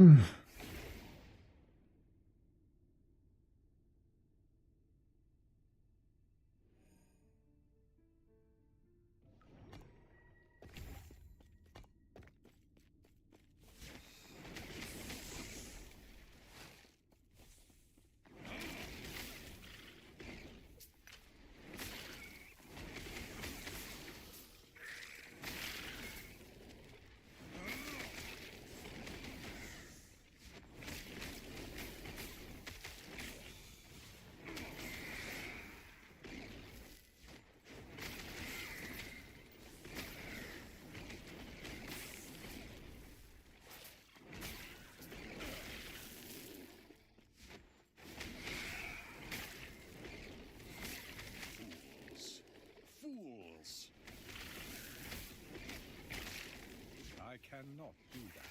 Fools! I cannot do that.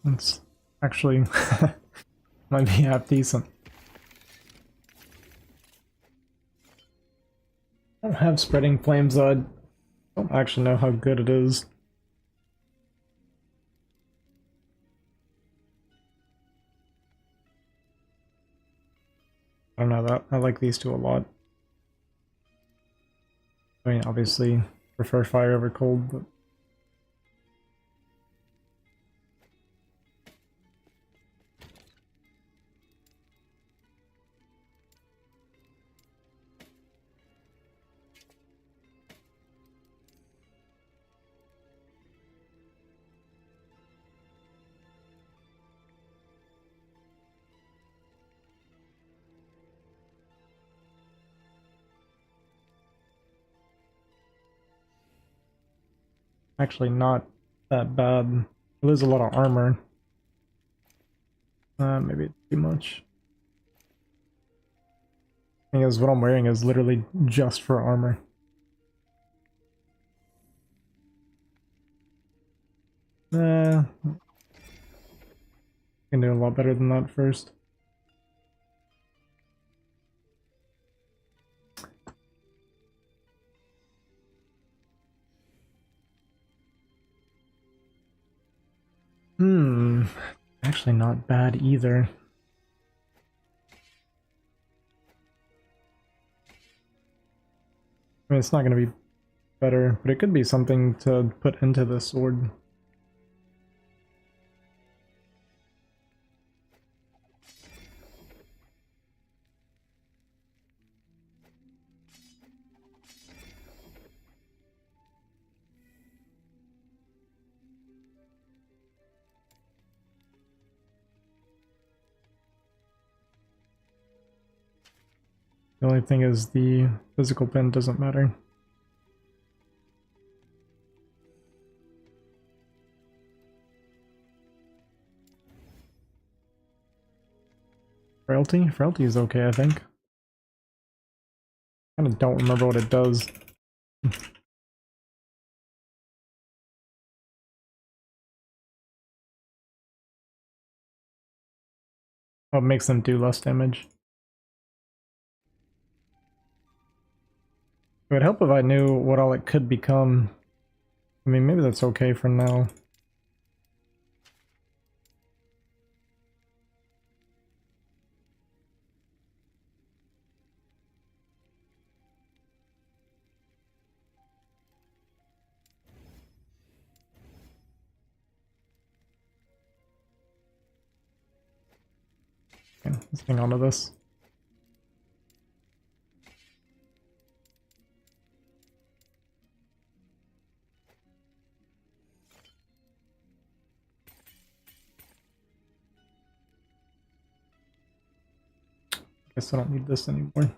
It's actually might be half decent. I don't have spreading flames, though. I don't actually know how good it is. I don't know that. I like these two a lot. I mean, obviously, prefer fire over cold, but actually not that bad. I lose a lot of armor. Maybe it's too much. Thing is, what I'm wearing is literally just for armor. Can do a lot better than that first. Actually not bad either. I mean, it's not going to be better, but it could be something to put into the sword. The only thing is the physical pen doesn't matter. Frailty? Frailty is okay, I think. I kind of don't remember what it does. Oh, it makes them do less damage. It would help if I knew what all it could become. I mean, maybe that's okay for now. Okay, let's hang on to this. Guess I don't need this anymore.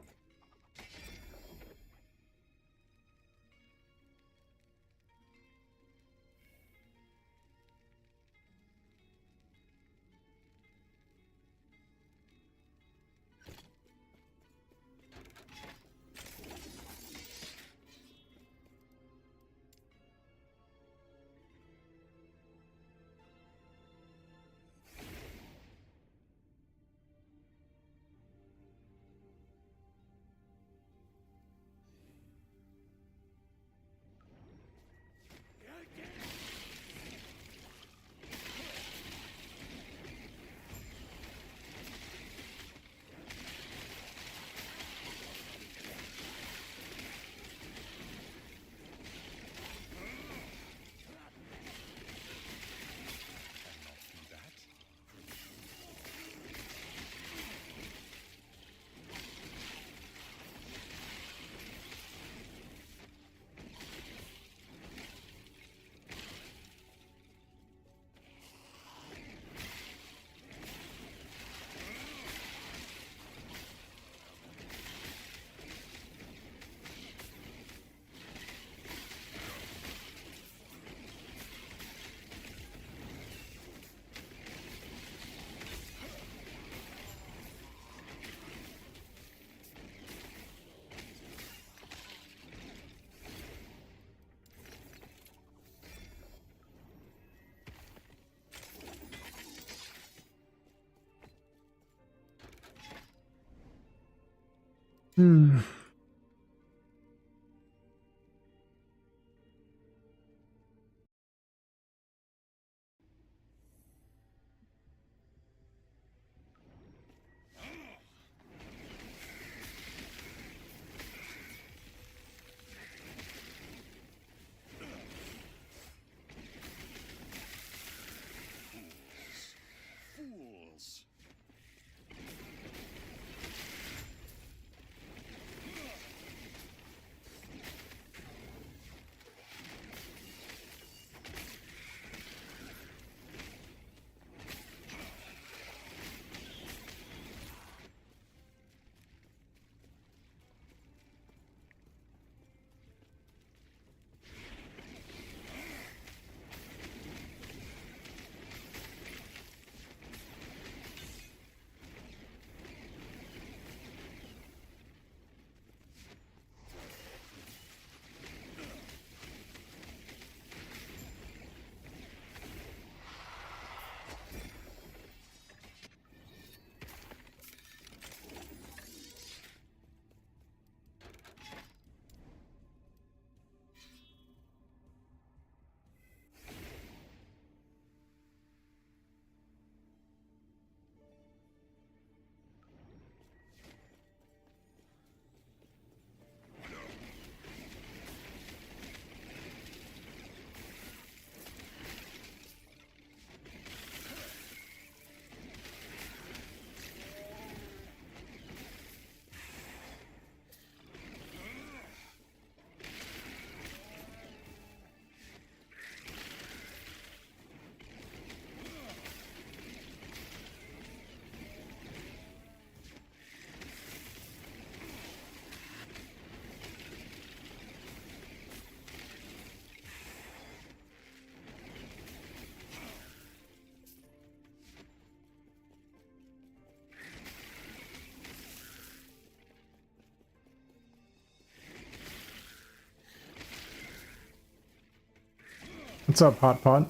What's up, Hot Pot?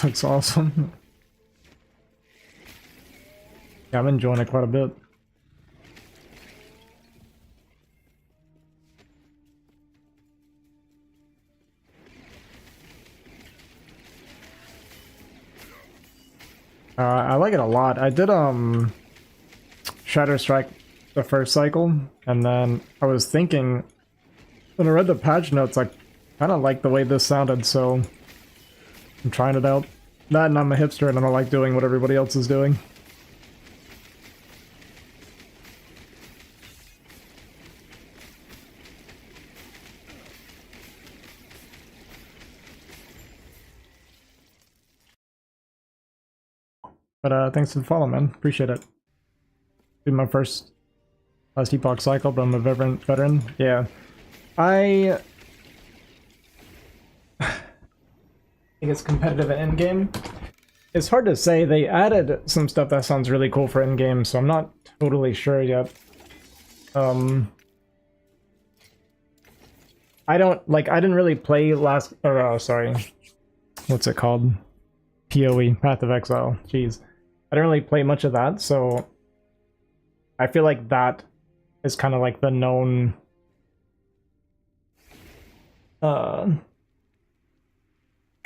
Looks awesome. Yeah, I'm enjoying it quite a bit. I like it a lot. I did Shatter Strike the first cycle, and then I was thinking when I read the patch notes, I kind of like the way this sounded, so I'm trying it out. That, and I'm a hipster and I don't like doing what everybody else is doing. But thanks for the follow, man. Appreciate it. Did my first last Epoch cycle, but I'm a veteran. Yeah. I think it's competitive at endgame. It's hard to say. They added some stuff that sounds really cool for endgame, so I'm not totally sure yet. I didn't really play last, or sorry, what's it called? PoE, Path of Exile. Jeez. I didn't really play much of that, so I feel like that is kind of like the known kind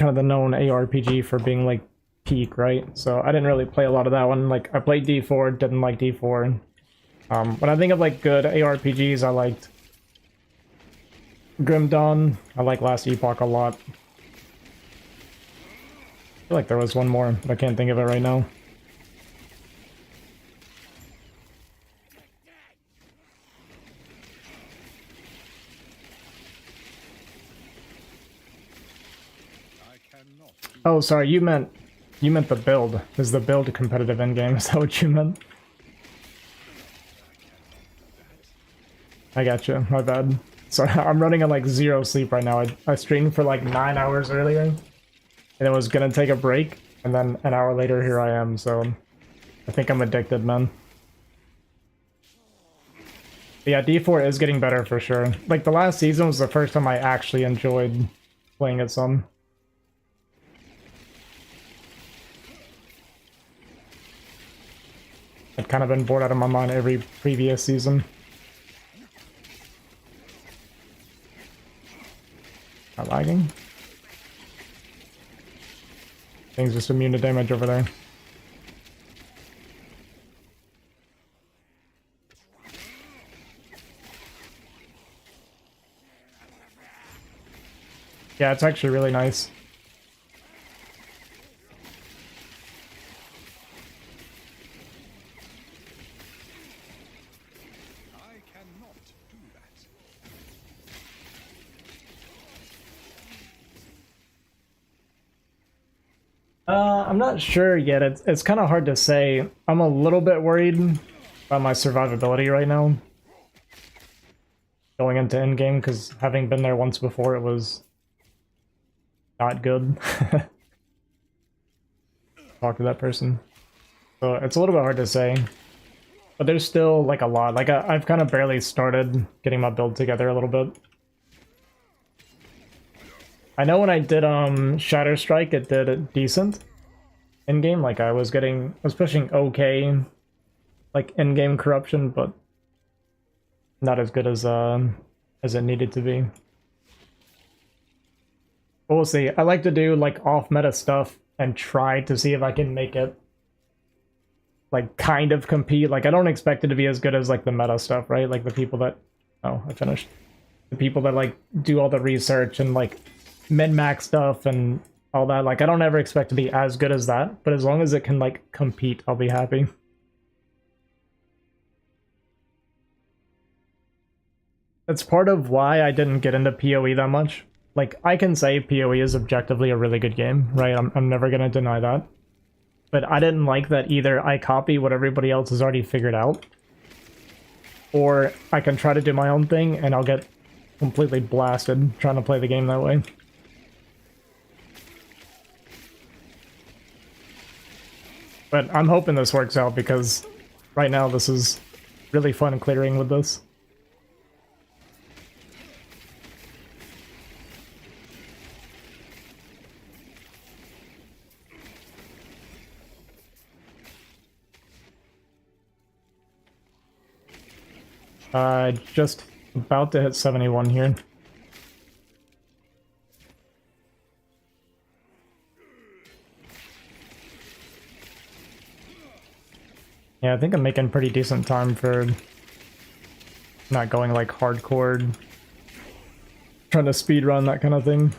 of the known ARPG for being like peak, right? So I didn't really play a lot of that one. Like I played D4, didn't like D4. When I think of like good ARPGs, I liked Grim Dawn. I like Last Epoch a lot. I feel like there was one more, but I can't think of it right now. Oh, sorry, you meant the build. Is the build a competitive endgame? Is that what you meant? I gotcha, my bad. Sorry, I'm running on like 0 sleep right now. I streamed for like 9 hours earlier, and it was gonna take a break, and then an hour later here I am, so I think I'm addicted, man. But yeah, D4 is getting better for sure. Like the last season was the first time I actually enjoyed playing it some. I've kind of been bored out of my mind every previous season. Not lagging. Thing's just immune to damage over there. Yeah, it's actually really nice. I'm not sure yet. It's kind of hard to say. I'm a little bit worried about my survivability right now. Going into endgame, because having been there once before, it was not good. Talk to that person. So it's a little bit hard to say. But there's still like a lot. Like I've kind of barely started getting my build together a little bit. I know when I did Shatter Strike, it did decent in game. Like I was pushing okay, like in game corruption, but not as good as it needed to be. But we'll see. I like to do like off meta stuff and try to see if I can make it like kind of compete. Like I don't expect it to be as good as like the meta stuff, right? Like the people that I finished. The people that like do all the research and like min-max stuff and all that. Like I don't ever expect to be as good as that, but as long as it can like compete, I'll be happy. That's part of why I didn't get into PoE that much. Like I can say PoE is objectively a really good game, right? I'm never gonna deny that. But I didn't like that either I copy what everybody else has already figured out, or I can try to do my own thing and I'll get completely blasted trying to play the game that way. But I'm hoping this works out because right now this is really fun clearing with this. Just about to hit 71 here. Yeah, I think I'm making pretty decent time for not going like hardcore, trying to speed run, that kind of thing.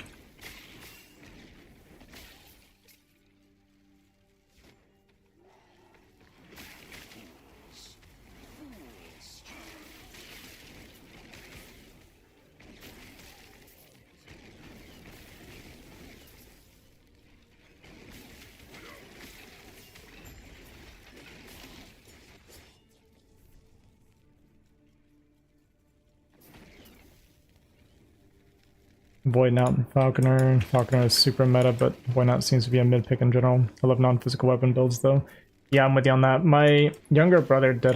Void Knight and Falconer. Falconer is super meta, but Void Knight seems to be a mid pick in general. I love non-physical weapon builds though. Yeah, I'm with you on that. My younger brother did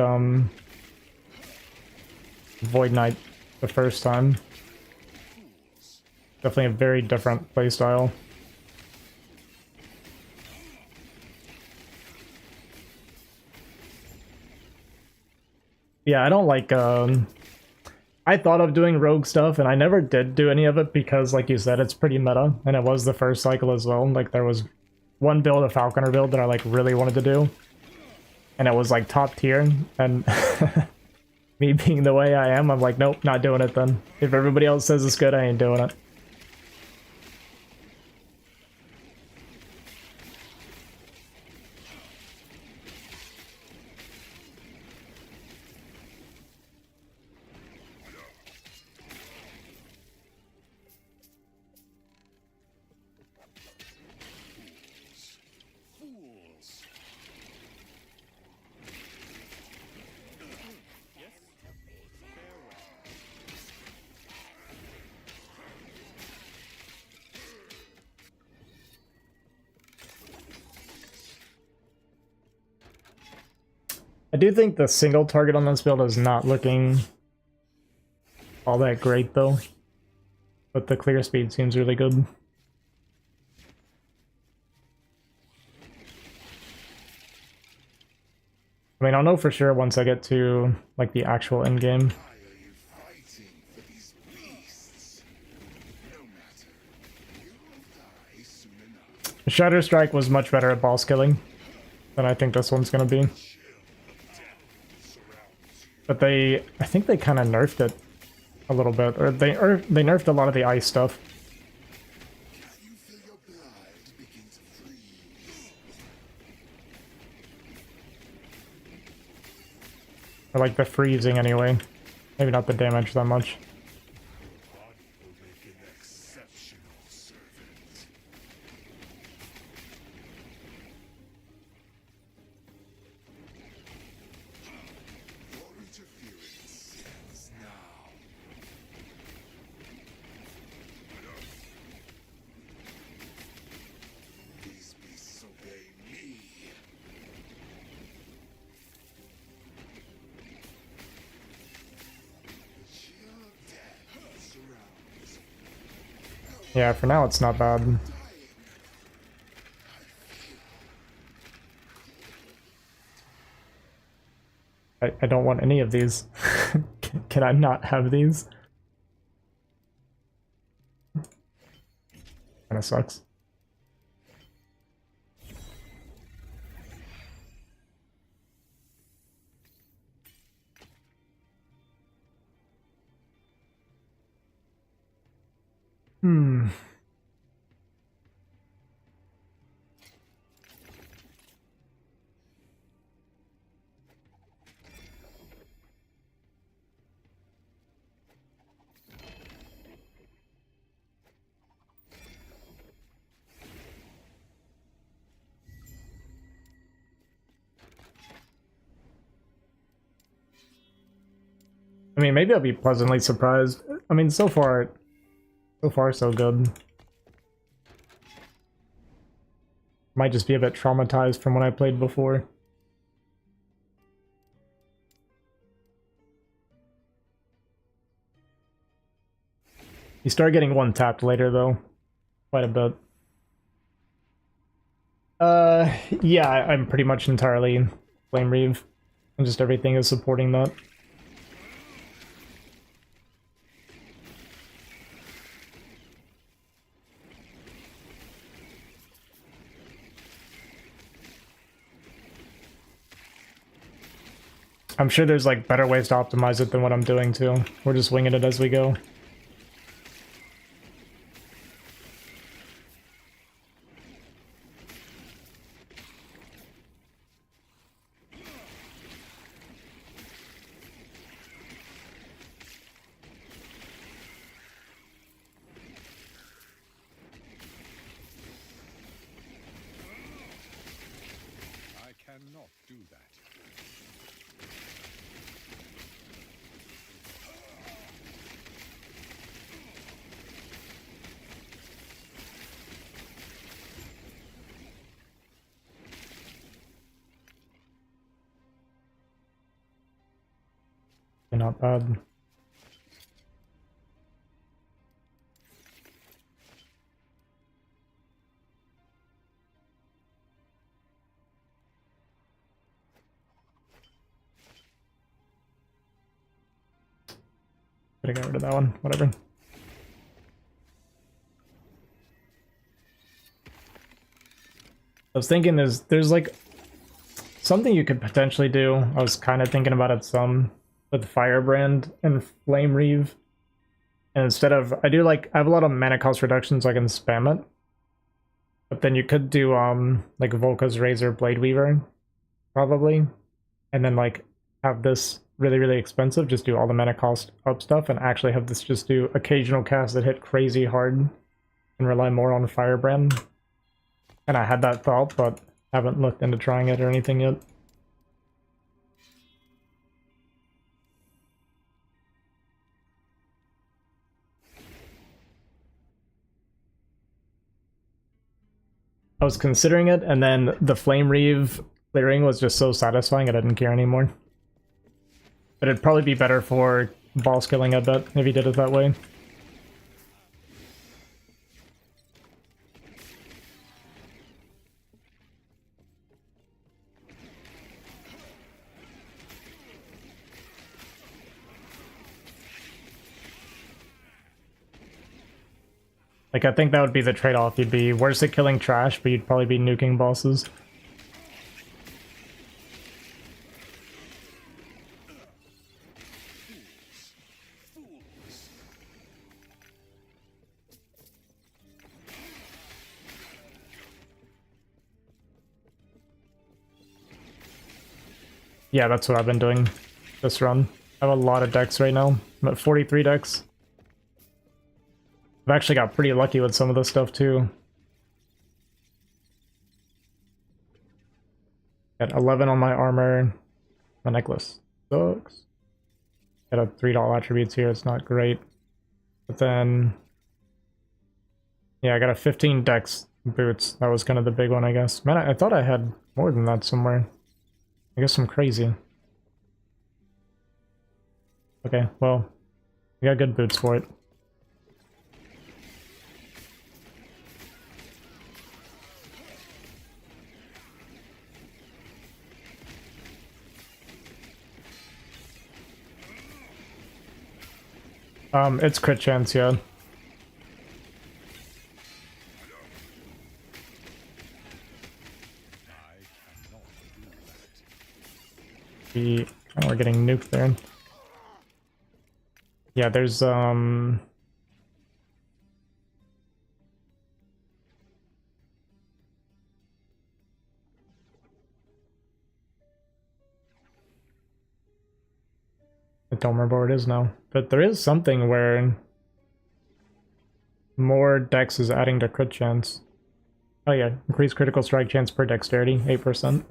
Void Knight the first time. Definitely a very different playstyle. Yeah, I don't like I thought of doing rogue stuff, and I never did do any of it because, like you said, it's pretty meta, and it was the first cycle as well. Like, there was one build, a Falconer build, that I, like, really wanted to do, and it was, like, top tier, and me being the way I am, I'm like, nope, not doing it then. If everybody else says it's good, I ain't doing it. I do think the single target on this build is not looking all that great, though. But the clear speed seems really good. I mean, I'll know for sure once I get to, like, the actual endgame. Shatter Strike was much better at boss killing than I think this one's gonna be. But I think they kind of nerfed it a little bit, or they nerfed a lot of the ice stuff. Or like the freezing anyway. Maybe not the damage that much. Yeah, for now it's not bad. I don't want any of these. Can I not have these? Kinda sucks. Hmm. I mean, maybe I'll be pleasantly surprised. I mean, so far so good. Might just be a bit traumatized from when I played before. You start getting one tapped later, though. Quite a bit. Yeah, I'm pretty much entirely Flame Reave. And just everything is supporting that. I'm sure there's like better ways to optimize it than what I'm doing too. We're just winging it as we go. I cannot do that. Not bad. Gotta get rid of that one, whatever. I was thinking there's like something you could potentially do. I was kind of thinking about it some with Firebrand and Flame Reave. And instead of I have a lot of mana cost reduction so I can spam it. But then you could do like Volka's Razor Blade Weaver, probably. And then like have this really, really expensive, just do all the mana cost up stuff and actually have this just do occasional casts that hit crazy hard and rely more on Firebrand. And I had that thought, but haven't looked into trying it or anything yet. I was considering it, and then the Flame Reave clearing was just so satisfying I didn't care anymore. But it'd probably be better for boss killing, I bet, if he did it that way. Like, I think that would be the trade-off. You'd be worse at killing trash, but you'd probably be nuking bosses. Yeah, that's what I've been doing this run. I have a lot of decks right now. I'm at 43 decks. I've actually got pretty lucky with some of this stuff too. Got 11 on my armor. My necklace sucks. Got a $3 attributes here, it's not great. But then... yeah, I got a 15 dex boots. That was kind of the big one, I guess. Man, I thought I had more than that somewhere. I guess I'm crazy. Okay, well, we got good boots for it. It's crit chance, yeah. Oh, we're getting nuked there. Yeah, there's I don't remember where it is now. But there is something where more dex is adding to crit chance. Oh yeah, increased critical strike chance per dexterity, 8%.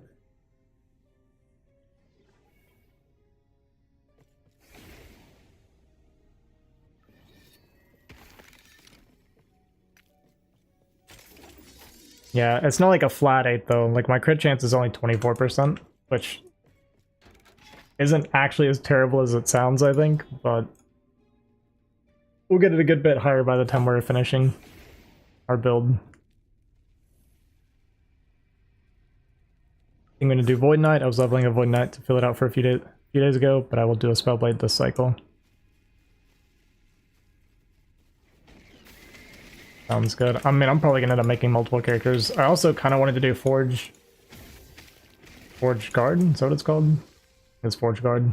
Yeah, it's not like a flat 8 though. Like my crit chance is only 24%, which isn't actually as terrible as it sounds, I think, but we'll get it a good bit higher by the time we're finishing our build. I'm going to do Void Knight. I was leveling a Void Knight to fill it out for a few days ago, but I will do a Spellblade this cycle. Sounds good. I mean, I'm probably going to end up making multiple characters. I also kind of wanted to do Forge Guard, is that what it's called? his Forge Guard.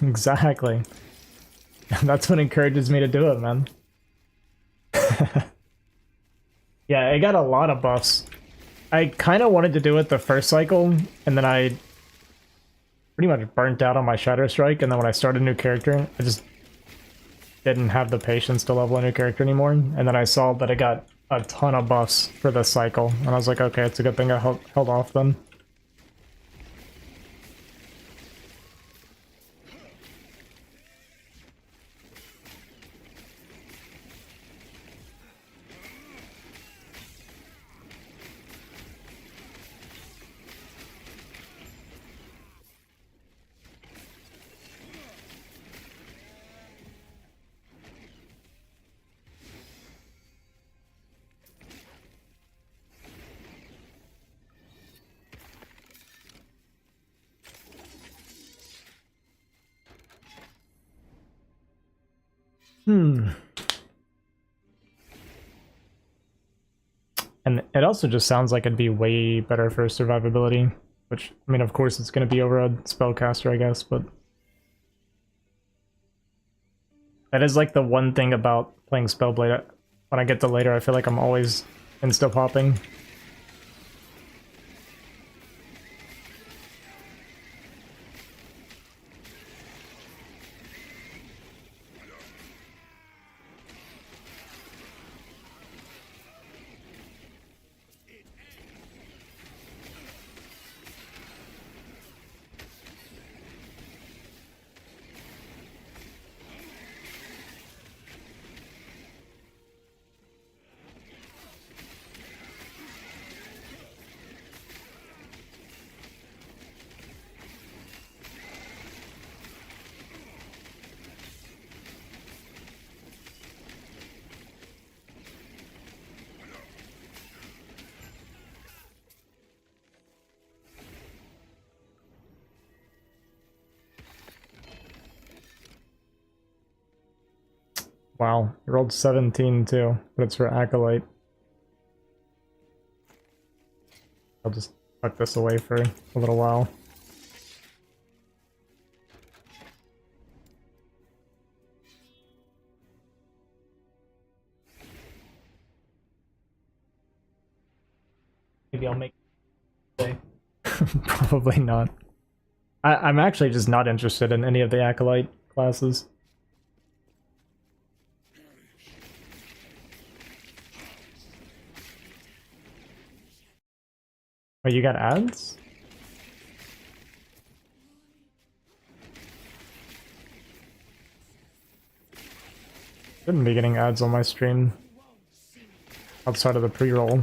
Exactly. That's what encourages me to do it, man. Yeah, I got a lot of buffs. I kind of wanted to do it the first cycle, and then I pretty much burnt out on my Shatter Strike, and then when I started a new character, I just didn't have the patience to level a new character anymore, and then I saw that I got a ton of buffs for this cycle, and I was like, okay, it's a good thing I held off then. And it also just sounds like it'd be way better for survivability, which, I mean, of course it's going to be over a spellcaster, I guess, but that is like the one thing about playing Spellblade. When I get to later, I feel like I'm always insta-popping. Wow, I rolled 17 too, but it's for Acolyte. I'll just tuck this away for a little while. Maybe I'll make it. Probably not. I'm actually just not interested in any of the Acolyte classes. Oh, you got ads? Shouldn't be getting ads on my stream outside of the pre-roll.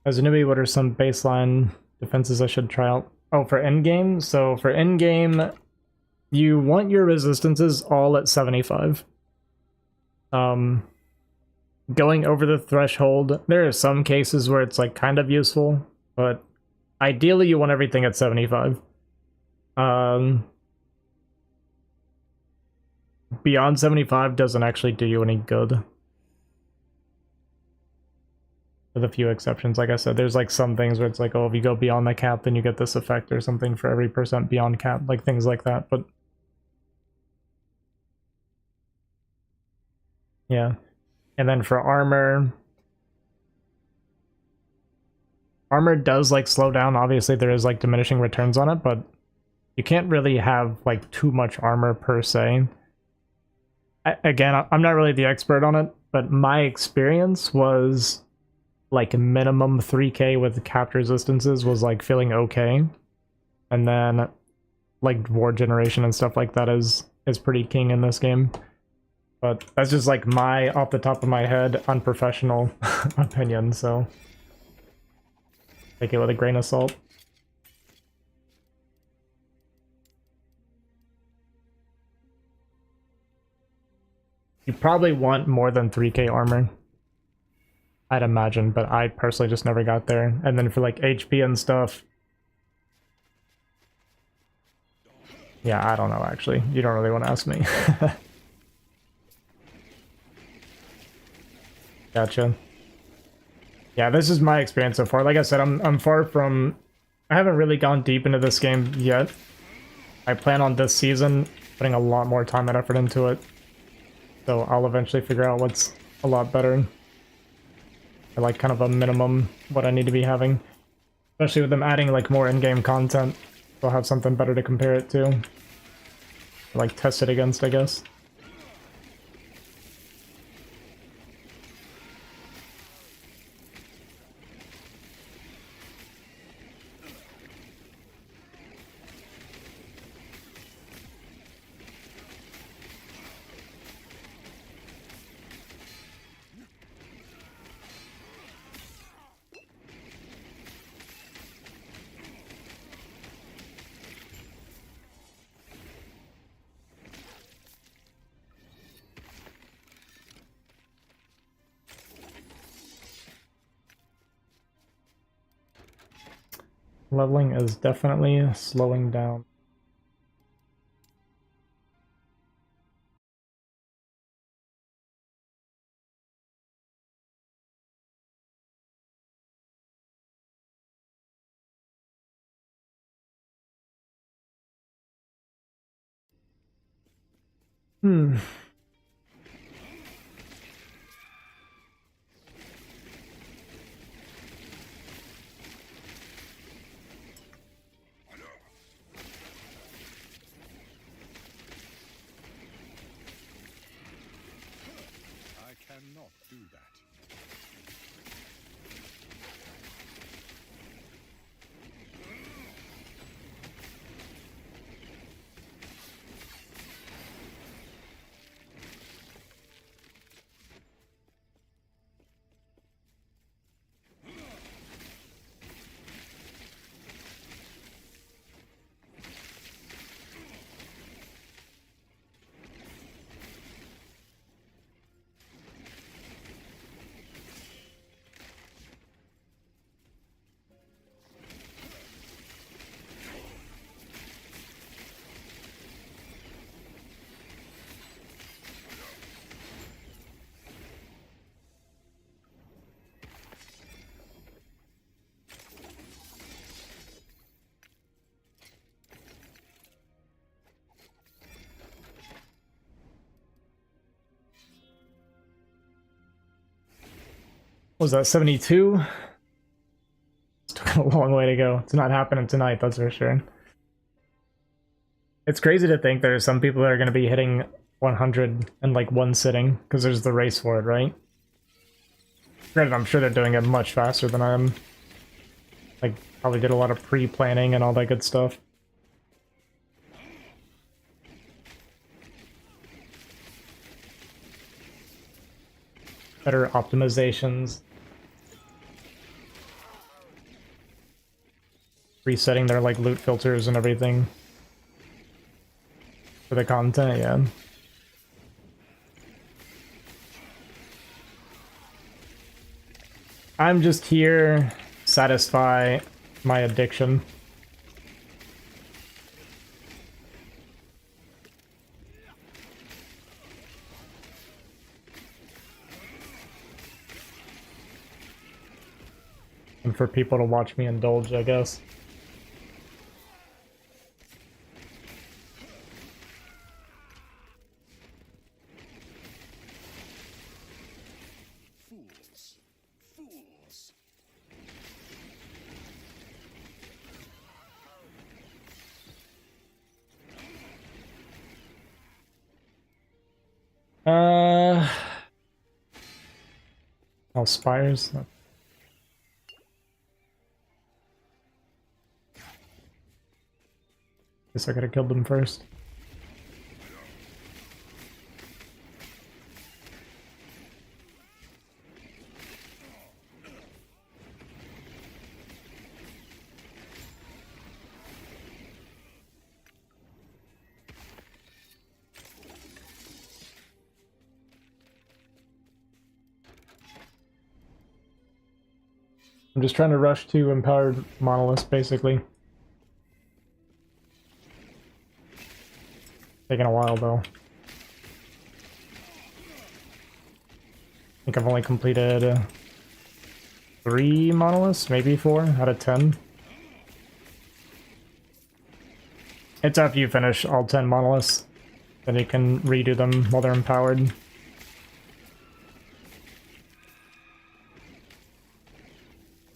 As a newbie, what are some baseline defenses I should try out? Oh, for endgame? So for endgame, You want your resistances all at 75. Going over the threshold, there are some cases where it's like kind of useful, but ideally you want everything at 75. Beyond 75 doesn't actually do you any good. With a few exceptions, like I said, there's like some things where it's like, oh, if you go beyond the cap, then you get this effect or something for every percent beyond cap, like things like that, but yeah. And then for armor does like slow down. Obviously there is like diminishing returns on it, but you can't really have like too much armor per se. Again, I'm not really the expert on it, but my experience was like minimum 3k with capped resistances was like feeling okay. And then like ward generation and stuff like that is pretty king in this game. But that's just like my off the top of my head unprofessional opinion, so take it with a grain of salt. You probably want more than 3k armor, I'd imagine, but I personally just never got there. And then for like HP and stuff, yeah, I don't know actually. You don't really want to ask me. Gotcha. Yeah, this is my experience so far. Like I said, I'm far from... I haven't really gone deep into this game yet. I plan on this season putting a lot more time and effort into it. So I'll eventually figure out what's a lot better. I like kind of a minimum what I need to be having. Especially with them adding like more in-game content. I'll have something better to compare it to. Like test it against, I guess. Leveling is definitely slowing down. Hmm. I cannot do that. Was that 72? Still got a long way to go. It's not happening tonight, that's for sure. It's crazy to think there are some people that are going to be hitting 100 in like one sitting, because there's the race for it, right? Granted, I'm sure they're doing it much faster than I am. Like, probably did a lot of pre-planning and all that good stuff. Better optimizations. Resetting their like loot filters and everything. For the content, yeah. I'm just here to satisfy my addiction. And for people to watch me indulge, I guess. Oh, spires? Guess I could have killed them first. I'm just trying to rush to empowered monoliths, basically. Taking a while, though. I think I've only completed 3 monoliths, maybe 4 out of 10. It's after you finish all 10 monoliths, then you can redo them while they're empowered.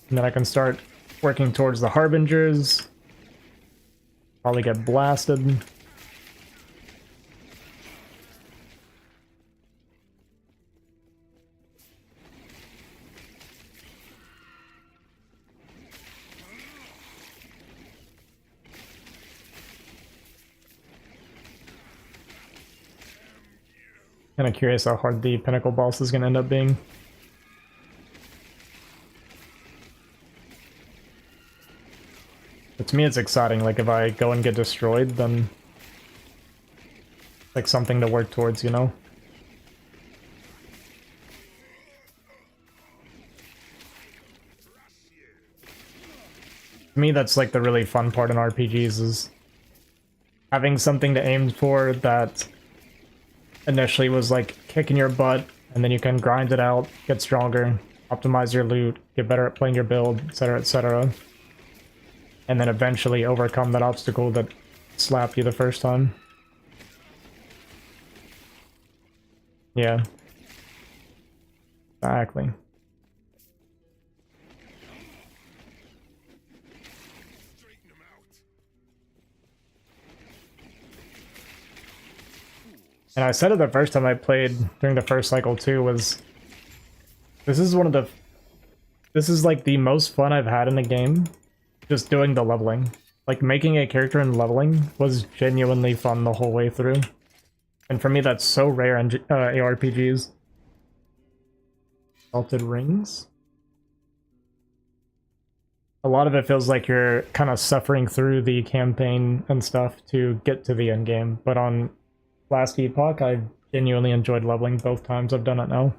And then I can start working towards the Harbingers. Probably get blasted. Kind of curious how hard the Pinnacle boss is going to end up being. But to me, it's exciting. Like, if I go and get destroyed, then like something to work towards, you know? To me, that's like the really fun part in RPGs, is having something to aim for that initially was like kicking your butt, and then you can grind it out, get stronger, optimize your loot, get better at playing your build, etc., etc. And then eventually overcome that obstacle that slapped you the first time. Yeah. Exactly. And I said it the first time I played during the first cycle too, was this is like the most fun I've had in a game, just doing the leveling. Like, making a character and leveling was genuinely fun the whole way through. And for me, that's so rare in ARPGs. Salted rings? A lot of it feels like you're kind of suffering through the campaign and stuff to get to the end game, but on last Epoch, I genuinely enjoyed leveling both times I've done it now.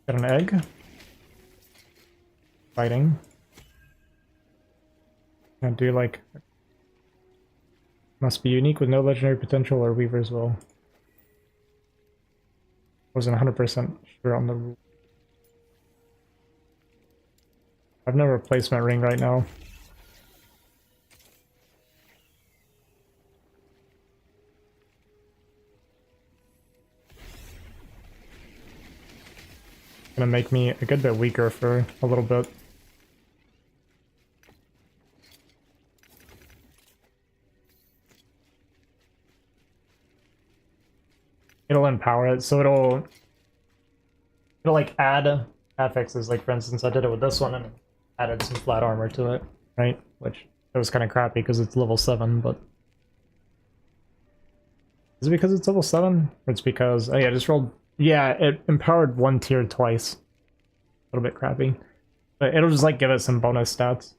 Get an egg. Fighting. And do like... Must be unique with no legendary potential or Weaver's Will. Wasn't 100% sure on the rule. I have no replacement ring right now. Gonna make me a good bit weaker for a little bit. It'll empower it, so it'll like add affixes. Like for instance, I did it with this one and added some flat armor to it, right? Which it was kind of crappy because it's level 7, but is it because it's level 7? Or it's because, oh yeah, I just rolled, yeah, it empowered 1 tier twice. A little bit crappy. But it'll just like give it some bonus stats.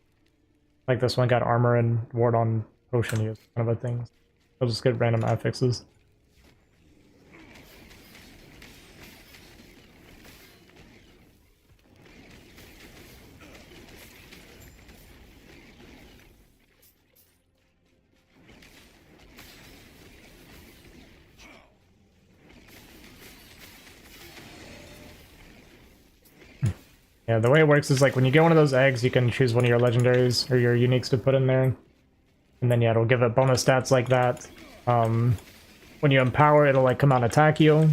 Like this one got armor and ward on potion use, kind of a thing. It'll just get random affixes. Yeah, the way it works is like when you get one of those eggs, you can choose one of your legendaries or your uniques to put in there. And then yeah, it'll give it bonus stats like that. When you empower, it'll like come out and attack you.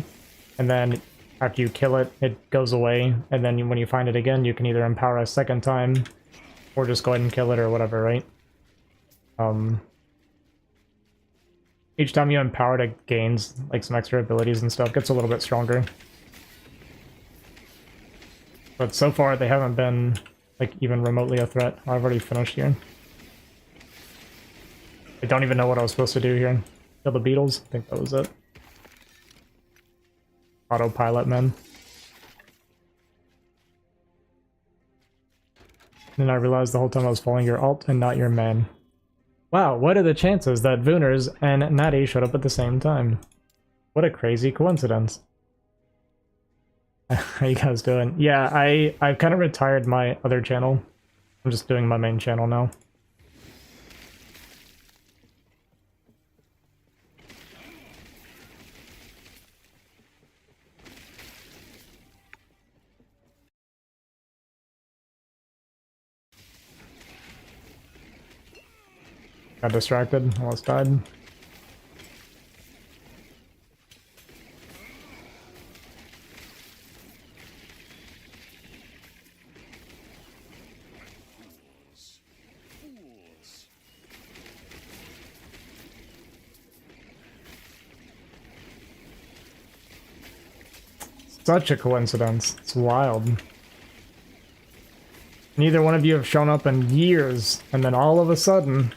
And then after you kill it, it goes away. And then when you find it again, you can either empower a second time or just go ahead and kill it or whatever, right? Each time you empower it, it gains like some extra abilities and stuff, gets a little bit stronger. But so far, they haven't been, like, even remotely a threat. I've already finished here. I don't even know what I was supposed to do here. Kill the beetles? I think that was it. Autopilot, men. And then I realized the whole time I was following your alt and not your man. Wow, what are the chances that Vooners and Natty showed up at the same time? What a crazy coincidence. How you guys doing? Yeah, I've kind of retired my other channel. I'm just doing my main channel now. Got distracted, almost died. Such a coincidence. It's wild. Neither one of you have shown up in years, and then all of a sudden...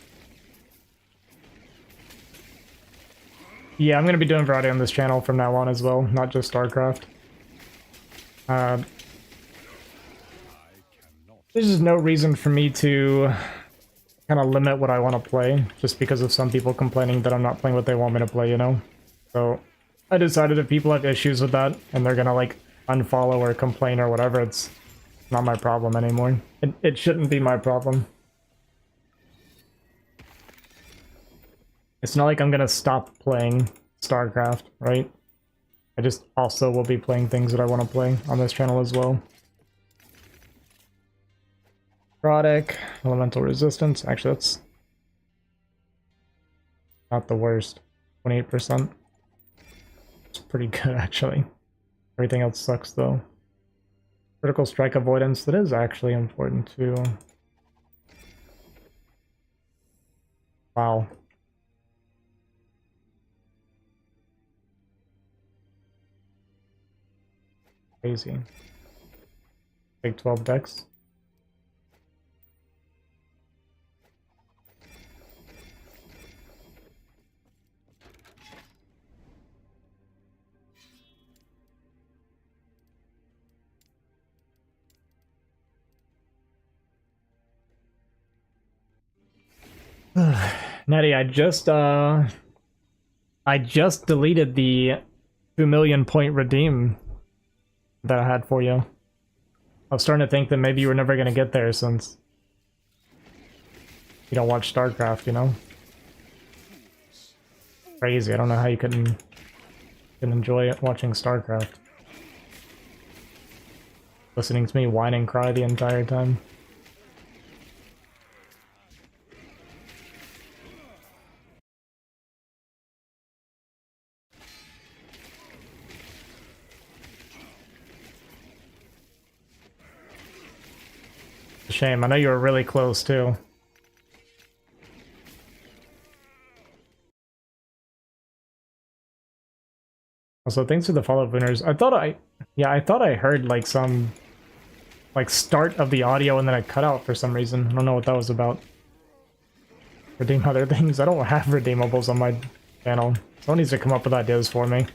Yeah, I'm going to be doing variety on this channel from now on as well, not just StarCraft. There's just no reason for me to kind of limit what I want to play, just because of some people complaining that I'm not playing what they want me to play, you know? So... I decided if people have issues with that and they're gonna like unfollow or complain or whatever, it's not my problem anymore. It shouldn't be my problem. It's not like I'm gonna stop playing StarCraft, right? I just also will be playing things that I want to play on this channel as well. Necrotic, elemental resistance. Actually, that's not the worst. 28%. It's pretty good, actually. Everything else sucks, though. Critical strike avoidance, that is actually important, too. Wow. Crazy. Big 12 decks. Natty, I just deleted the 2 million point redeem. that I had for you. I was starting to think that maybe you were never going to get there since you don't watch StarCraft, you know? Crazy. I don't know how you couldn't enjoy it watching StarCraft. Listening to me whine and cry the entire time. Shame. I know you were really close too. Also, thanks for the follow, Booners. I thought I heard like some like start of the audio and then I cut out for some reason. I don't know what that was about. Redeem other things. I don't have redeemables on my channel. Someone needs to come up with ideas for me.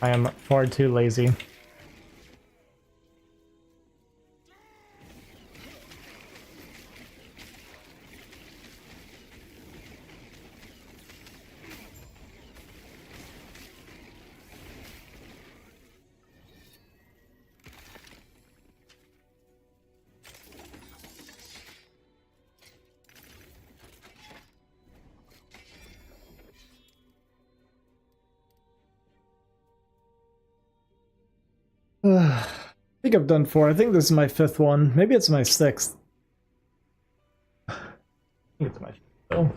I am far too lazy. I think I've done 4. I think this is my 5th one. Maybe it's my 6th. I think it's my 5th, though.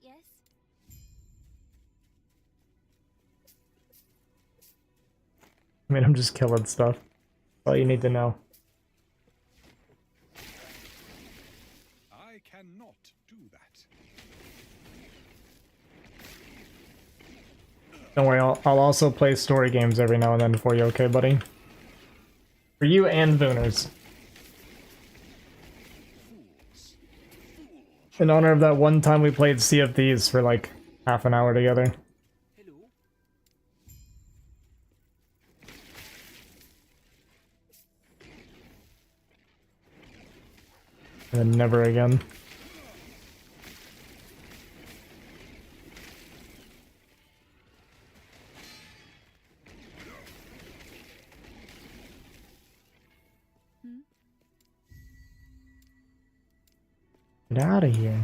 Yes. I mean, I'm just killing stuff. That's all you need to know. I cannot do that. Don't worry, I'll also play story games every now and then for you, okay, buddy? For you and Booners. In honor of that one time we played Sea of Thieves for like half an hour together. Hello. And then never again. Get out of here.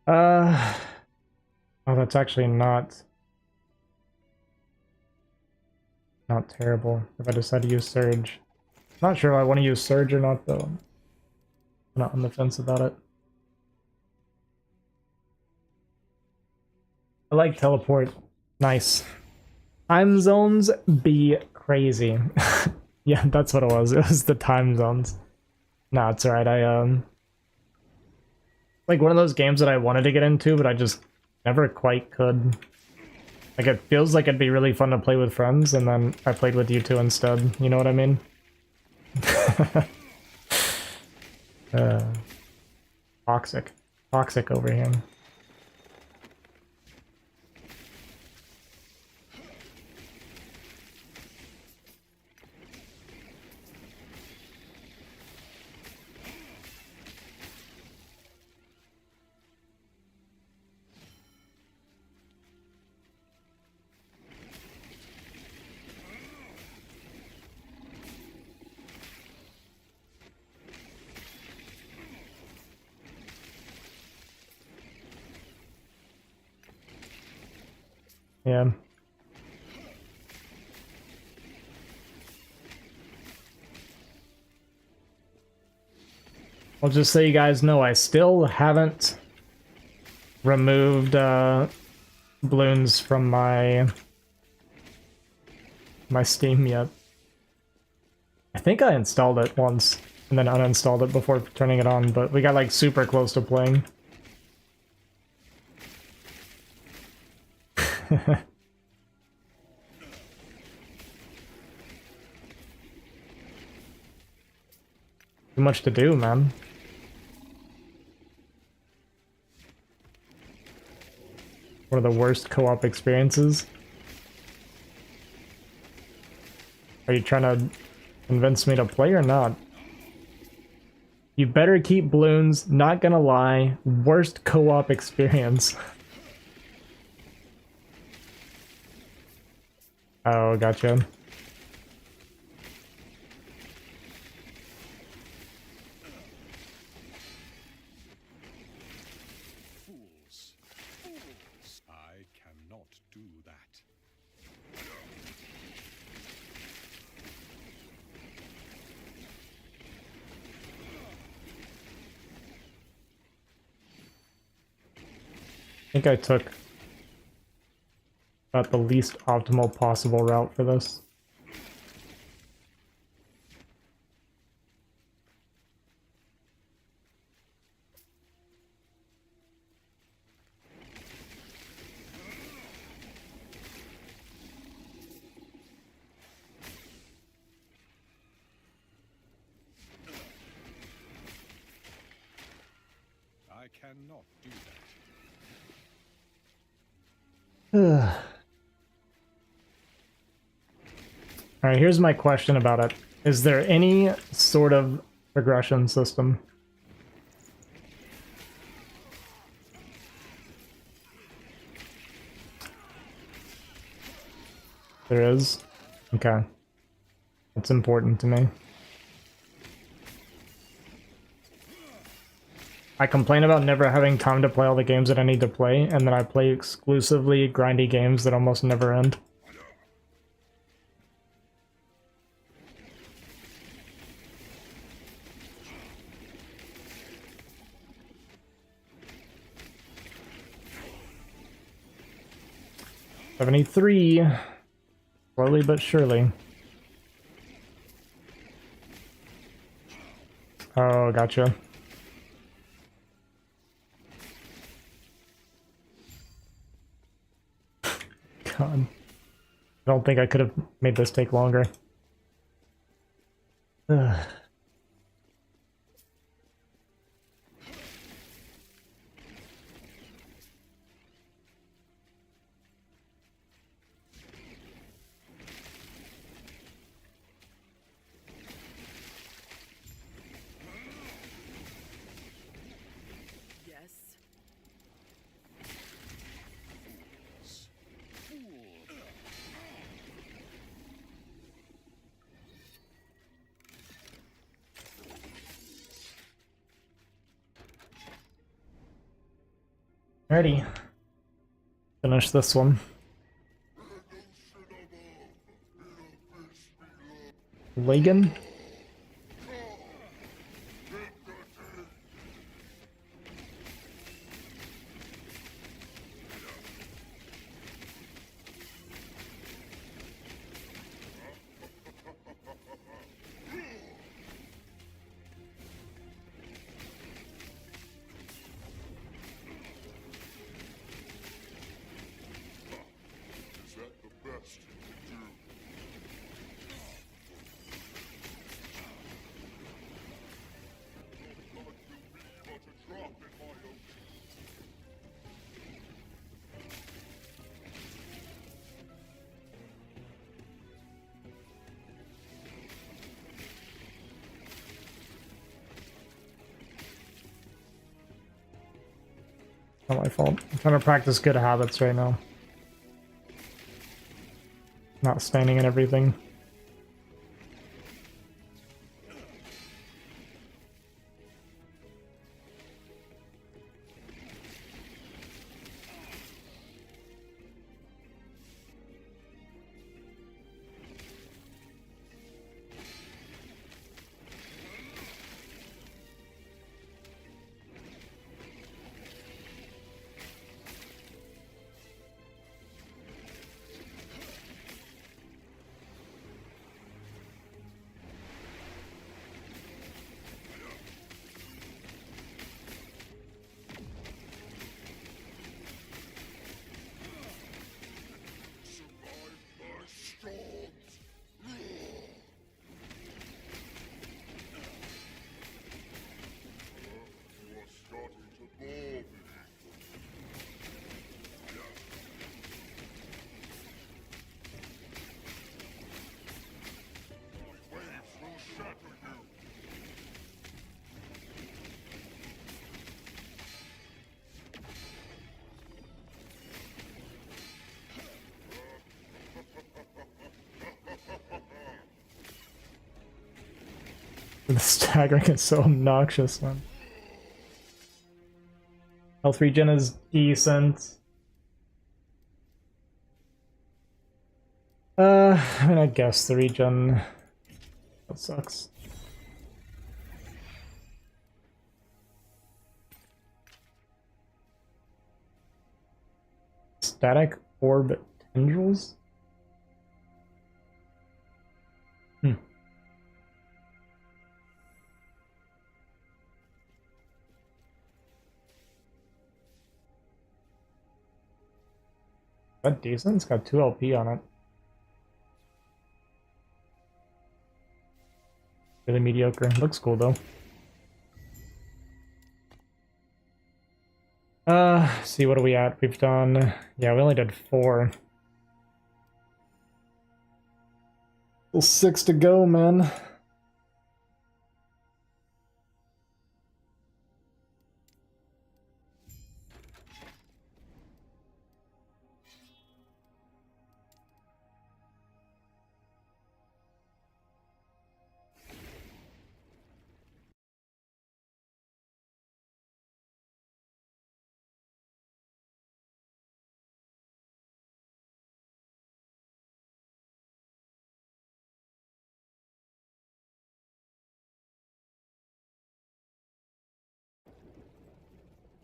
Oh, that's actually not terrible if I decide to use Surge. Not sure if I want to use Surge or not, though. I'm not on the fence about it. I like teleport. Nice. Time zones be crazy. Yeah, that's what it was. It was the time zones. No, it's alright. Like one of those games that I wanted to get into, but I just never quite could. Like, it feels like it'd be really fun to play with friends, and then I played with you two instead. You know what I mean? Toxic. Toxic over here. Yeah. I'll just so you guys know, I still haven't removed balloons from my Steam yet. I think I installed it once. and then uninstalled it before turning it on, but we got like super close to playing. Too much to do, man. One of the worst co-op experiences. Are you trying to convince me to play or not? You better keep balloons, not gonna lie. Worst co-op experience. Oh, gotcha. Fools. Fools. I cannot do that. I think I took about the least optimal possible route for this. I cannot do that. Alright, here's my question about it. Is there any sort of progression system? There is? Okay. That's important to me. I complain about never having time to play all the games that I need to play, and then I play exclusively grindy games that almost never end. '73. Slowly but surely. Oh, gotcha. God. I don't think I could have made this take longer. Ugh. Yes. Fool. Alrighty. Finish this one. Lagan? Is that the best you can do? Like the Reave are to drop in my ocean. Not my fault. I'm trying to practice good habits right now. Not standing in everything. The staggering is so obnoxious, man. Health regen is decent. I mean, I guess the regen... That sucks. Static orb tendrils? Hmm. Is that decent? It's got 2 LP on it. Really mediocre. Looks cool though. See, what are we at? We've done... Yeah, we only did 4. Still 6 to go, man.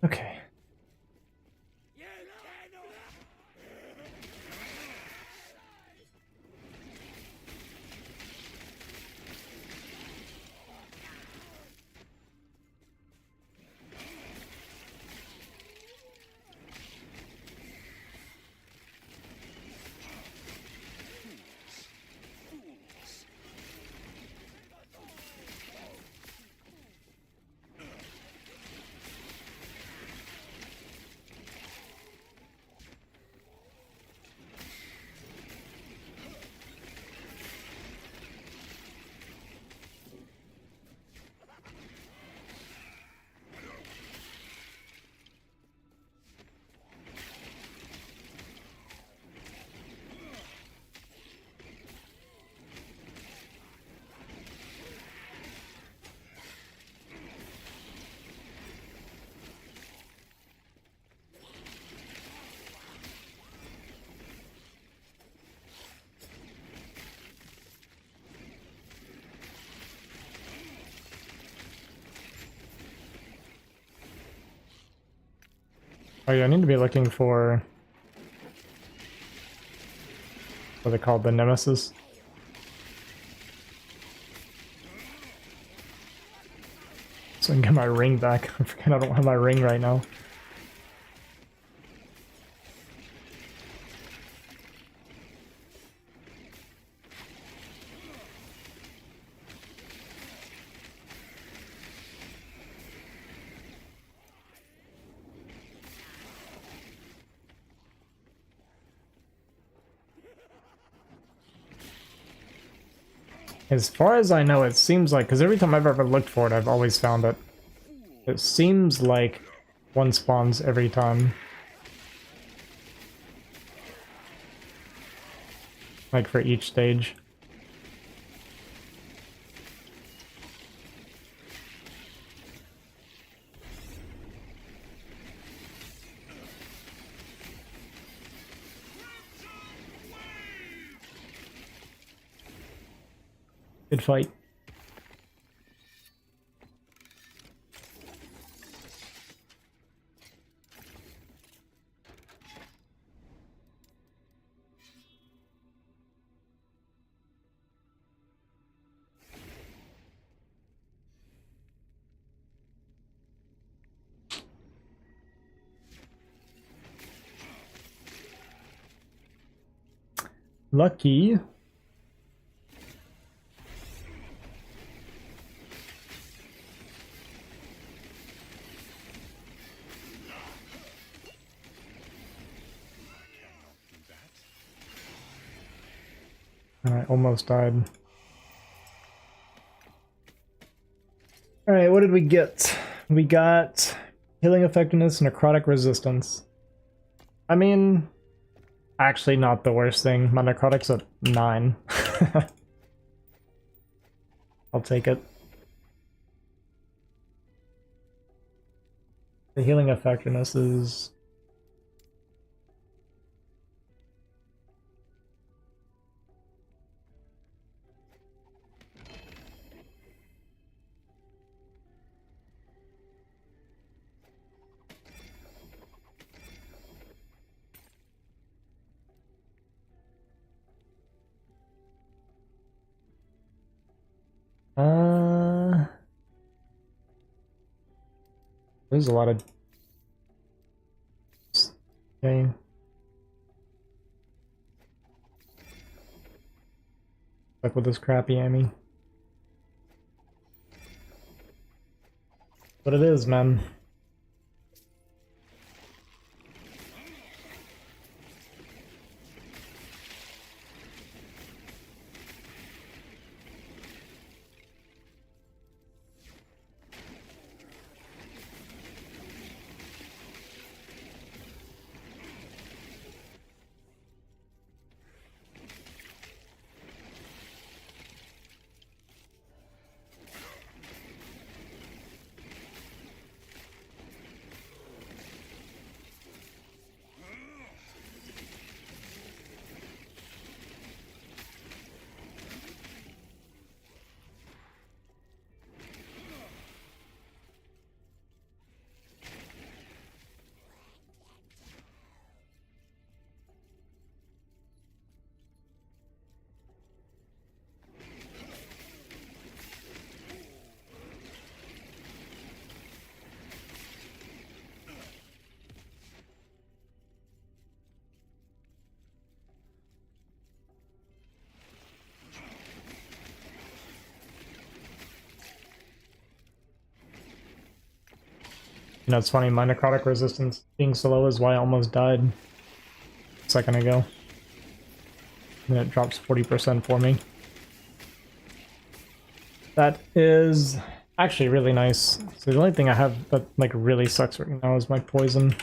Okay. Oh yeah, I need to be looking for... What are they called? The Nemesis? So I can get my ring back. I forget I don't have my ring right now. As far as I know, it seems like, because every time I've ever looked for it, I've always found it. It seems like one spawns every time. Like for each stage. Good fight. Lucky. I almost died. Alright, what did we get? We got healing effectiveness, necrotic resistance. I mean, actually not the worst thing. My necrotic's at 9. I'll take it. The healing effectiveness is... There's a lot of... Okay. Stuck with this crappy Amy. But it is, man. You know, it's funny, my necrotic resistance being so low is why I almost died a second ago. And it drops 40% for me. That is actually really nice. So the only thing I have that like really sucks right now is my poison.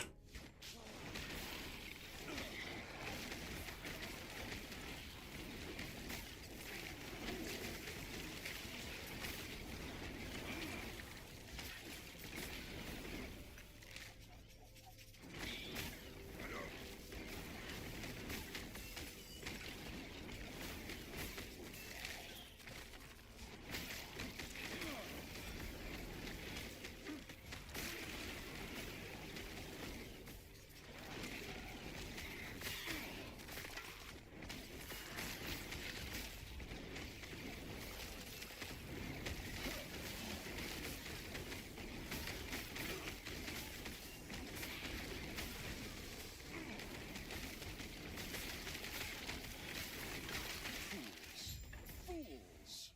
Fools!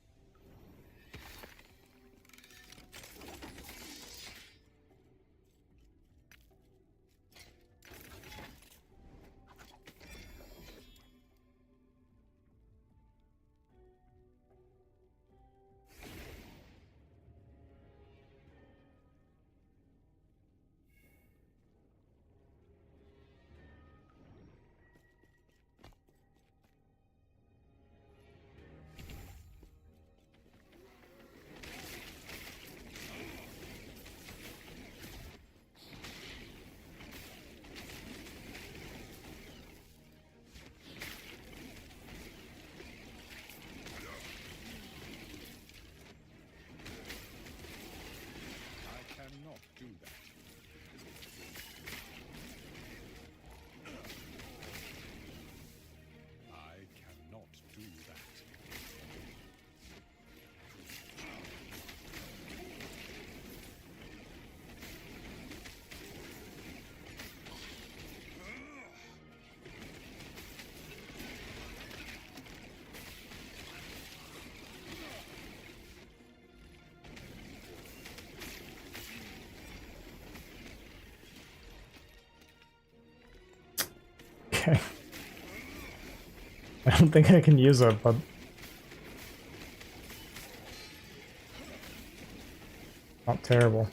I cannot do that. I cannot do that. Okay. I don't think I can use it, but... Not terrible.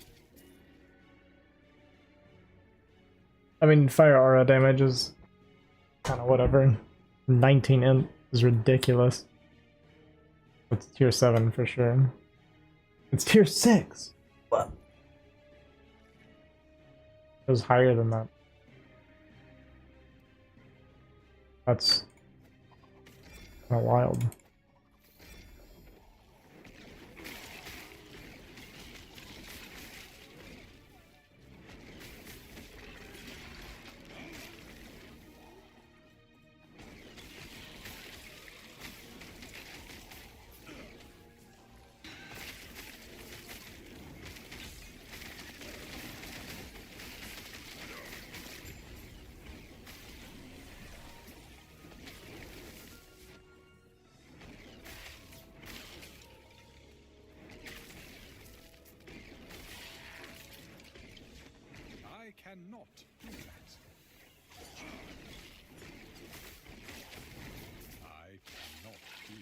I mean, fire aura damage is kind of whatever. 19 int is ridiculous. It's tier 7 for sure. It's tier 6! What? It was higher than that. That's kind of wild. I cannot do that. I cannot do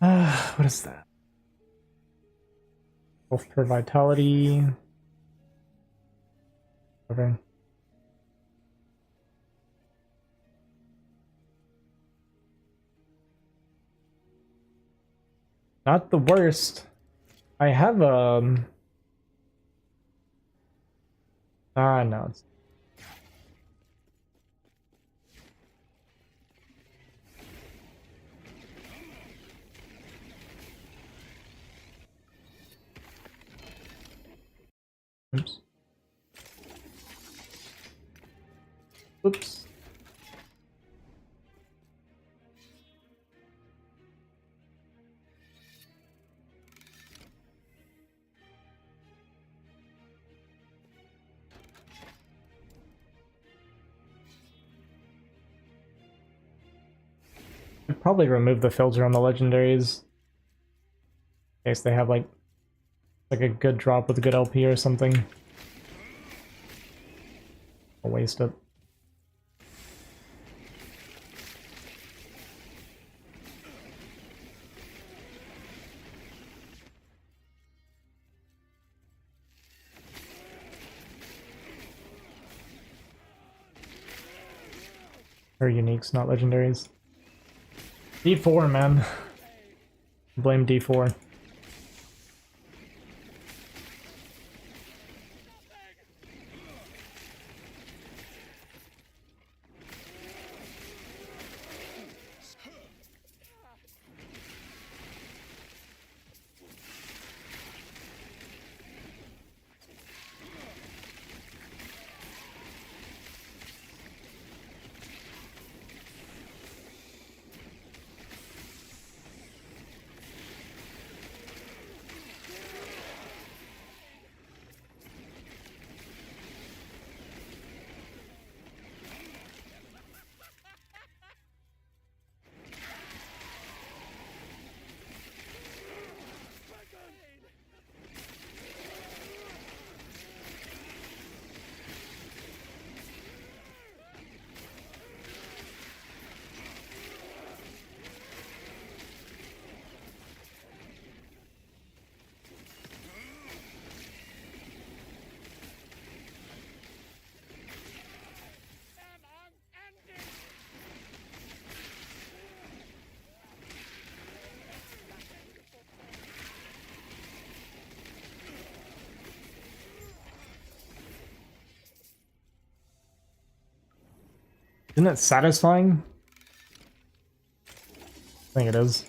that. What is that? Health per vitality. Okay. Not the worst. I have no. Oops. Oops. I'd probably remove the filter on the legendaries. In case they have like a good drop with a good LP or something. I'll waste it. Or uniques, not legendaries. D4, man. Blame D4. Isn't that satisfying? I think it is.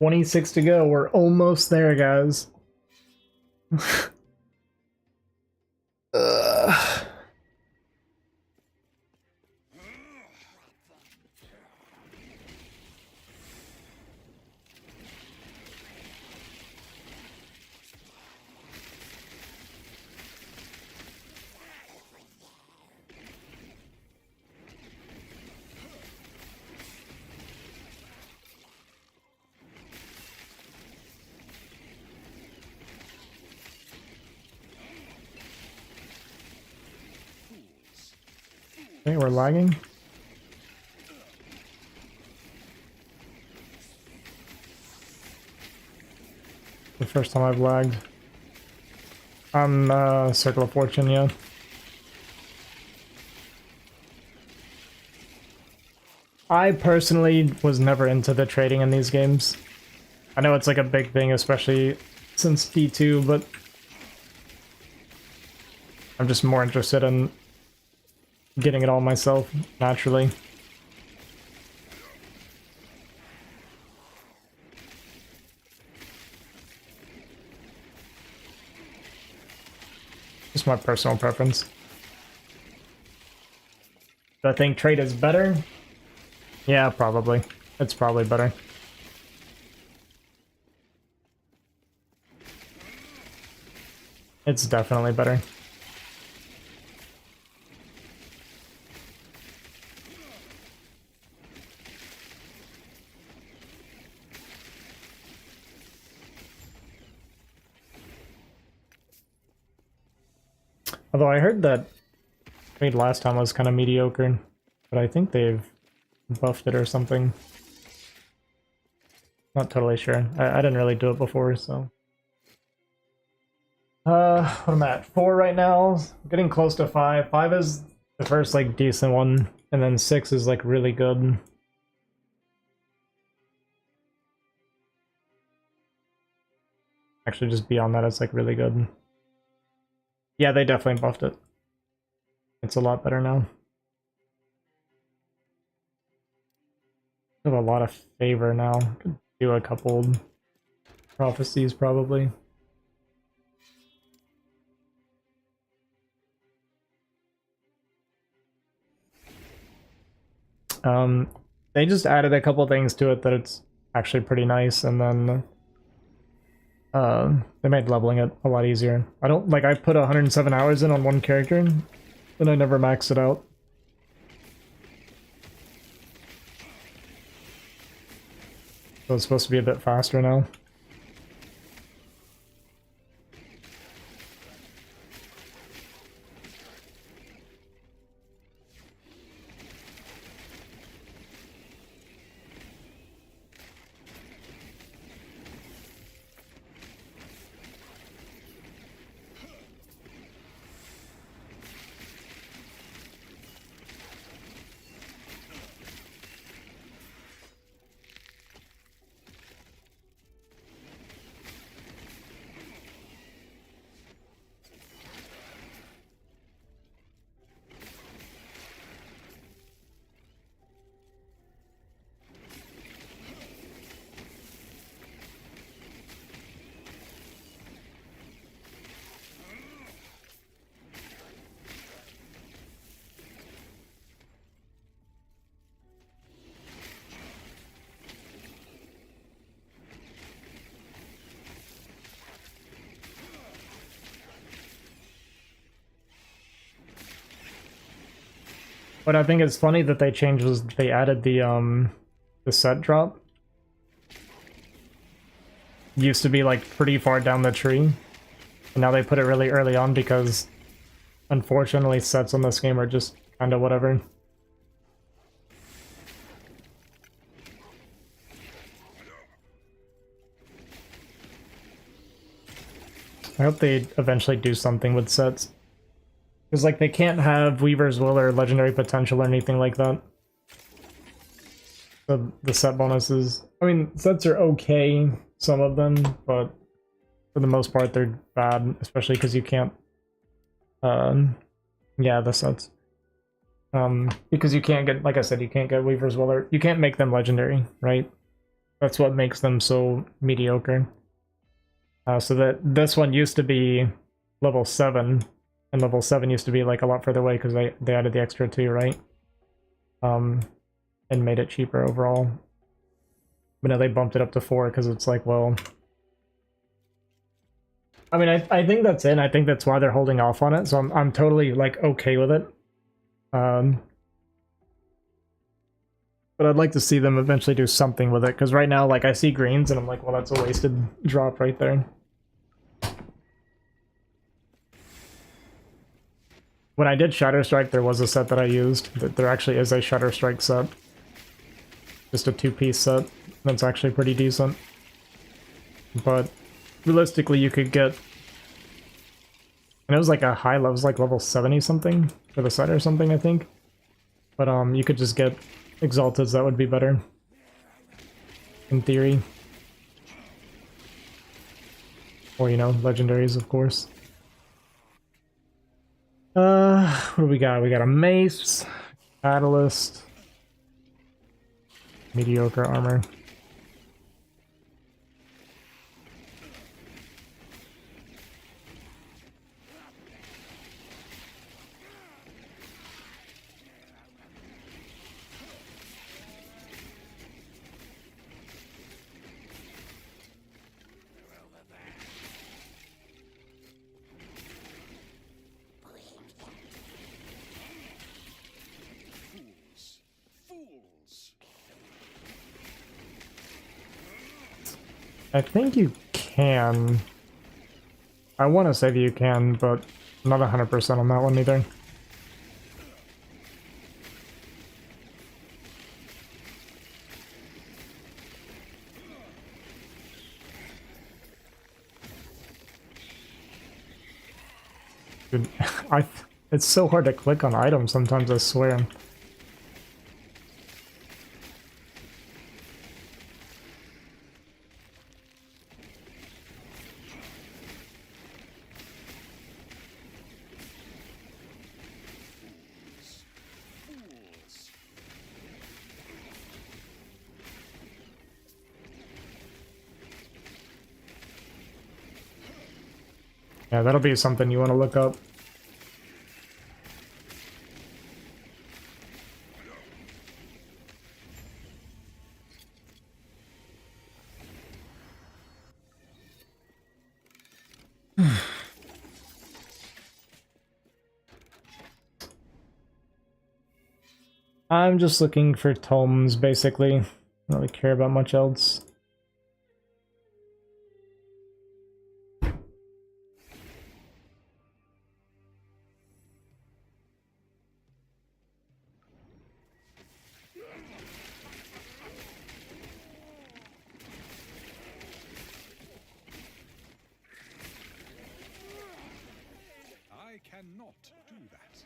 26 to go. We're almost there, guys. Ugh. Okay, we're lagging. The first time I've lagged. On Circle of Fortune, yeah. I personally was never into the trading in these games. I know it's like a big thing, especially since T2, but I'm just more interested in getting it all myself, naturally. Just my personal preference. Do I think trade is better? Yeah, probably. It's probably better. It's definitely better. Although I heard that trade last time was kind of mediocre, but I think they've buffed it or something. Not totally sure. I didn't really do it before, so. What am I at? 4 right now. Getting close to 5. 5 is the first like decent one, and then 6 is like really good. Actually, just beyond that, it's like really good. Yeah, they definitely buffed it. It's a lot better now. I have a lot of favor now. Could do a couple prophecies probably. They just added a couple things to it that it's actually pretty nice, and then they made leveling it a lot easier. I put 107 hours in on one character, and I never maxed it out. So it's supposed to be a bit faster now. What I think is funny that they changed was they added the set drop. Used to be like pretty far down the tree, and now they put it really early on because unfortunately sets on this game are just kind of whatever. I hope they eventually do something with sets. Because, like, they can't have Weaver's Will or Legendary Potential or anything like that. The set bonuses... I mean, sets are okay, some of them, but for the most part they're bad, especially because you can't... yeah, the sets. Because you can't get, like I said, you can't get Weaver's Will or... You can't make them Legendary, right? That's what makes them so mediocre. So that this one used to be level 7, and level 7 used to be like a lot further away because they added the extra 2, right? And made it cheaper overall. But now they bumped it up to 4 because it's like, well... I mean, I think that's it. I think that's why they're holding off on it, so I'm totally, like, okay with it. But I'd like to see them eventually do something with it, because right now, like, I see greens, and I'm like, well, that's a wasted drop right there. When I did Shatter Strike, there was a set that I used. There actually is a Shatter Strike set. Just a 2-piece set. That's actually pretty decent. But realistically, you could get... And it was like a high level, it was like level 70 something for the set or something, I think. But you could just get Exalteds, that would be better. In theory. Or, you know, legendaries, of course. What do we got? We got a mace, catalyst, mediocre armor. Fools! I think you can. I want to say that you can, but I'm not 100% on that one either. Dude, it's so hard to click on items sometimes, I swear. Fools! Yeah, that'll be something you want to look up. I'm just looking for tomes, basically. I don't really care about much else. I cannot do that.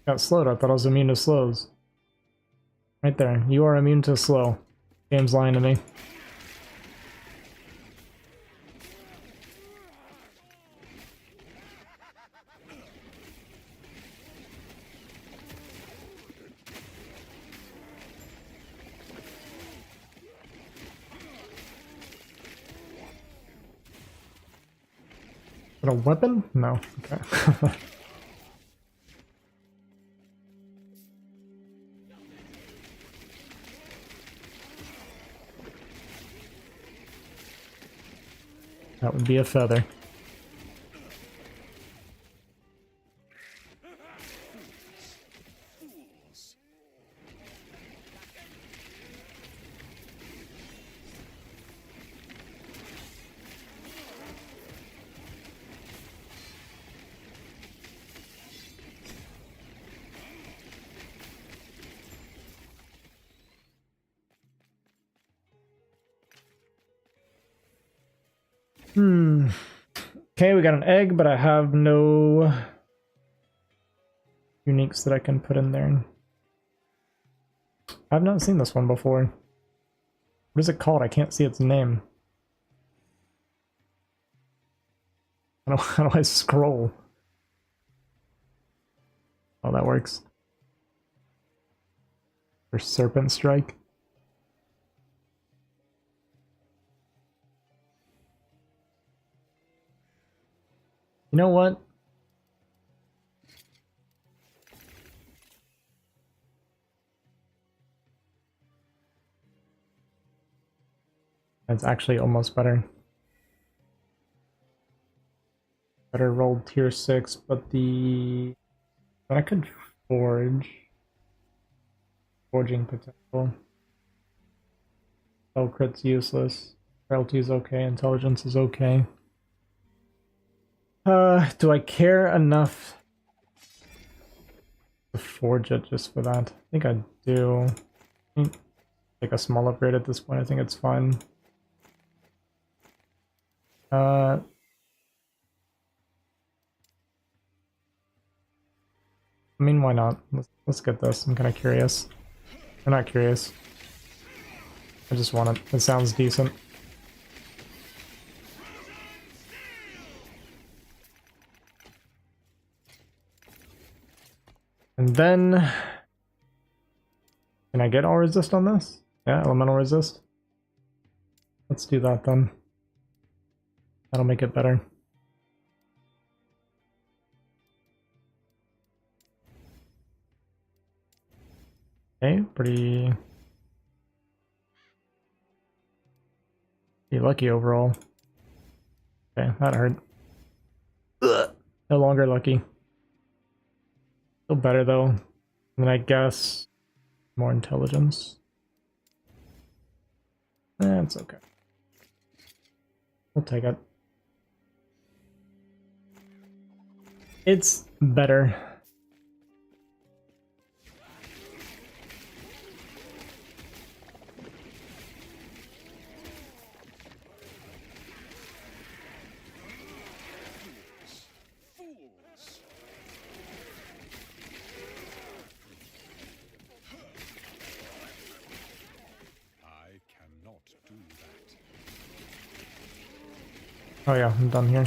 Got slowed. I thought I was immune to slows. Right there. You are immune to slow. Game's lying to me. Is it a weapon? No. Okay. That would be a feather. Fools! Okay, we got an egg, but I have no uniques that I can put in there. I've not seen this one before. What is it called? I can't see its name. How do I scroll? Oh, that works. Or Serpent Strike. You know what? That's actually almost better. Better rolled tier 6, but I could forge. Forging potential. Oh, crit's useless. Frailty is okay, intelligence is okay. Do I care enough to forge it just for that? I think I do. Take a small upgrade at this point, I think it's fine. I mean, why not? Let's get this. I'm kind of curious. I'm not curious. I just want it. It sounds decent. And then... Can I get all resist on this? Yeah, elemental resist. Let's do that then. That'll make it better. Okay, pretty lucky overall. Okay, that hurt. Ugh. No longer lucky. Still better though. And then I guess more intelligence. That's okay. We'll take it. It's better. Fools! I cannot do that. Oh yeah, I'm done here.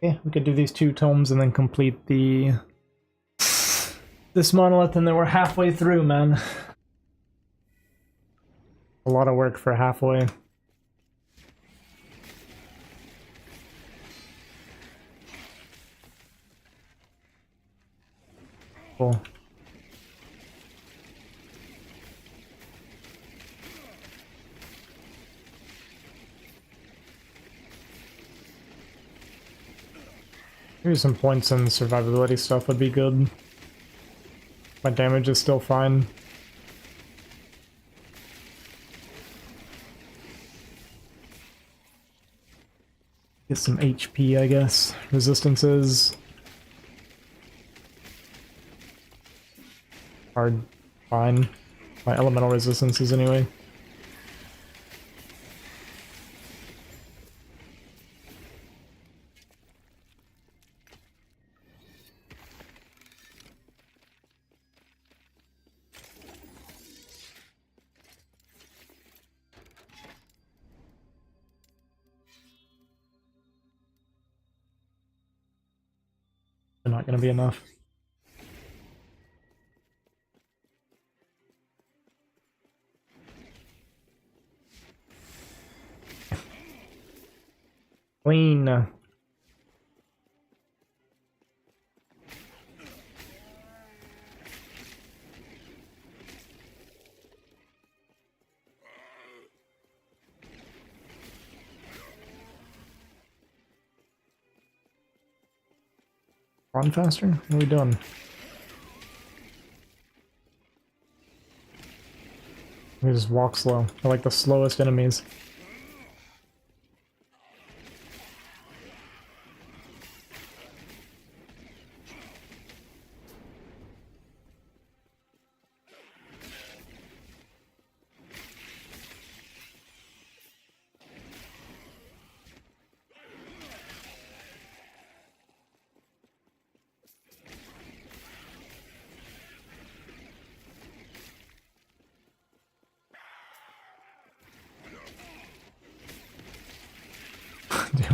Yeah, we could do these 2 tomes and then complete this monolith, and then we're halfway through, man. A lot of work for halfway. Cool. Maybe some points and survivability stuff would be good. My damage is still fine. Get some HP, I guess. Resistances. Hard. Fine. My elemental resistances anyway. They're not gonna be enough. Clean. Run faster? What are we doing? We just walk slow. They're like the slowest enemies.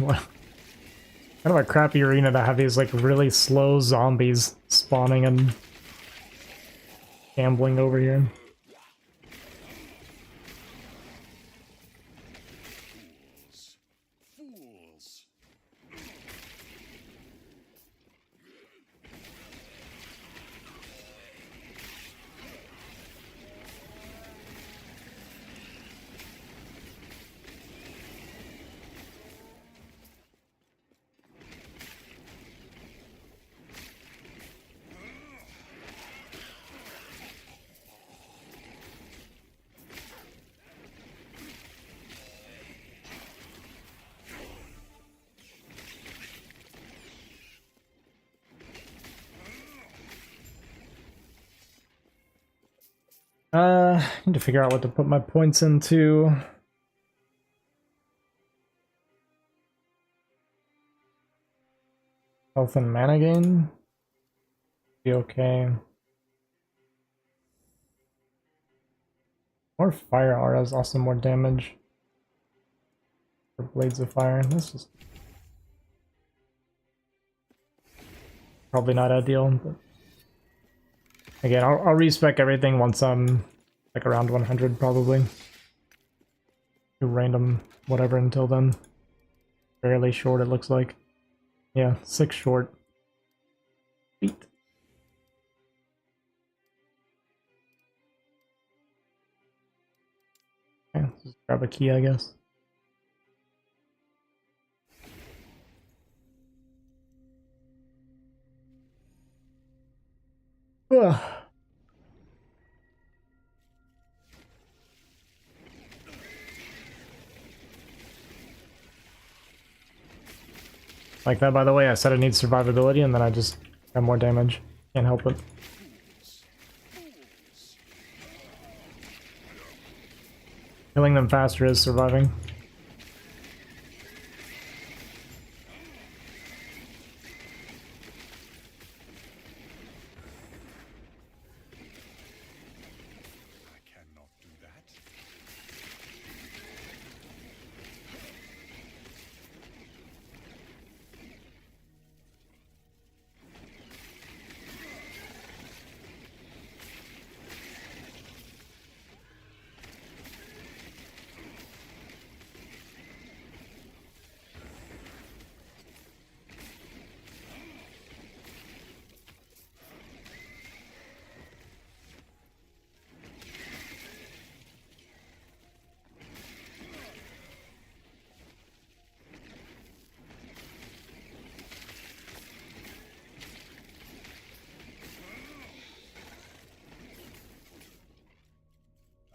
Kind of a crappy arena to have these like really slow zombies spawning and gambling over here. Fools. I need to figure out what to put my points into. Health and mana gain? Be okay. More fire aura is also more damage. For blades of fire. This is probably not ideal, but again, I'll respec everything once I'm like around 100 probably. Do random whatever until then. Fairly short it looks like. Yeah, 6 short. Sweet. Okay, just grab a key, I guess. Ugh. Like that, by the way, I said it needs survivability, and then I just got more damage. Can't help it. Killing them faster is surviving. I cannot do that.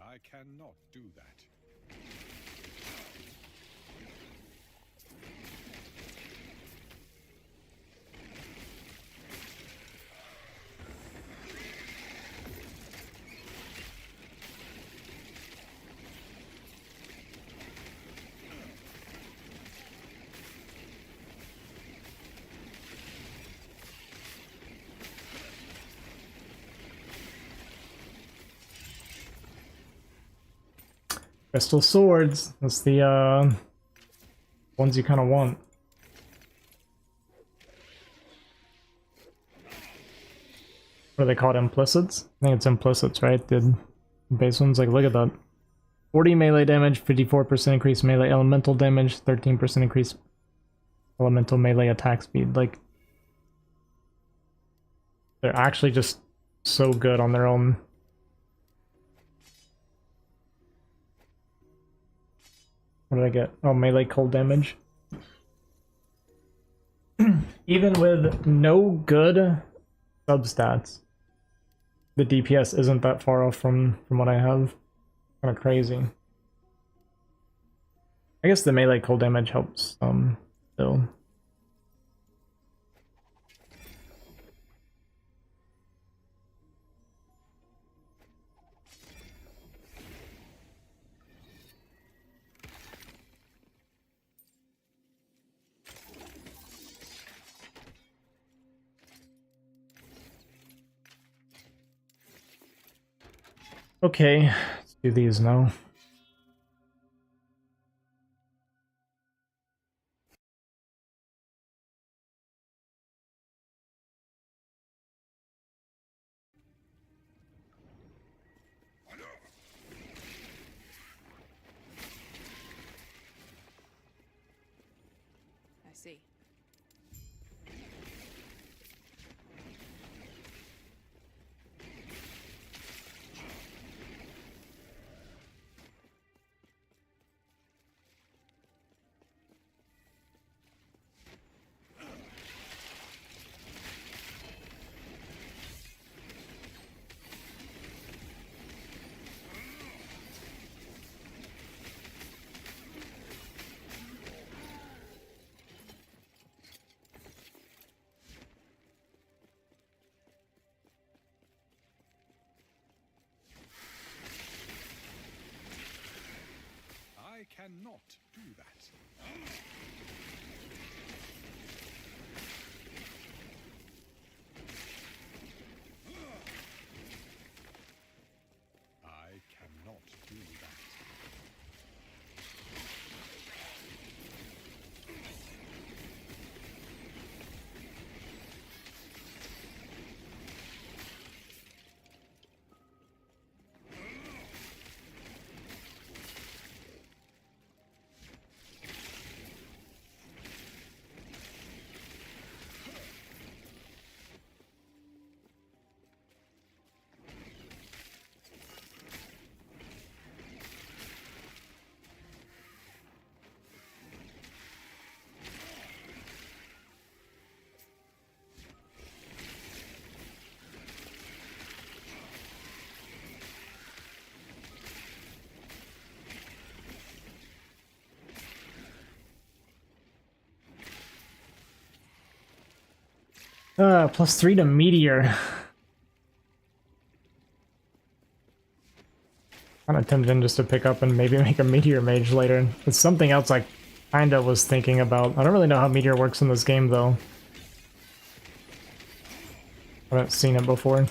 I cannot do that. Crystal swords. That's the ones you kind of want. What are they called? Implicits? I think it's implicits, right? The base ones. Like, look at that. 40 melee damage, 54% increased melee elemental damage, 13% increased elemental melee attack speed. Like, they're actually just so good on their own. What did I get? Oh, melee cold damage. Even with no good substats, the DPS isn't that far off from what I have. Kind of crazy. I guess the melee cold damage helps still. Okay, let's do these now. see. I cannot do that. I cannot do that. +3 to Meteor. Kind of tempted just to pick up and maybe make a Meteor Mage later. It's something else I kinda was thinking about. I don't really know how Meteor works in this game though. I haven't seen it before.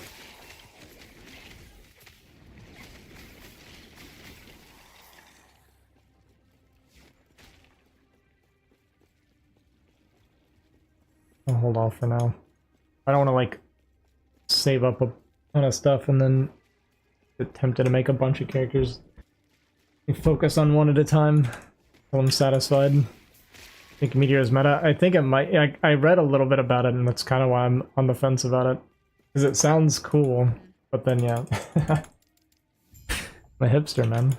I'll hold off for now. I don't want to like save up a ton of stuff and then get tempted to make a bunch of characters. You focus on one at a time till I'm satisfied. I think Meteor is meta. I think it might. I read a little bit about it, and that's kind of why I'm on the fence about it. Because it sounds cool, but then yeah. I'm a hipster, man.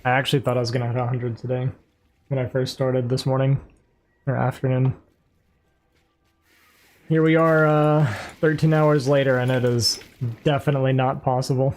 I actually thought I was gonna hit 100 today when I first started this morning or afternoon. Here we are 13 hours later and it is definitely not possible.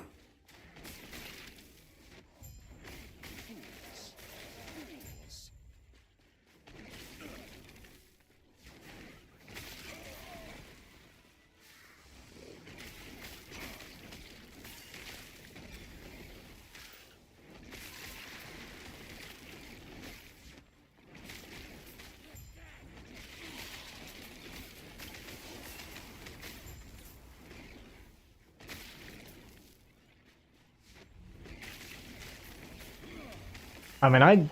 I mean, I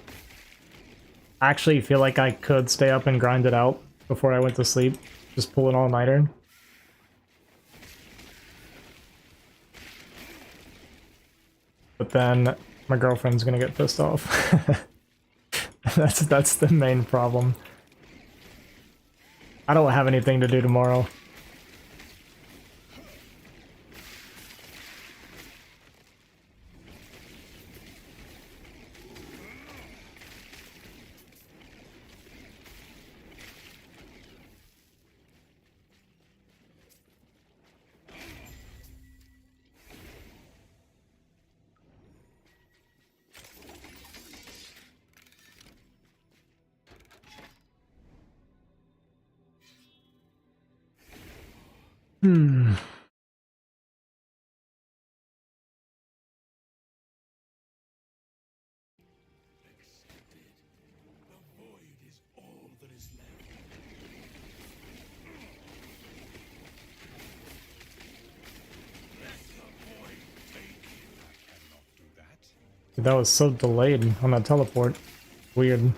actually feel like I could stay up and grind it out before I went to sleep. Just pull an all-nighter. But then my girlfriend's gonna get pissed off. That's the main problem. I don't have anything to do tomorrow. Hmm. The void is all that is left. That was so delayed on that teleport. Weird.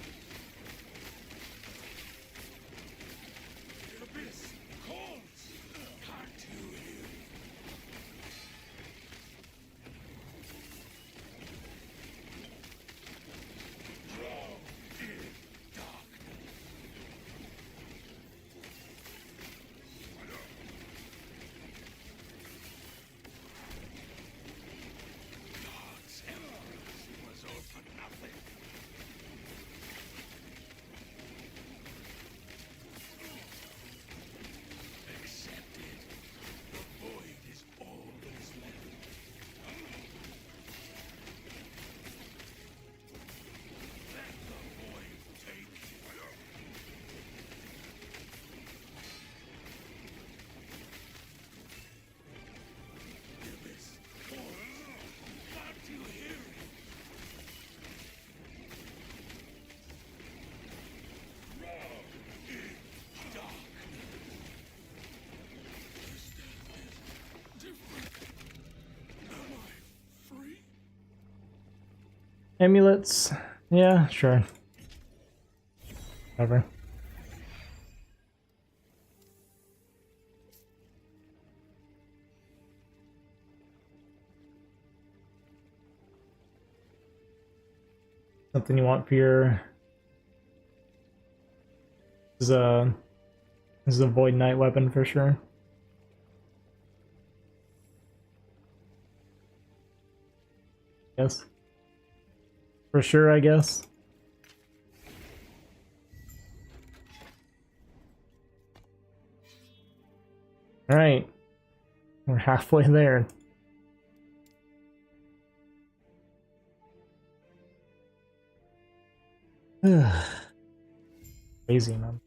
Amulets? Yeah, sure. Whatever. Something you want for your... This is a Void Knight weapon for sure. Yes. For sure, I guess. Alright. We're halfway there. Crazy, man.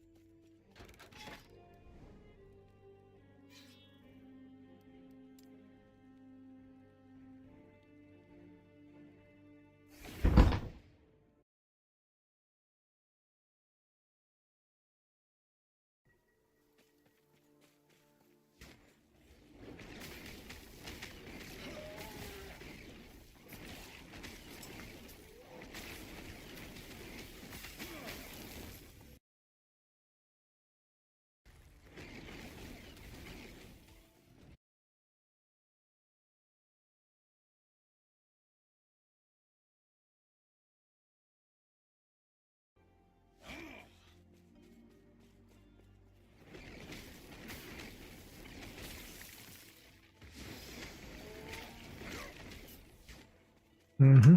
Mm-hmm.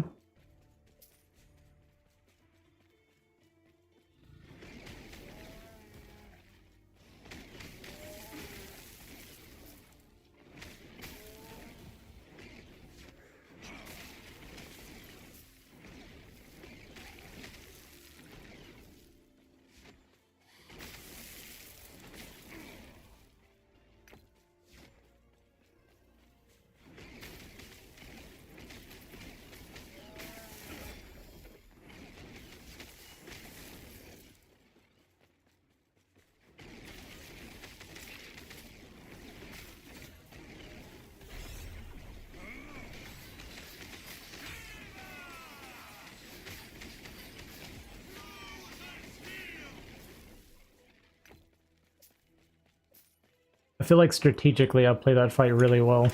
I feel like strategically I play that fight really well.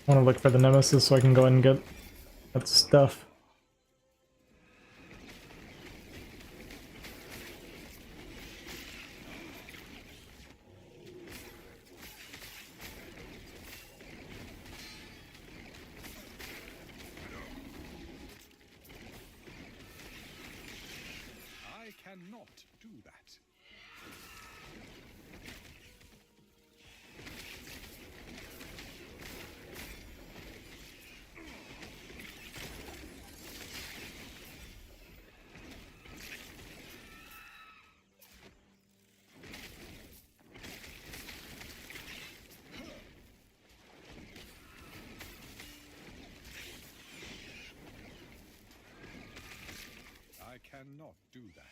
I want to look for the Nemesis so I can go ahead and get that stuff. I cannot do that. I cannot do that.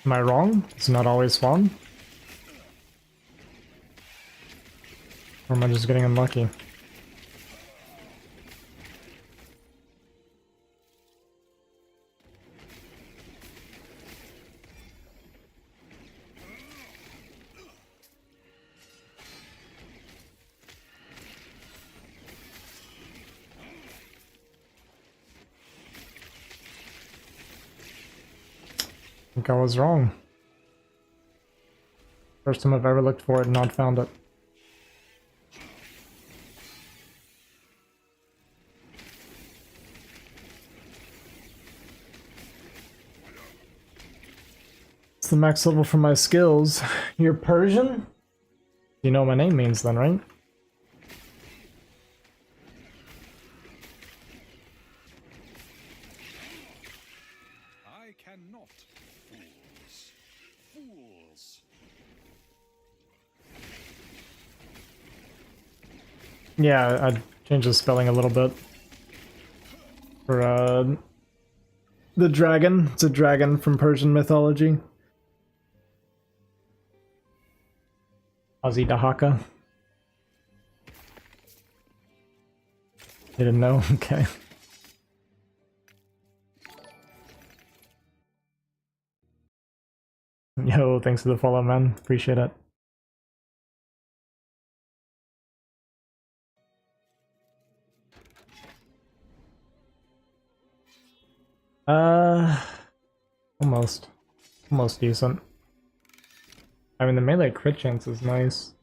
Am I wrong? It's not always spawn? Or am I just getting unlucky? I think I was wrong. First time I've ever looked for it and not found it. It's the max level for my skills. You're Persian? You know what my name means then, right? I cannot. Fools. Fools. Yeah, I changed the spelling a little bit. For, the dragon. It's a dragon from Persian mythology. Ozzy Dahaka. You didn't know? Okay. Yo, thanks for the follow, man. Appreciate it. Almost. Almost decent. I mean, the melee crit chance is nice.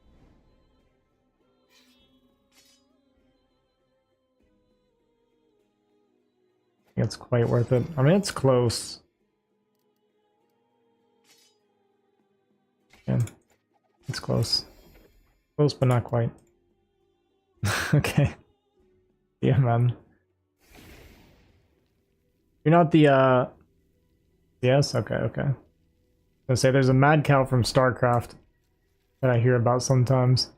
I think it's quite worth it. I mean, it's close. Yeah, it's close. Close, but not quite. Okay. Yeah, man. You're not the, Yes? Okay, okay. I was gonna say, there's a mad cow from StarCraft that I hear about sometimes.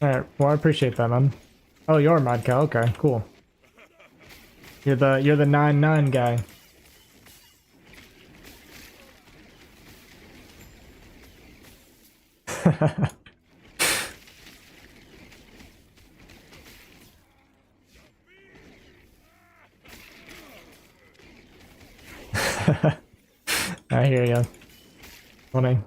Alright, well I appreciate that, man. Oh, you're a mad cow, okay, cool. You're the 9-9 guy. I hear ya. Funny.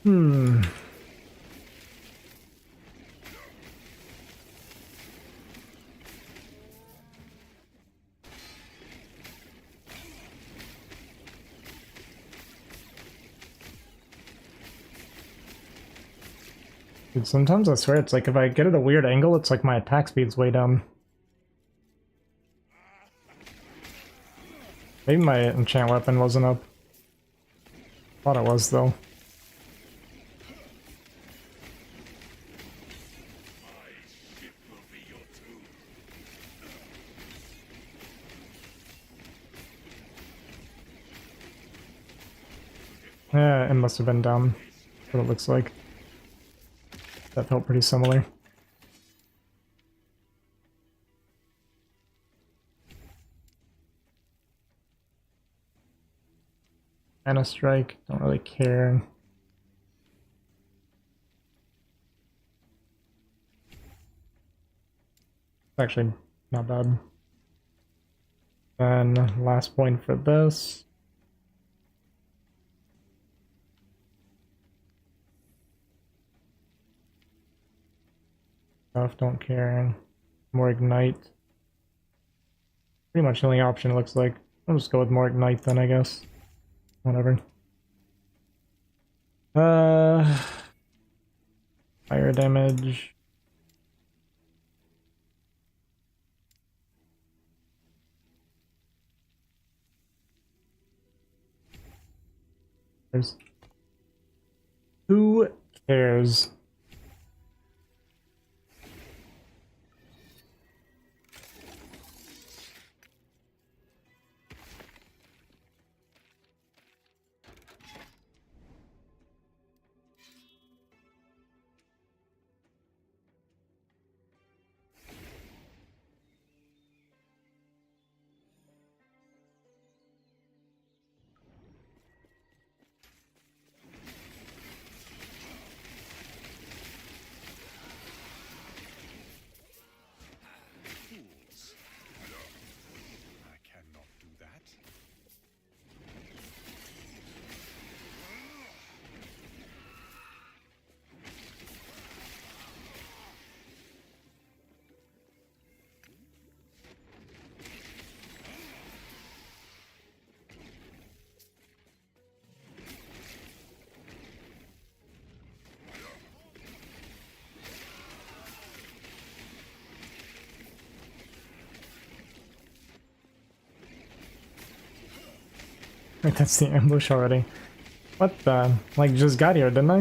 Hmm. Dude, sometimes I swear it's like if I get at a weird angle, it's like my attack speed's way down. Maybe my enchant weapon wasn't up. Thought it was though. Yeah, it must have been down. What it looks like. That felt pretty similar. Mana strike, don't really care. Actually, not bad. Then last point for this. Stuff, don't care. More ignite. Pretty much the only option it looks like. I'll just go with more ignite then, I guess. Whatever. Fire damage. Who cares? Fools. I cannot do that. Wait, that's the ambush already. What the? Like, just got here, didn't I?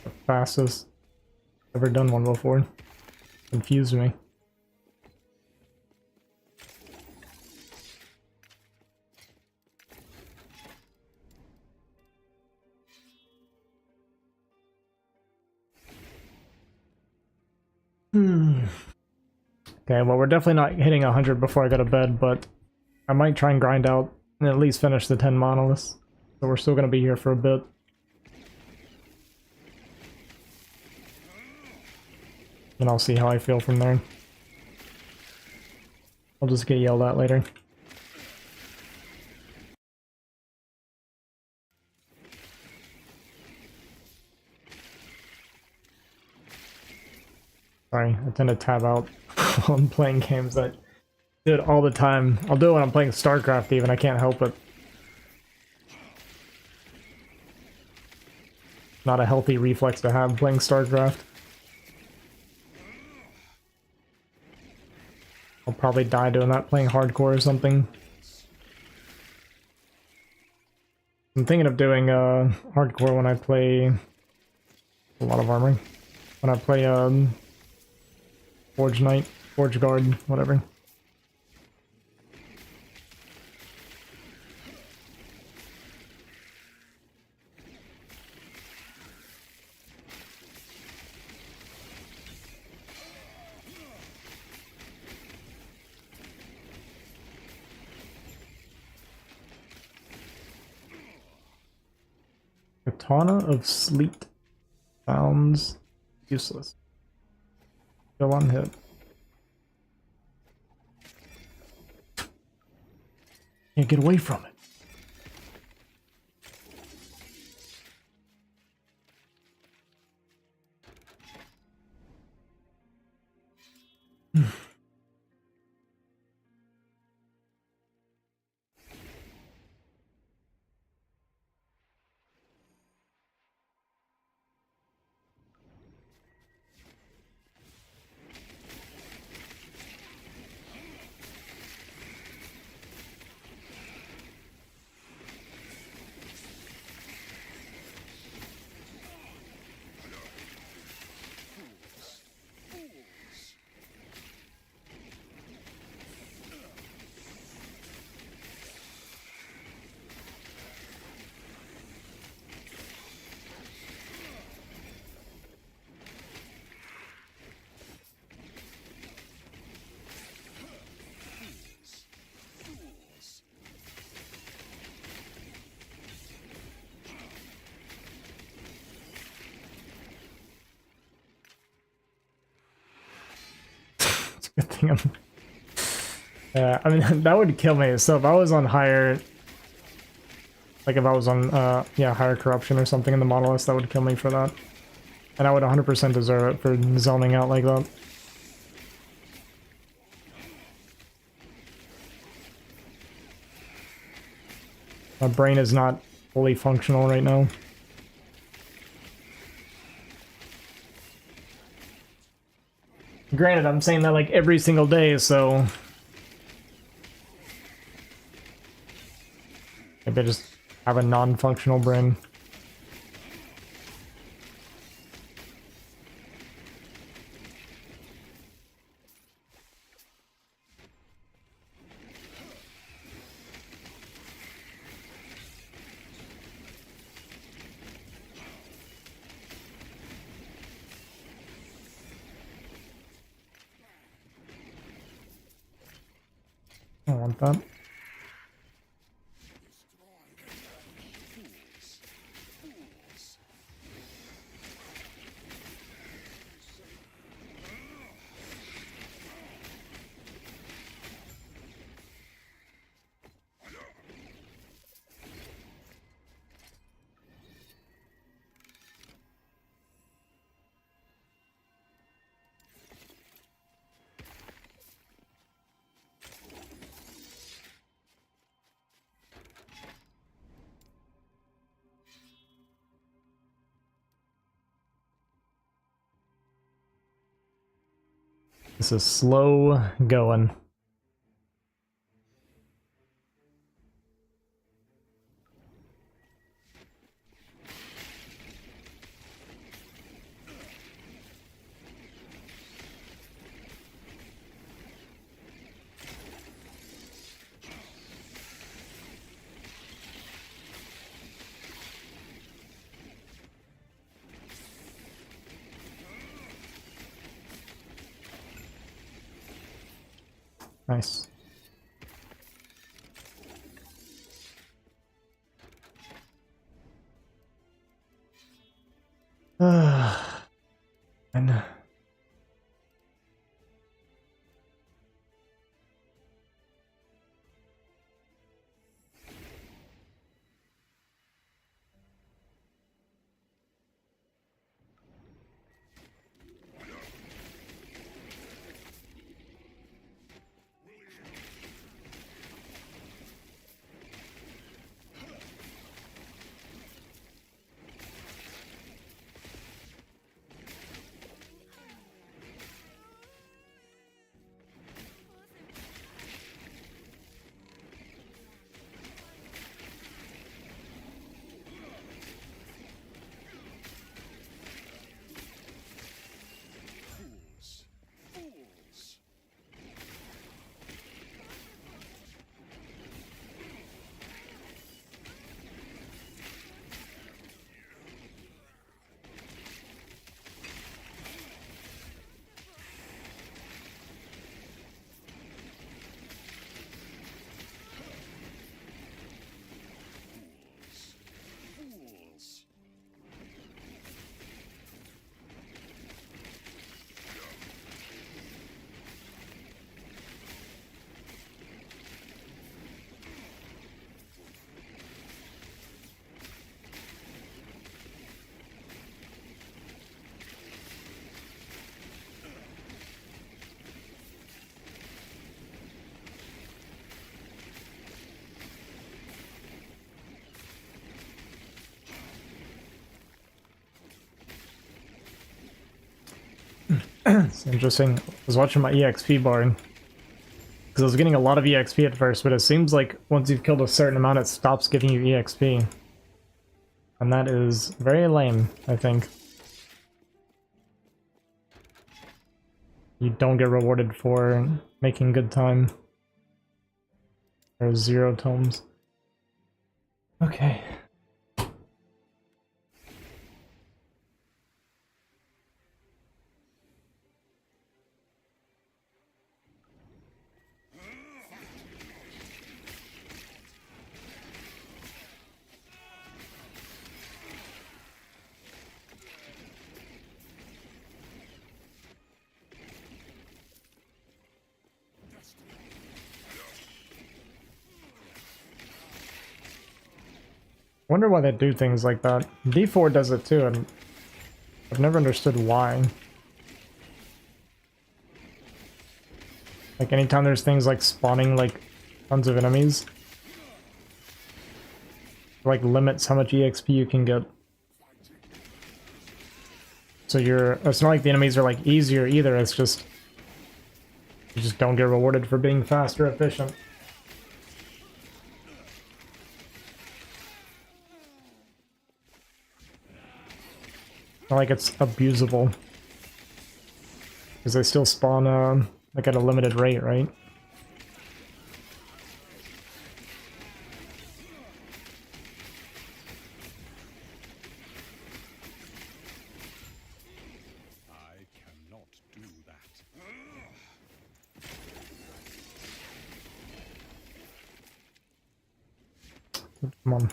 The fastest ever done one before. Confused me. Okay, well, we're definitely not hitting 100 before I go to bed, but I might try and grind out and at least finish the 10 monoliths. So we're still going to be here for a bit. And I'll see how I feel from there. I'll just get yelled at later. Sorry, I tend to tab out while I'm playing games. I do it all the time. I'll do it when I'm playing StarCraft even, I can't help it. Not a healthy reflex to have playing StarCraft. I'll probably die doing that playing hardcore or something. I'm thinking of doing hardcore when I play a lot of armor. When I play Forge Knight, Forge Guard, whatever. Katana of Sleet sounds useless. Still on hit. Can't get away from it. using them. I mean, that would kill me. So if I was on higher... Like if I was on, yeah, higher corruption or something in the monoliths, that would kill me for that. And I would 100% deserve it for zoning out like that. My brain is not fully functional right now. Granted, I'm saying that like every single day, so... Maybe I just have a non-functional brain. I don't want that. This is slow going. Nice. And Fools! Fools! Fools! it's interesting. I was watching my EXP bar because I was getting a lot of EXP at first, but it seems like once you've killed a certain amount, it stops giving you EXP. And that is very lame, I think. You don't get rewarded for making good time. There's 0 tomes. Okay. Wonder why they do things like that. D4 does it too, and I've never understood why. Like anytime there's things like spawning like tons of enemies, like limits how much EXP you can get. So it's not like the enemies are like easier either, it's just you just don't get rewarded for being fast or efficient. Not like it's abusable. Because they still spawn like at a limited rate, right? I cannot do that. Come on.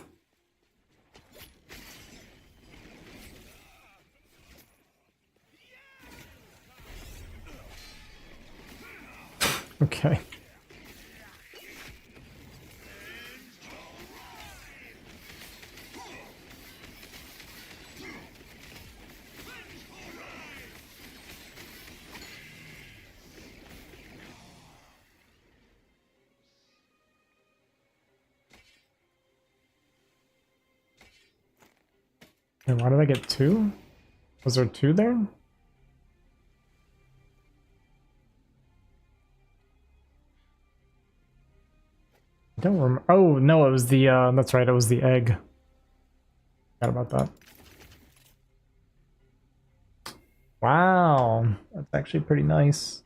Okay. And why did I get 2? Was there 2 there? I don't remember. Oh, no, it was the, that's right, it was the egg. Forgot about that. Wow, that's actually pretty nice.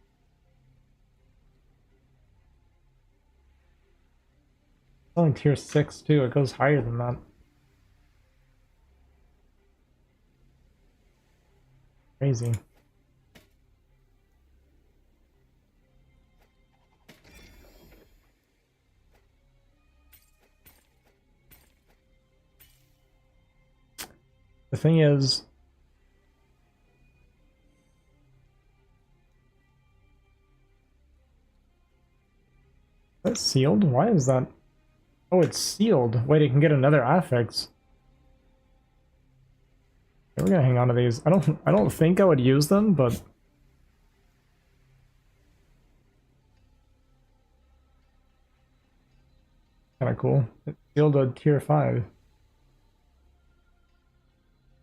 It's only tier 6 too, it goes higher than that. Crazy. The thing is, that's sealed? Why is that? Oh, it's sealed. Wait, it can get another affix. Okay, we're gonna hang on to these. I don't think I would use them, but kind of cool. It's sealed a tier 5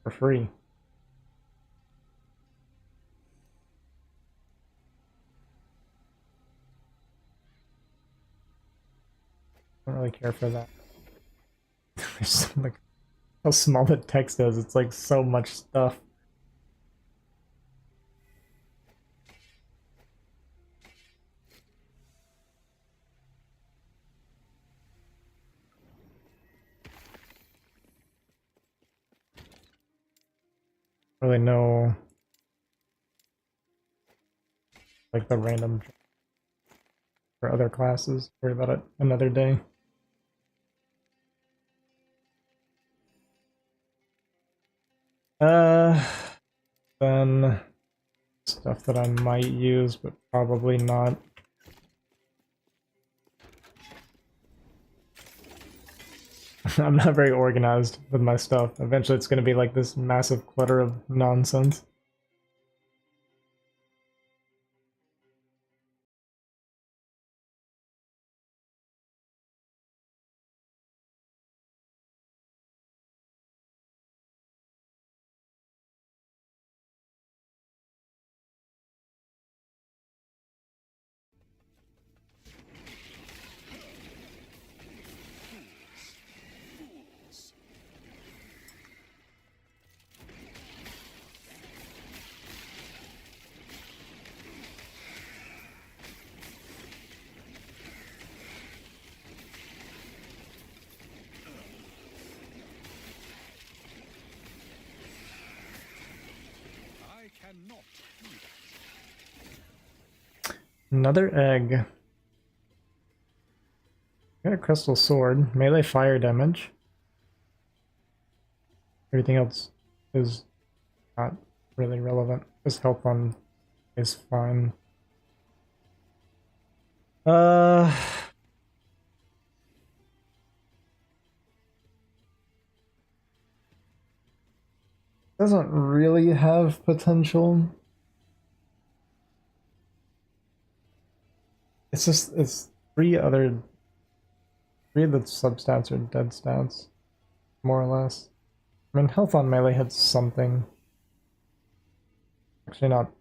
for free. I don't really care for that. There's some, like how small the text is. It's like so much stuff. Really know like the random for other classes. Worry about it another day. Then stuff that I might use, but probably not. I'm not very organized with my stuff. Eventually it's going to be like this massive clutter of nonsense. I cannot do that. Another egg. Got a crystal sword, melee fire damage. Everything else is not really relevant. Just health on is fine. Doesn't really have potential. It's just, it's three of the substats are dead stats, more or less. I mean, health on melee hits something. Actually, not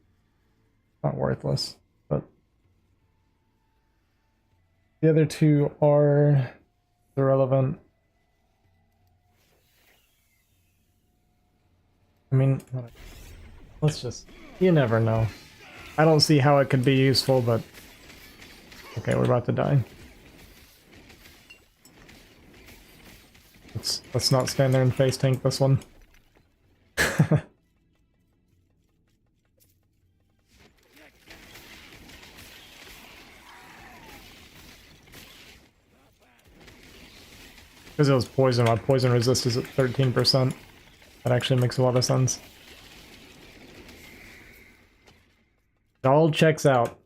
worthless, but the other two are irrelevant. I mean, let's just, you never know. I don't see how it could be useful, but okay, we're about to die. Let's not stand there and face tank this one. Because it was poison, my poison resist is at 13%. That actually makes a lot of sense. It all checks out.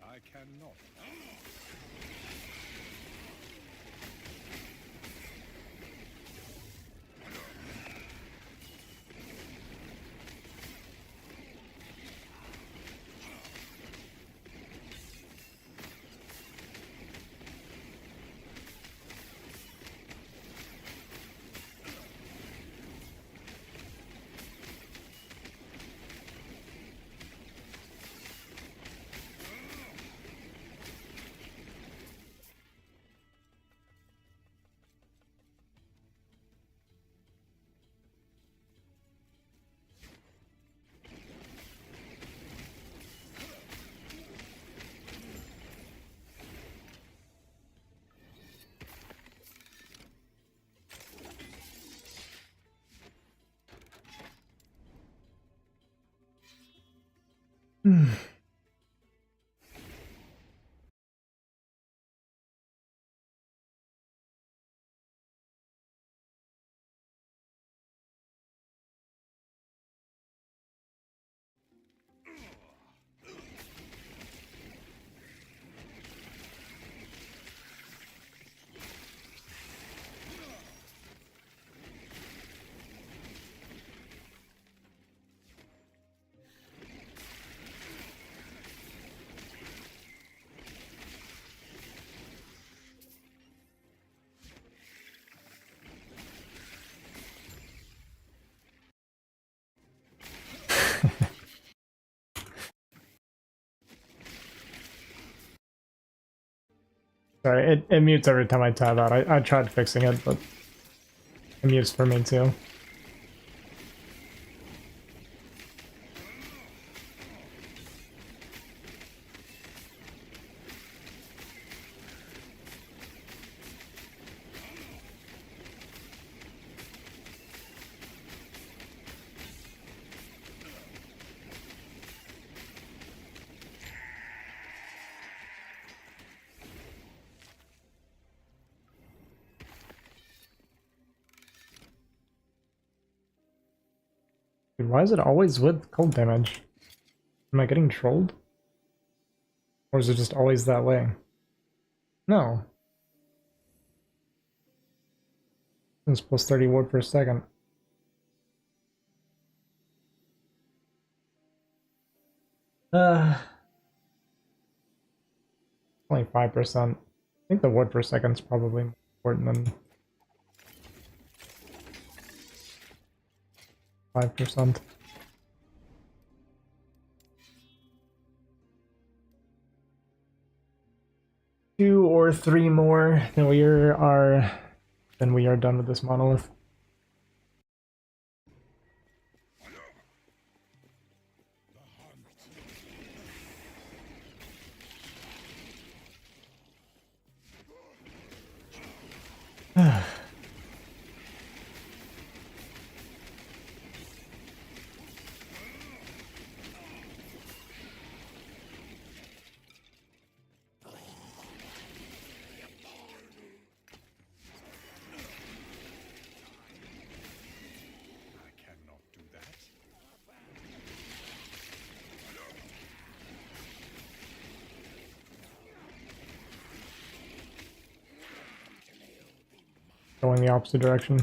I cannot. Sorry, it mutes every time I tab out. I tried fixing it, but it mutes for me too. Dude, why is it always with cold damage? Am I getting trolled? Or is it just always that way? No. It's plus 30 word per second. Only 5%. I think the word per second's probably more important than 5%. Two or three more, then we are done with this monolith. going the opposite direction.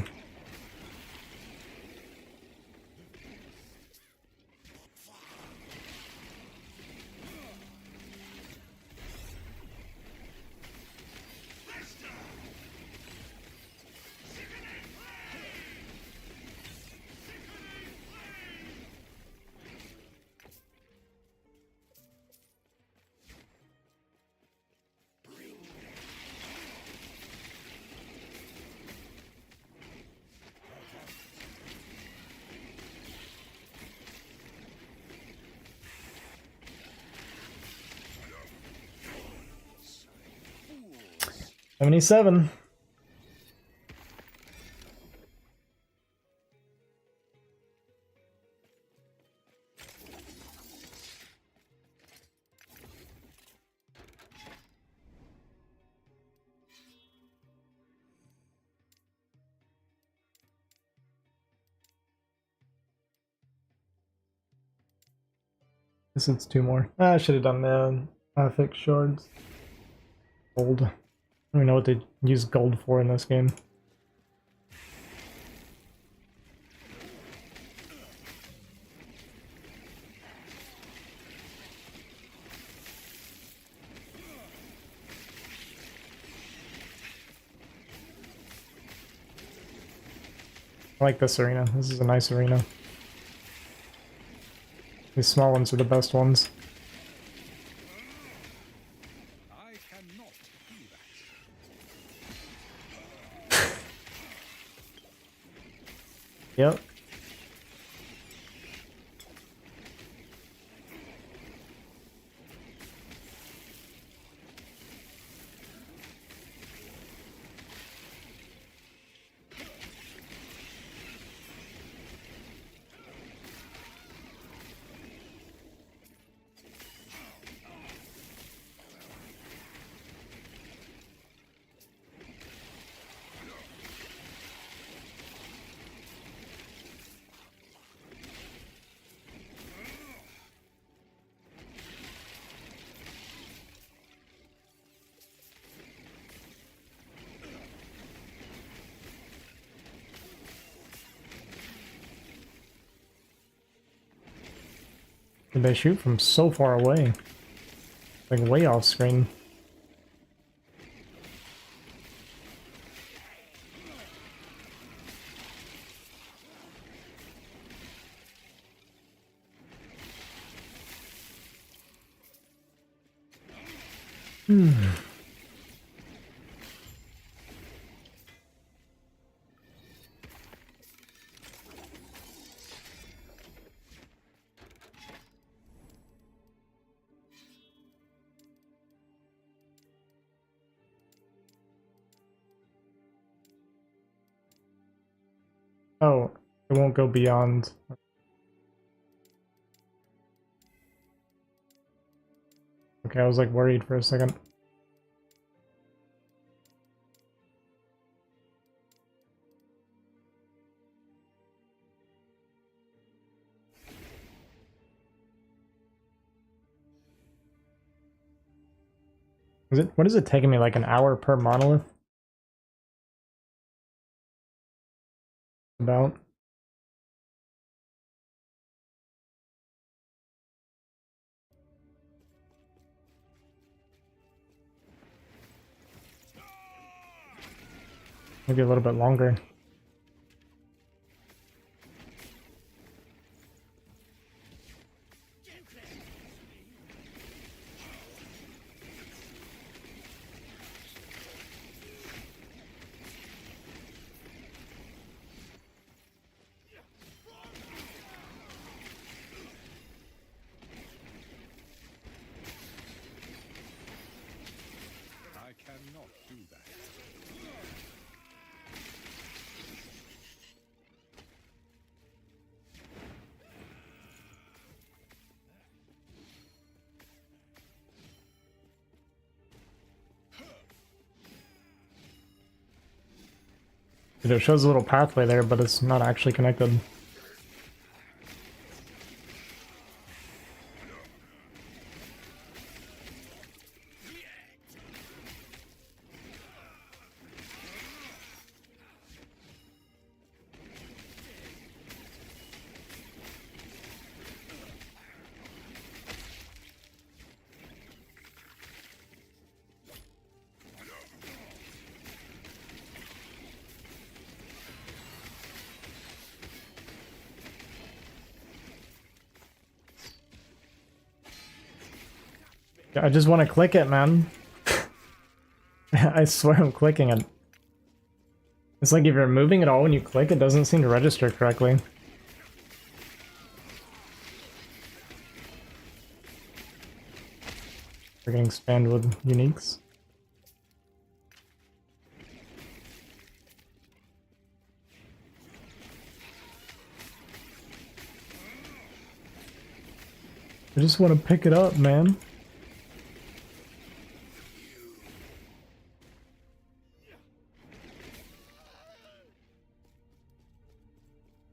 $77. Guess it's 2 more. I should have done the affix shards. Gold. I don't even know what they use gold for in this game. I like this arena. This is a nice arena. These small ones are the best ones. I cannot do that. Yep. They shoot from so far away. Like way off screen. Oh, it won't go beyond. Okay, I was like worried for a second. What is it taking me, like an hour per monolith? About? Maybe a little bit longer. I cannot do that. It shows a little pathway there, but it's not actually connected. I just want to click it, man. I swear I'm clicking it. It's like if you're moving it all when you click, it doesn't seem to register correctly. We're getting spammed with uniques. I just want to pick it up, man.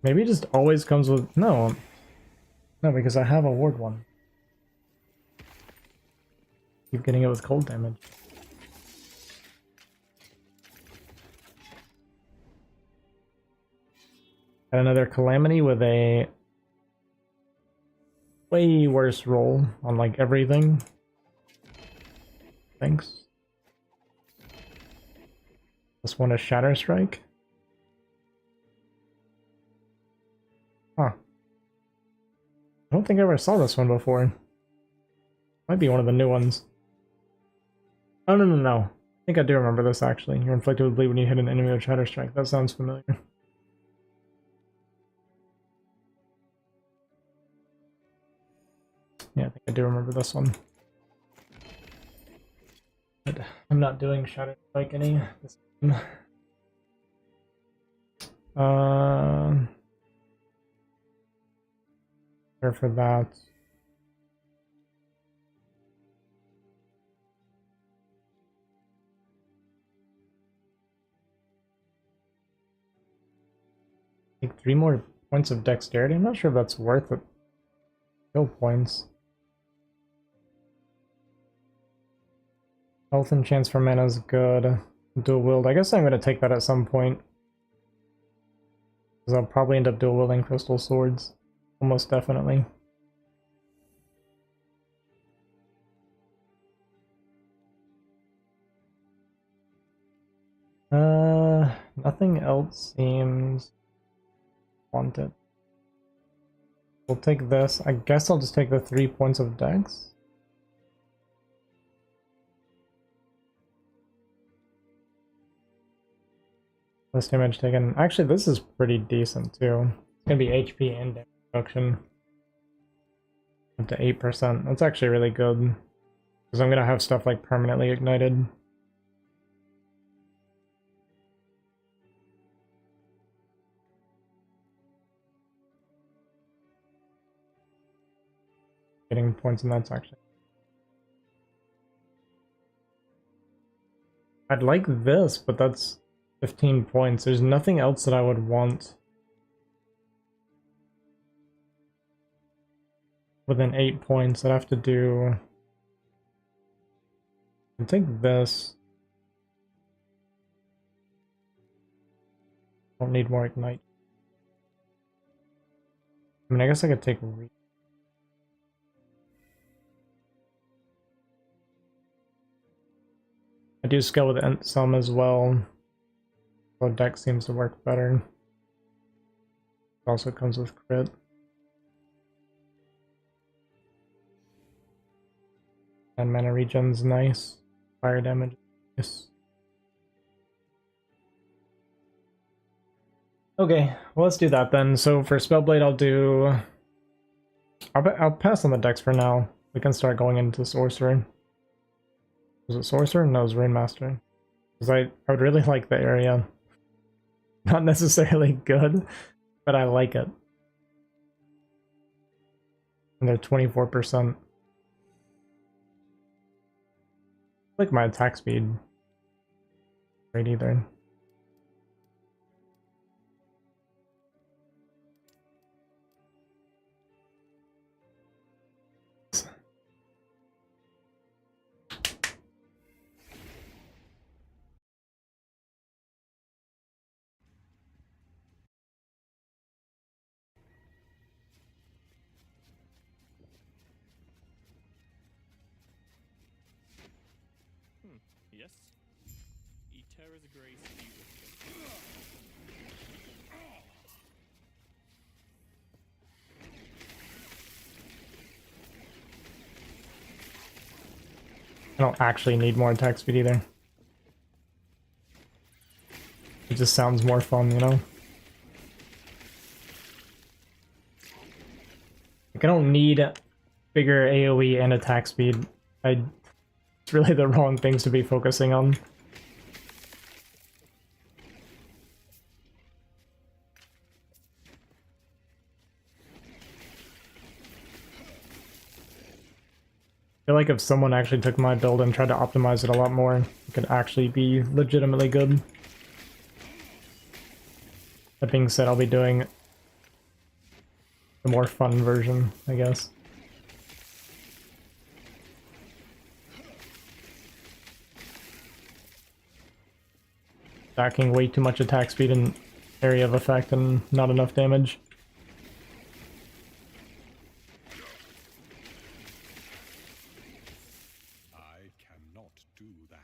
Maybe it just always comes with... No. No, because I have a ward one. Keep getting it with cold damage. Got another Calamity with a way worse roll on like everything. Thanks. This one is Shatter Strike. Huh. I don't think I ever saw this one before. Might be one of the new ones. Oh, no, no, no. I think I do remember this, actually. You're inflicted with bleed when you hit an enemy with Shatter Strike. That sounds familiar. Yeah, I think I do remember this one. But I'm not doing Shatter Strike any this time. Care for that. Take 3 more points of dexterity. I'm not sure if that's worth it. Skill points. Health and chance for mana is good. Dual wield. I guess I'm going to take that at some point. Because I'll probably end up dual wielding crystal swords. Almost definitely. Nothing else seems wanted. We'll take this. I guess I'll just take the 3 points of dex. Less damage taken. Actually, this is pretty decent too. It's gonna be HP and damage reduction. Up to 8%. That's actually really good. Because I'm gonna have stuff like permanently ignited. Getting points in that's actually. I'd like this, but that's 15 points. There's nothing else that I would want within 8 points. I'd have to do... I think this. Don't need more ignite. I mean, I guess I could take Reave. I do scale with Ent some as well. So dex seems to work better. It also comes with crit. And mana regen's nice. Fire damage. Yes. Okay, well, let's do that then. So for Spellblade, I'll pass on the dex for now. We can start going into Sorcerer. Was it Sorcerer? No, it was Rainmaster. Because I would really like the area. Not necessarily good, but I like it. And they're 24%. I like my attack speed. Great either. Yes? Eterra's grace be with you. I don't actually need more attack speed either. It just sounds more fun, you know? Like, I don't need bigger AoE and attack speed. It's really the wrong things to be focusing on. I feel like if someone actually took my build and tried to optimize it a lot more, it could actually be legitimately good. That being said, I'll be doing the more fun version, I guess. Stacking way too much attack speed and area of effect and not enough damage. I cannot do that.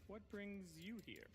What brings you here?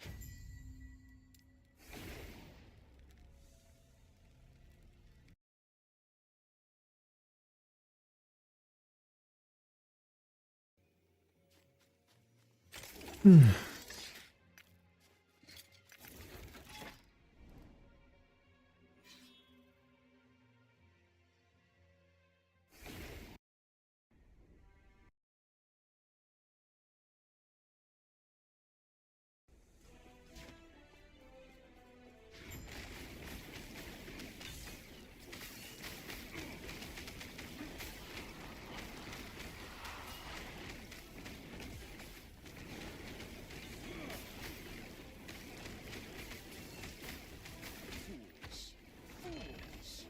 Fools! Fools!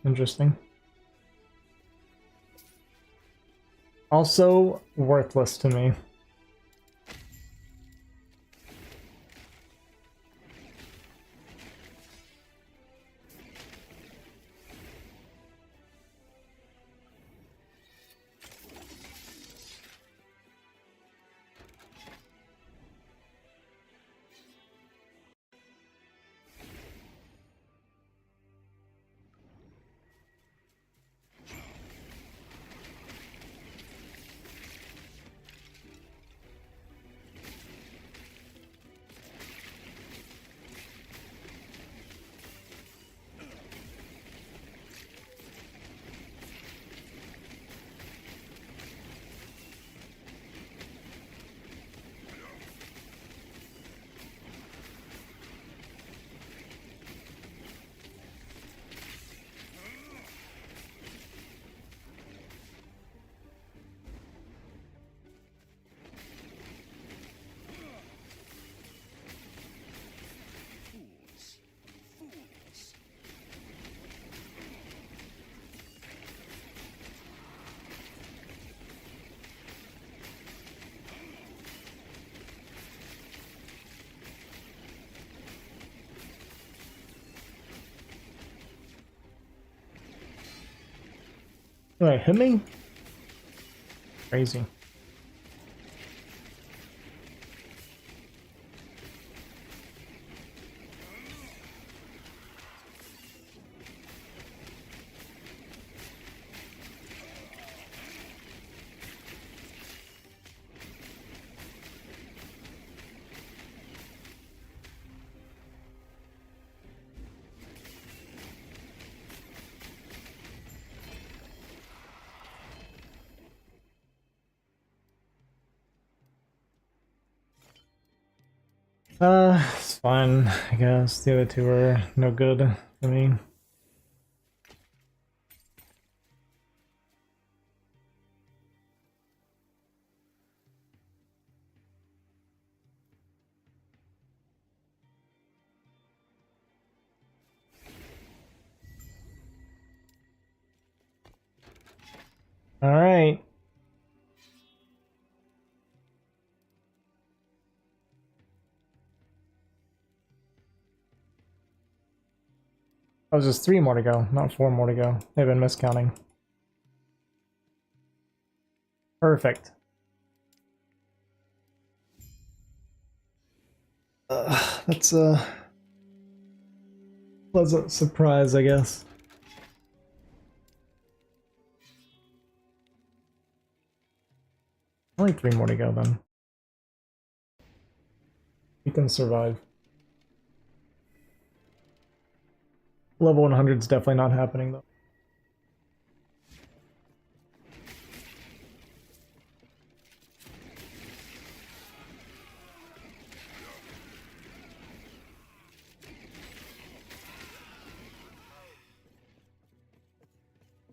Interesting. Also, worthless to me. Fools! Fools! Wait, hit me? Crazy. It's fine, I guess. The other two are no good for me. Alright. Oh, there's just 3 more to go, not 4 more to go. They've been miscounting. Perfect. That's a pleasant surprise, I guess. Only 3 more to go then. We can survive. Level 100 is definitely not happening though.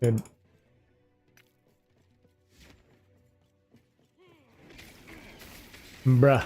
Good. Bruh.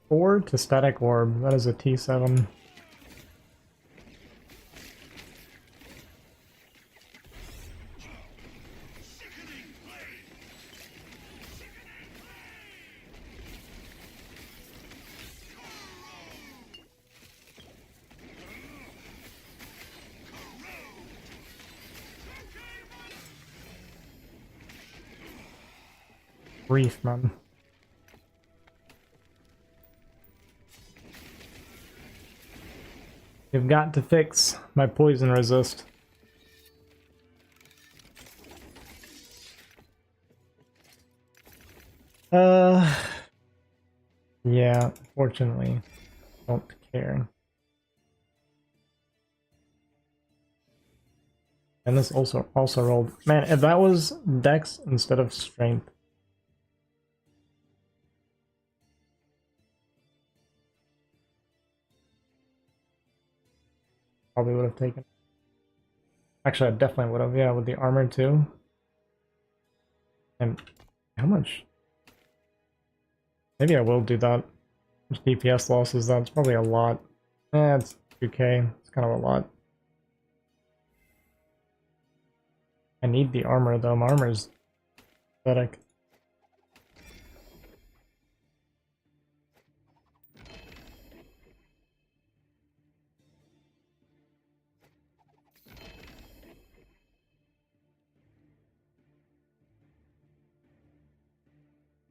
Four to static orb. That is a T7. Reave, man. You've got to fix my poison resist. Yeah, fortunately, don't care. And this also rolled. Man, if that was Dex instead of Strength. Probably would have taken. Actually, I definitely would have, yeah, with the armor too. And how much? Maybe I will do that. Which DPS loss is that? It's probably a lot. It's 2k. It's kind of a lot. I need the armor though. My armor's pathetic.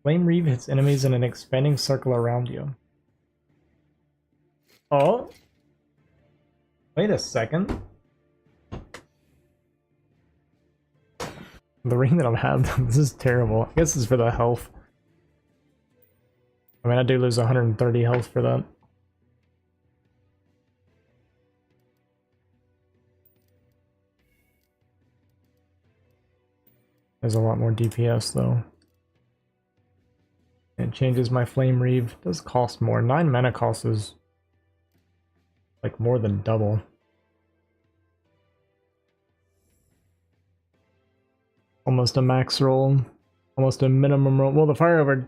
Flame Reave hits enemies in an expanding circle around you. Oh? Wait a second. The ring that I'm having, this is terrible. I guess it's for the health. I mean, I do lose 130 health for that. There's a lot more DPS though. It changes my Flame Reave. It does cost more. 9 mana cost is like more than double. Almost a max roll. Almost a minimum roll. Well, the fire over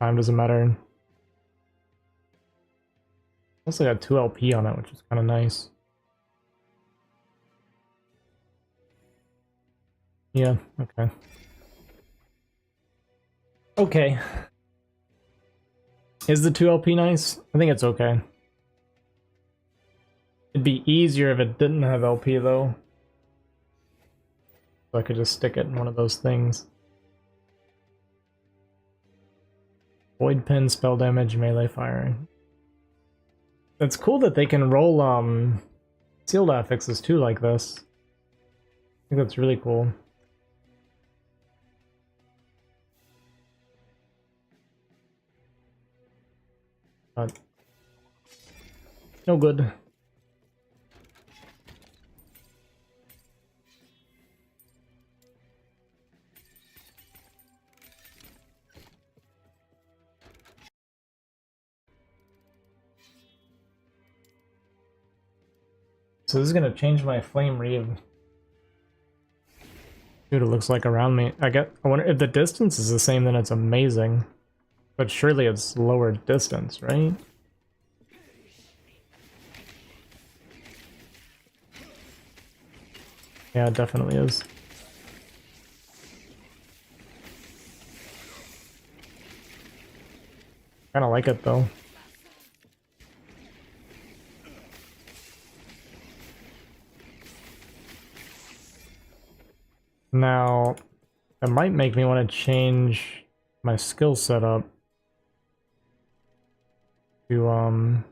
time doesn't matter. Also got 2 LP on it, which is kind of nice. Yeah, okay. Okay. Is the 2LP nice? I think it's okay. It'd be easier if it didn't have LP though. So I could just stick it in one of those things. Void pin, spell damage, melee fire. It's cool that they can roll sealed affixes too like this. I think that's really cool. But no good. So this is gonna change my flame reave. Dude, it looks like around me. I wonder if the distance is the same, then it's amazing. But surely it's lower distance, right? Yeah, it definitely is. Kinda like it though. Now, that might make me want to change my skill setup to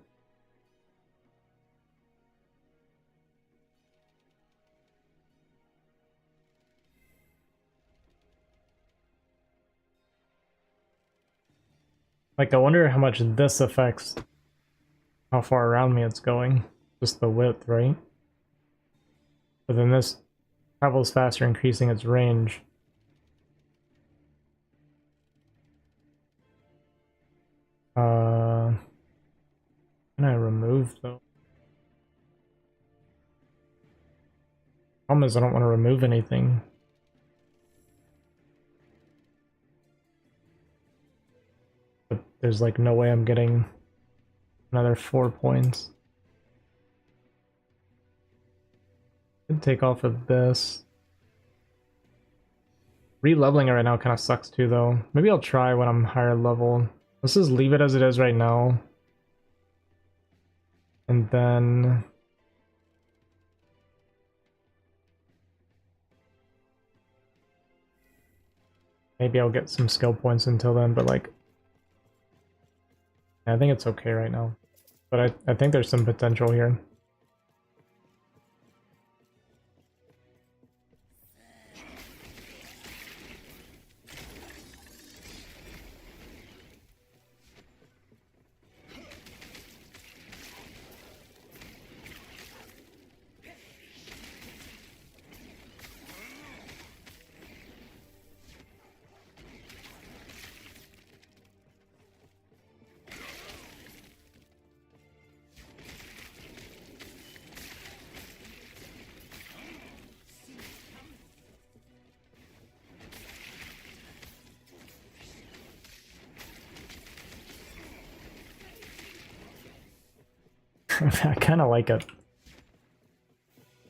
like I wonder how much this affects how far around me it's going. Just the width, right? But then this travels faster, increasing its range. Can I remove though? Problem is I don't want to remove anything. But there's like no way I'm getting another 4 points. Could take off of this. Re-leveling it right now kind of sucks too though. Maybe I'll try when I'm higher level. Let's just leave it as it is right now. And then maybe I'll get some skill points until then, but like I think it's okay right now. But I think there's some potential here. I kind of like it.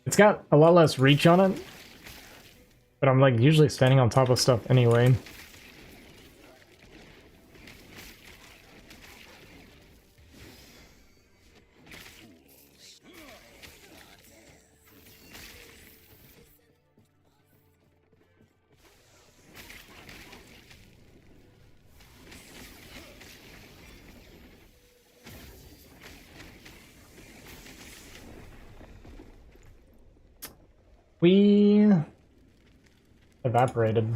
It's got a lot less reach on it, but I'm like usually standing on top of stuff anyway. We evaporated.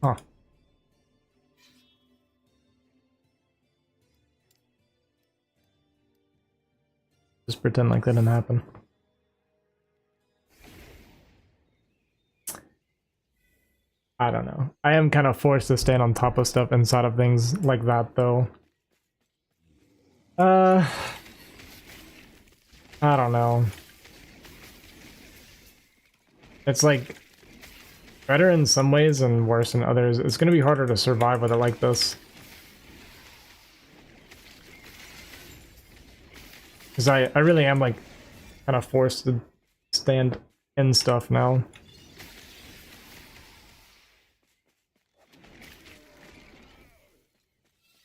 Huh. Just pretend like that didn't happen. I don't know. I am kind of forced to stand on top of stuff inside of things like that, though. I don't know. It's like better in some ways and worse in others. It's gonna be harder to survive with it like this. Because I really am like kind of forced to stand in stuff now.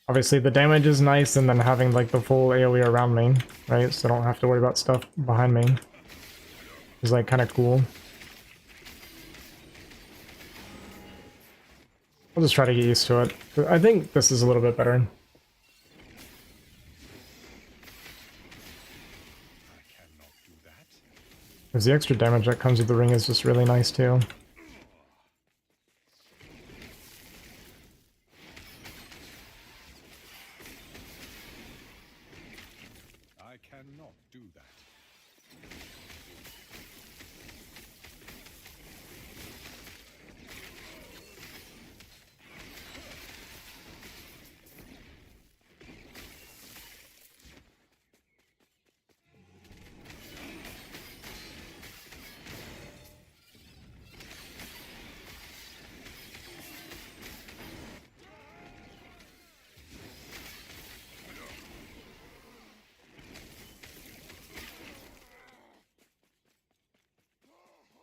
Obviously the damage is nice, and then having like the full AoE around me, right? So I don't have to worry about stuff behind me. Is like kind of cool. I'll just try to get used to it. I think this is a little bit better. I cannot do that. Because the extra damage that comes with the ring is just really nice too. I cannot do that.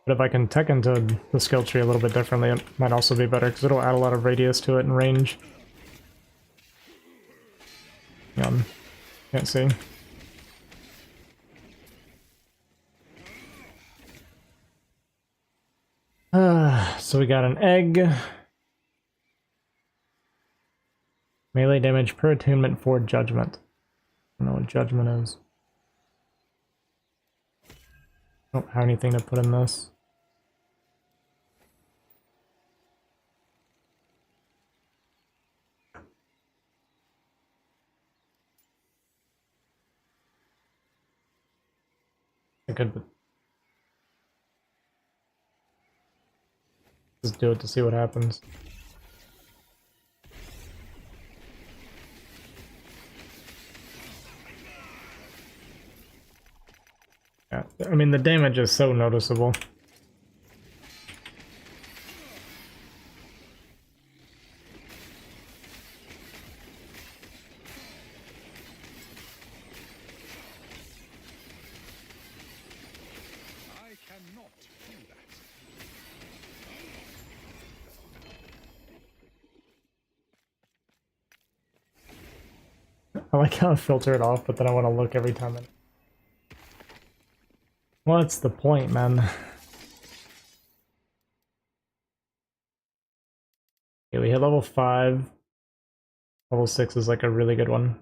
But if I can tech into the skill tree a little bit differently, it might also be better, because it'll add a lot of radius to it and range. Can't see. So we got an egg. Melee damage per attunement for judgment. I don't know what judgment is. I don't have anything to put in this. I could just do it to see what happens. Yeah, I mean, the damage is so noticeable. I cannot do that. I like how I filter it off, but then I want to look every time. What's the point, man? Okay, we hit level 5. Level 6 is like a really good one.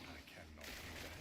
I cannot do that.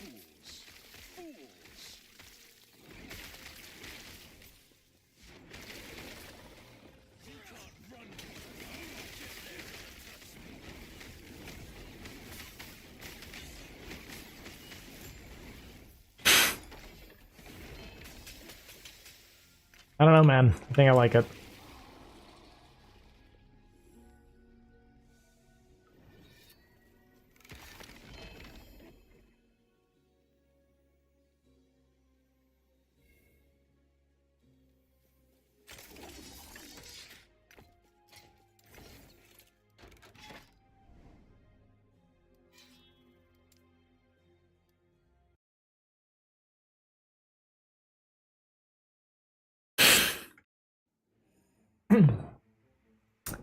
Fools. Fools. You can't run. I don't know, man. I think I like it.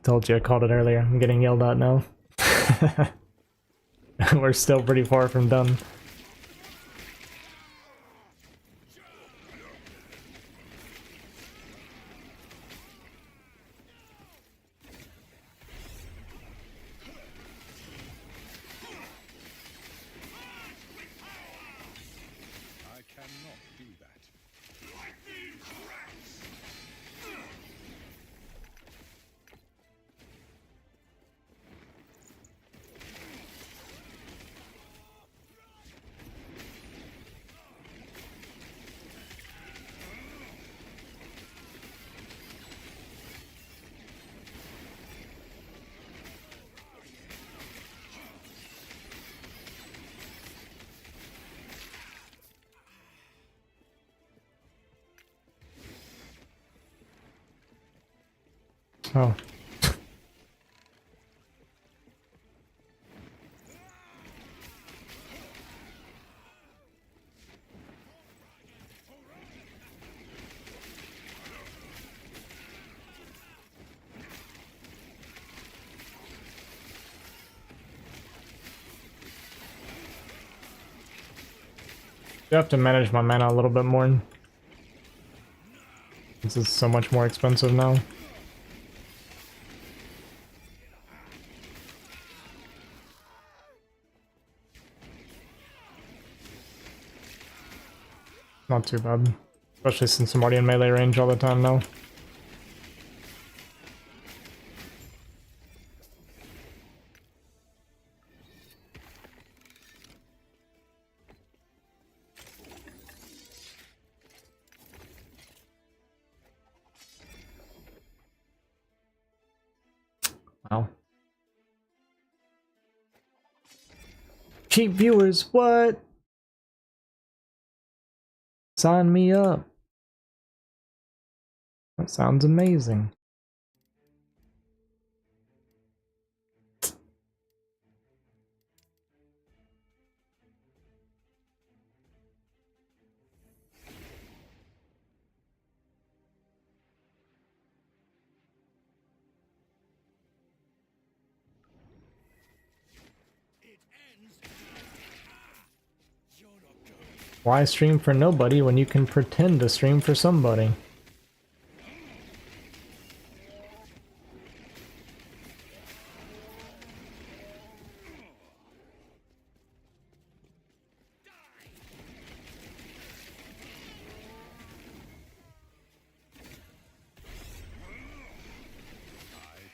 Told you I called it earlier. I'm getting yelled at now. We're still pretty far from done. I cannot do that. Oh. You have to manage my mana a little bit more. This is so much more expensive now. Not too bad. Especially since I'm already in melee range all the time now. Wow. Cheap viewers, what? Sign me up. That sounds amazing. Why stream for nobody when you can pretend to stream for somebody? I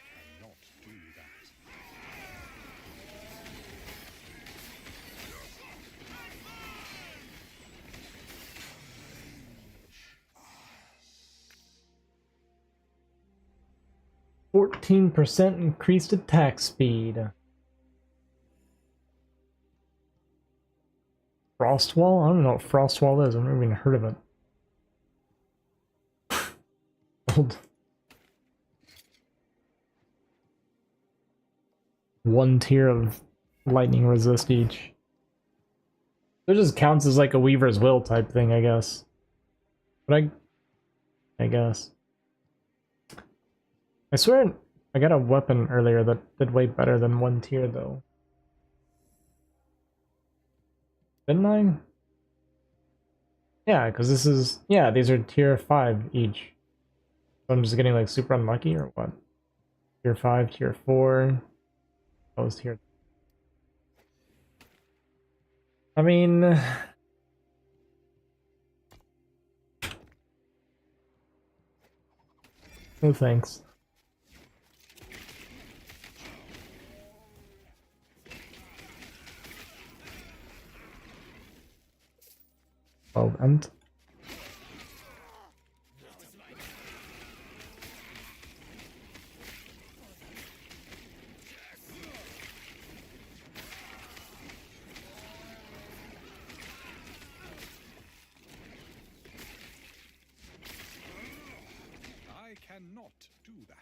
cannot do that. 14% increased attack speed. Frostwall? I don't know what Frostwall is. I've never even heard of it. Old. One tier of lightning resist each. It just counts as like a Weaver's Will type thing, I guess. But I guess. I swear I got a weapon earlier that did way better than one tier though. Didn't I? Yeah, because this is... Yeah, these are tier 5 each. So I'm just getting like super unlucky or what? Tier 5, tier 4... That was tier... I mean... No thanks. Oh, and... I cannot do that.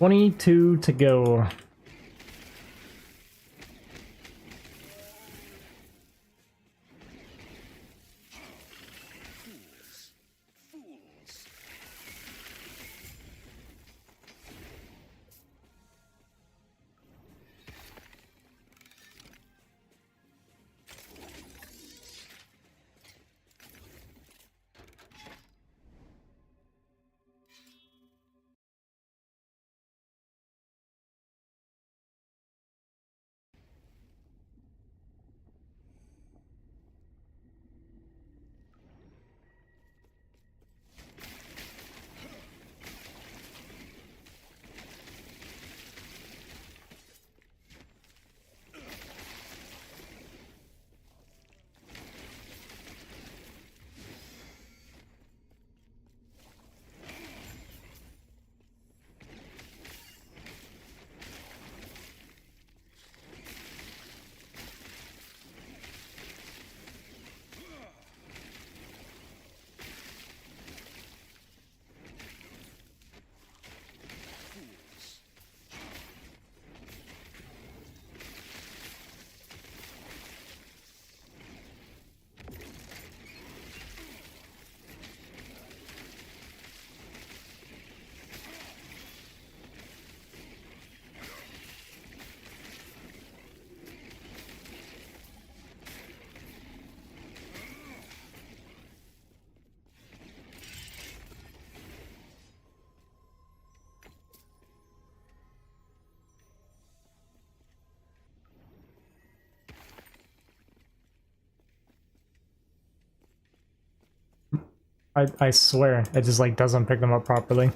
22 to go. I swear, it just like doesn't pick them up properly.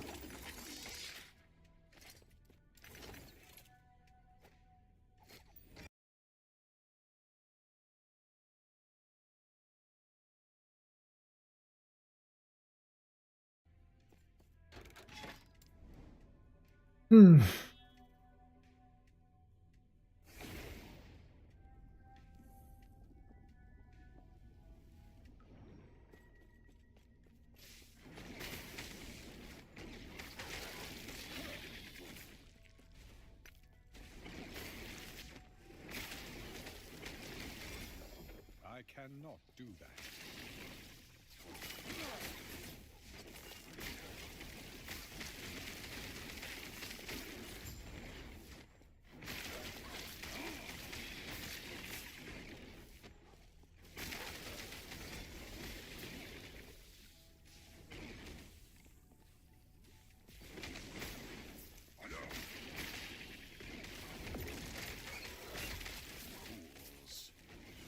Hmm. I cannot do that. Fools.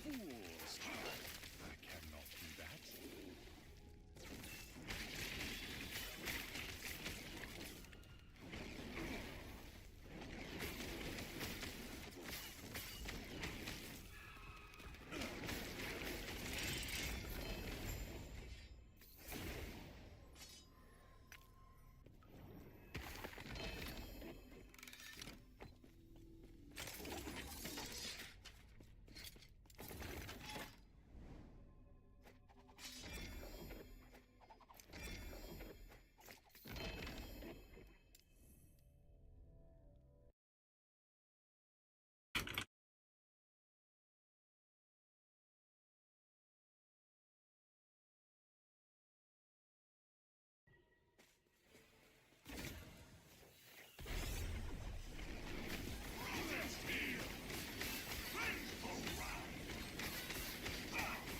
Fools. I cannot do that.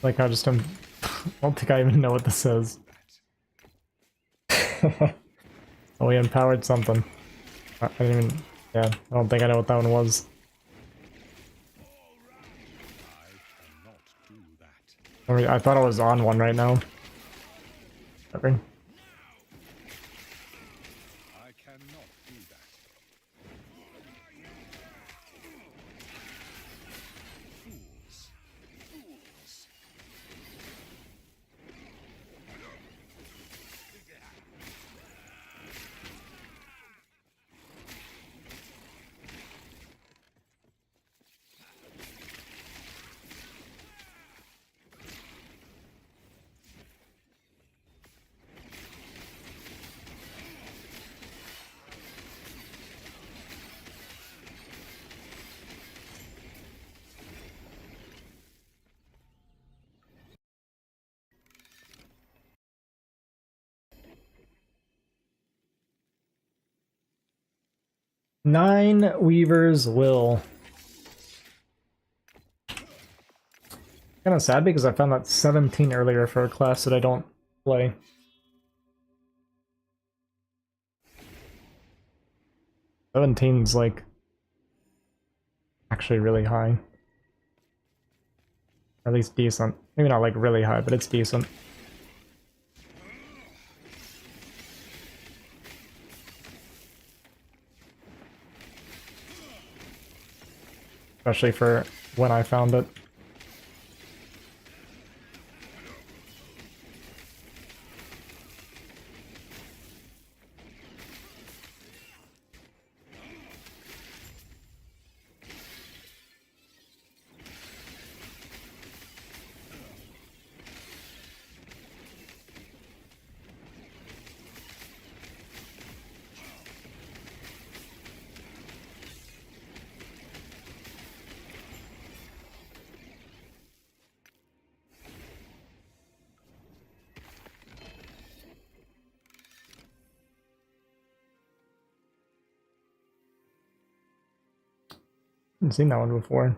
Like I just don't, I don't think I even know what this is. Oh, we empowered something. I didn't even, yeah, I don't think I know what that one was. I cannot do that. I mean, I thought I was on one right now. Okay. I cannot do that. Fools. Fools. 9 Weaver's Will. Kind of sad because I found that 17 earlier for a class that I don't play. Seventeen's like actually really high. Or at least decent. Maybe not like really high, but it's decent. Especially for when I found it. Haven't seen that one before.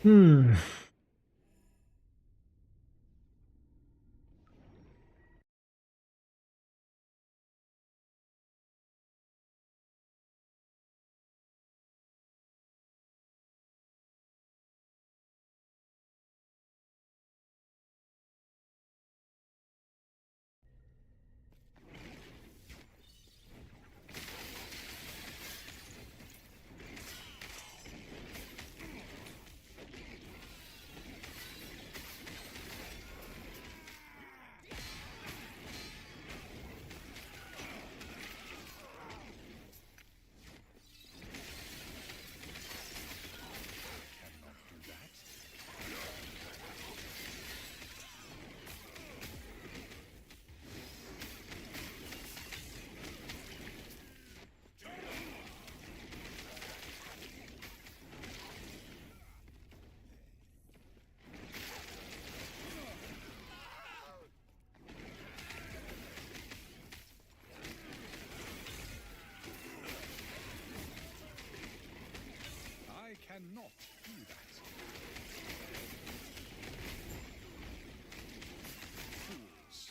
Hmm. I cannot do that. Fools.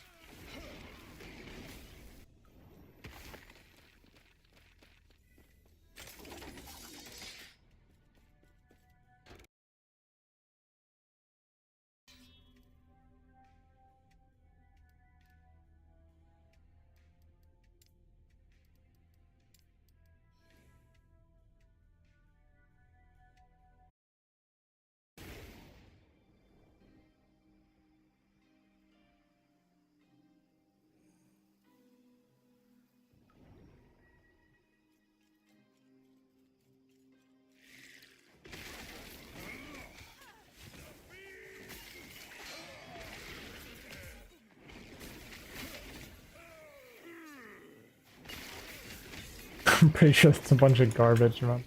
I'm pretty sure it's a bunch of garbage, man.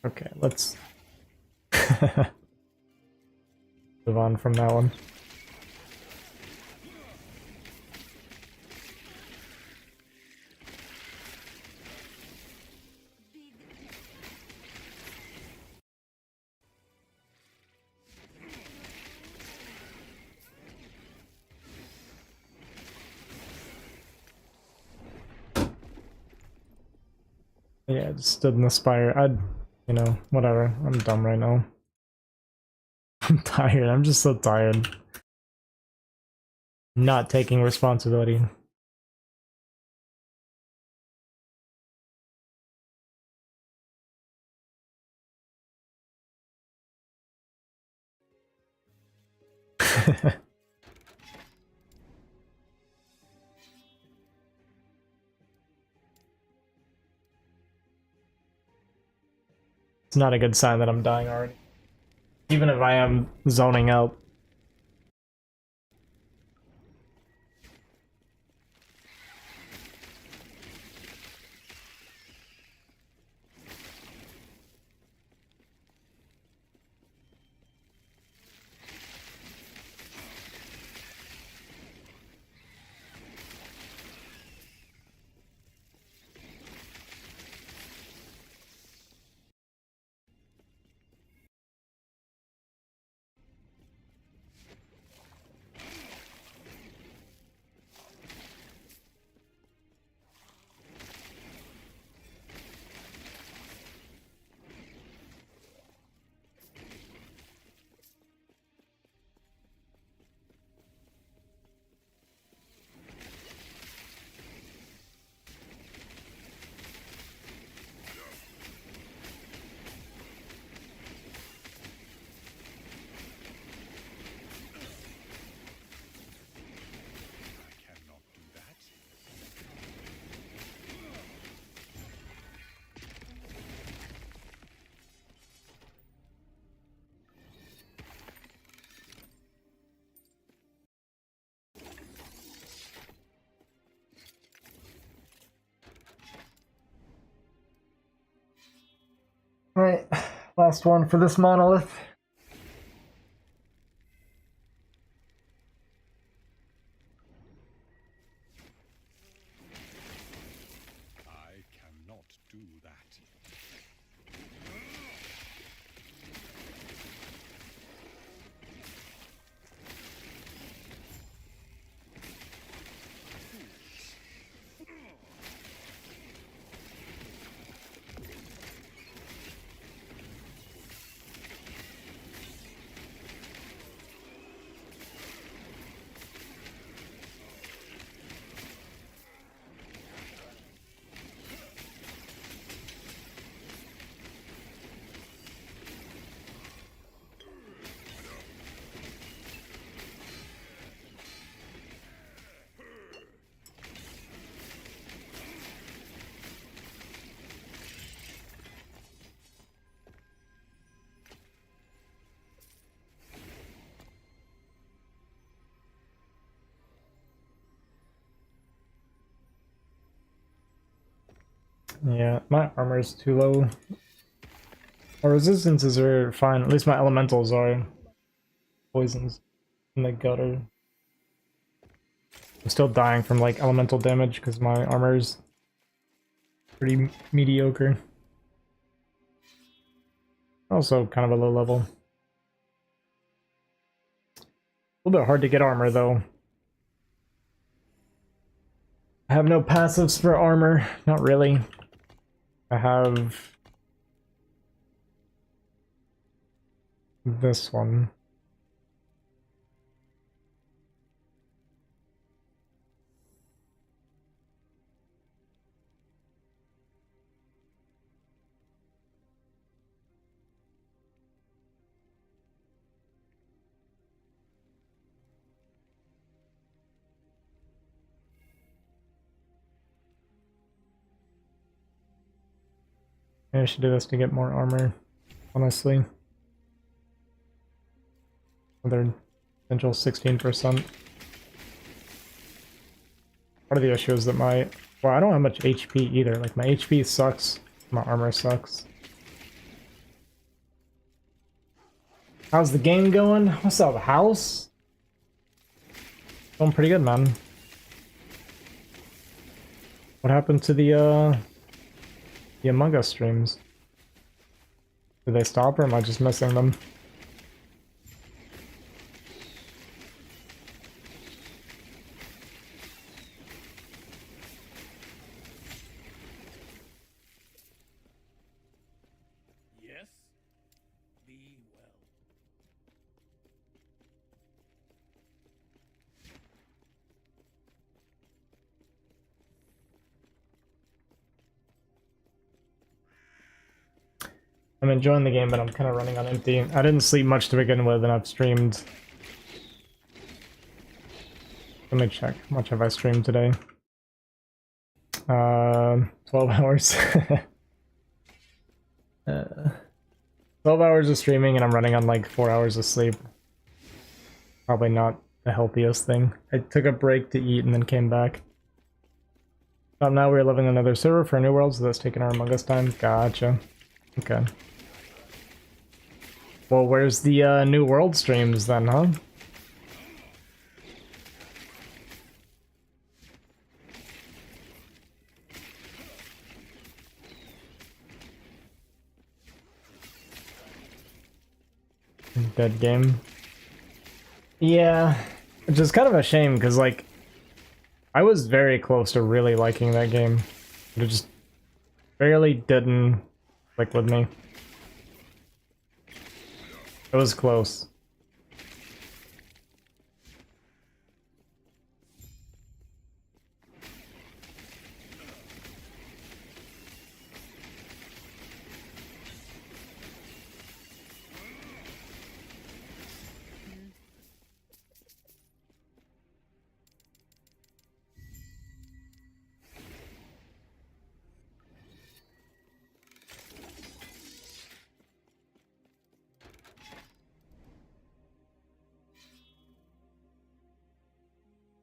Okay, let's move on from that one. Yeah, I just stood in the spire. You know, whatever. I'm dumb right now. I'm tired. I'm just so tired. Not taking responsibility. not a good sign that I'm dying already. Even if I am zoning out. I cannot do that. Alright, last one for this monolith. I cannot do that. Yeah, my armor's too low. My resistances are fine, at least my elementals are. Poisons in the gutter. I'm still dying from like elemental damage because my armor's pretty mediocre. Also kind of a low level. A little bit hard to get armor though. I have no passives for armor, not really. I have this one. Maybe I should do this to get more armor, honestly. Another potential 16%. Part of the issue is that my... Well, I don't have much HP either. Like, my HP sucks. My armor sucks. How's the game going? What's up, house? Going pretty good, man. What happened to the Among Us streams? Did they stop or am I just missing them? Yes? Be well. I'm enjoying the game, but I'm kind of running on empty. I didn't sleep much to begin with, and I've streamed... Let me check. How much have I streamed today? 12 hours. 12 hours of streaming and I'm running on like 4 hours of sleep. Probably not the healthiest thing. I took a break to eat and then came back. Now we're living on another server for a new world, so that's taking our Among Us time. Gotcha. Okay. Well, where's the new world streams then, huh? Dead game. Yeah, which is kind of a shame because, like, I was very close to really liking that game. But it just barely didn't click with me. It was close.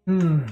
Hmm.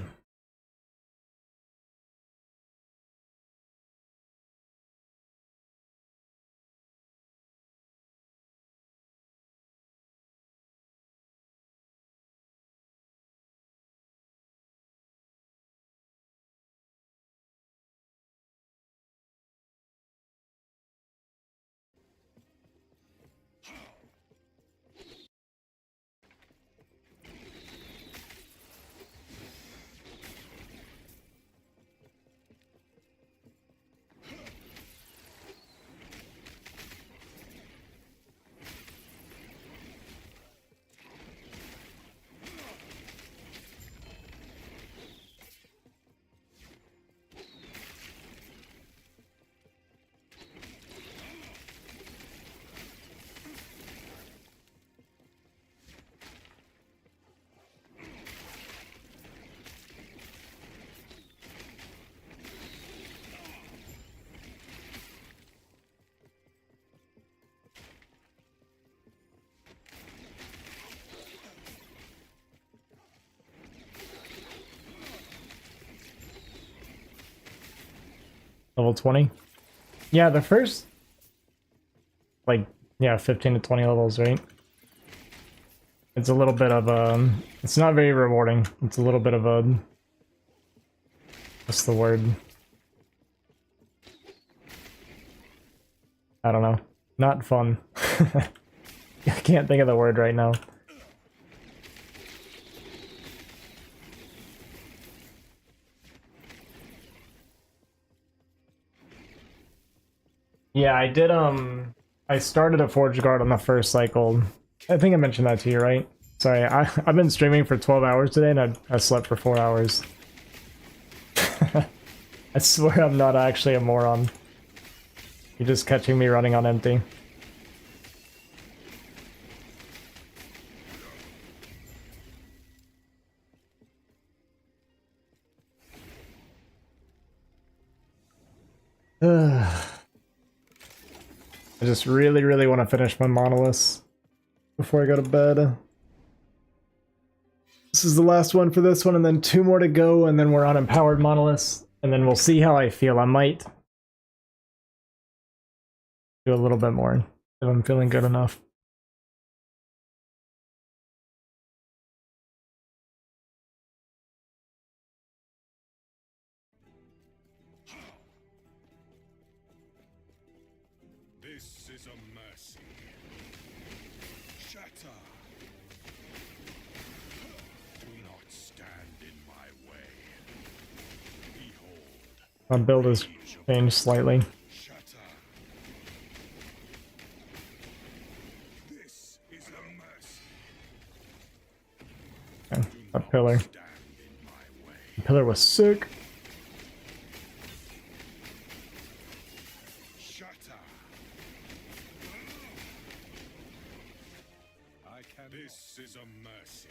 Level 20? Yeah, the first, like, yeah, 15 to 20 levels, right? It's a little bit of a... It's not very rewarding. It's a little bit of a... What's the word? I don't know. Not fun. I can't think of the word right now. Yeah, I did, I started a Forge Guard on the first cycle. I think I mentioned that to you, right? Sorry, I've been streaming for 12 hours today and I slept for 4 hours. I swear I'm not actually a moron. You're just catching me running on empty. I just really, really want to finish my monoliths before I go to bed. This is the last one for this one, and then 2 more to go, and then we're on empowered monoliths, and then we'll see how I feel. I might do a little bit more if I'm feeling good enough. This is a mercy. Shatter. Do not stand in my way. Behold. My build has changed slightly. Shatter. This is a mercy. Okay, that pillar. Stand in my way. The pillar was sick. Shatter. This is a mercy.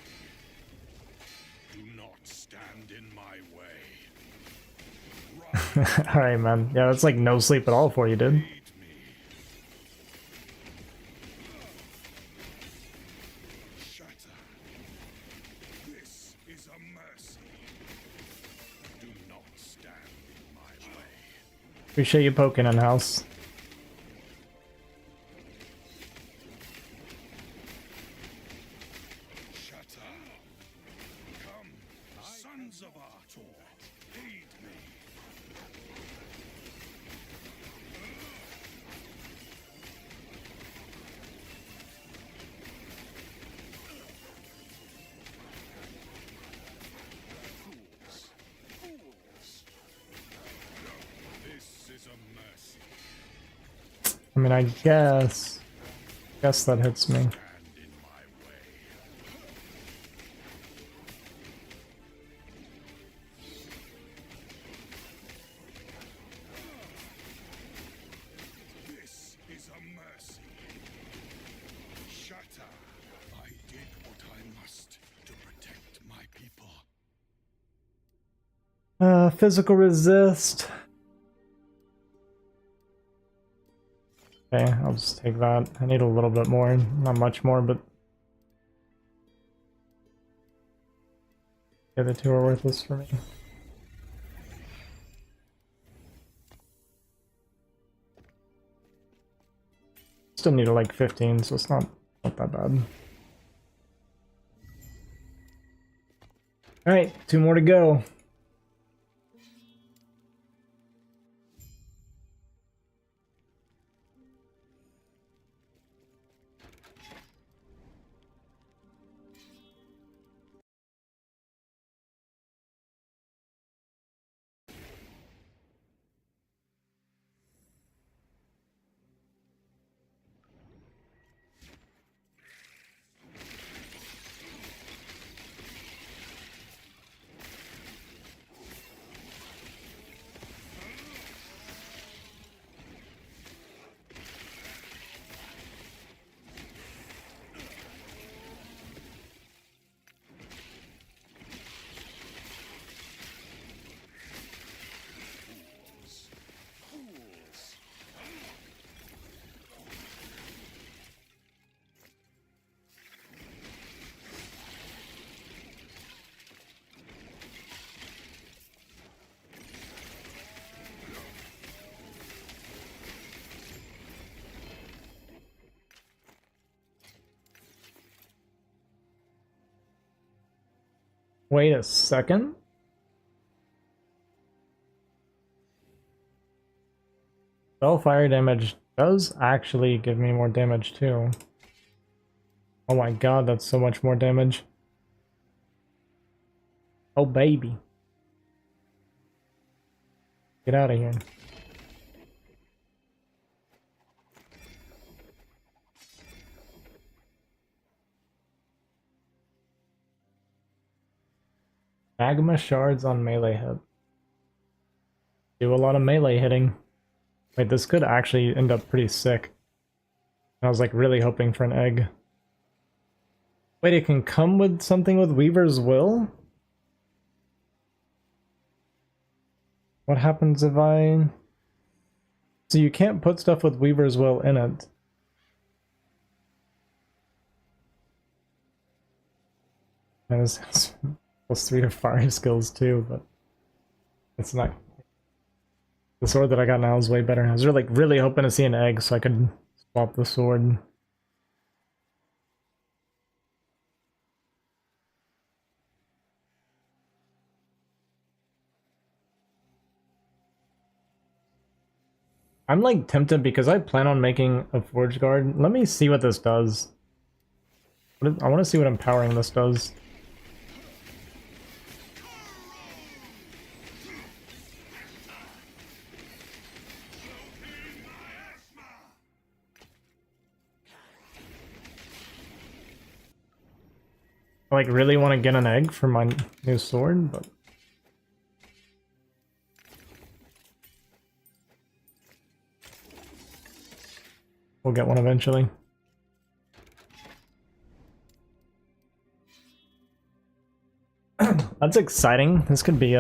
Do not stand in my way. Alright, man. Yeah, that's like no sleep at all for you, dude. Lead me. Appreciate you poking in house. Shatter. Come, sons of Artor. Aid me. Fools. Fools. This is a mercy. I mean, I guess that hits me. Stand in my way. This is a mercy. Shatter. I did what I must to protect my people. Physical resist. Okay, I'll just take that. I need a little bit more, not much more, but the other two are worthless for me. Still need a like 15, so it's not that bad. Alright, 2 more to go. Wait a second. Spell fire damage does actually give me more damage too. Oh my god, that's so much more damage. Oh baby. Get out of here. Magma shards on melee hit. Do a lot of melee hitting. Wait, this could actually end up pretty sick. I was like really hoping for an egg. Wait, it can come with something with Weaver's Will? What happens if I... So you can't put stuff with Weaver's Will in it. And it's +3 to fire skills too, but it's not. The sword that I got now is way better. I was really hoping to see an egg so I could swap the sword. I'm like tempted because I plan on making a Forge Guard. Let me see what this does. I want to see what empowering this does. I like really want to get an egg for my new sword, but we'll get one eventually. That's exciting. This could be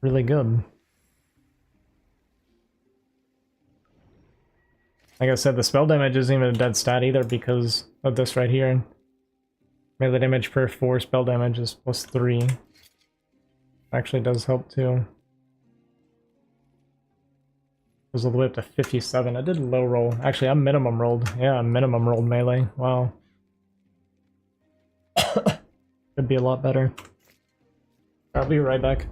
really good. Like I said, the spell damage isn't even a dead stat either because of this right here. Melee damage per 4 spell damage is +3. Actually does help too. was all the way up to 57. I did low roll. Actually, I'm minimum rolled. Yeah, I'm minimum rolled melee. Wow. Could be a lot better. I'll be right back.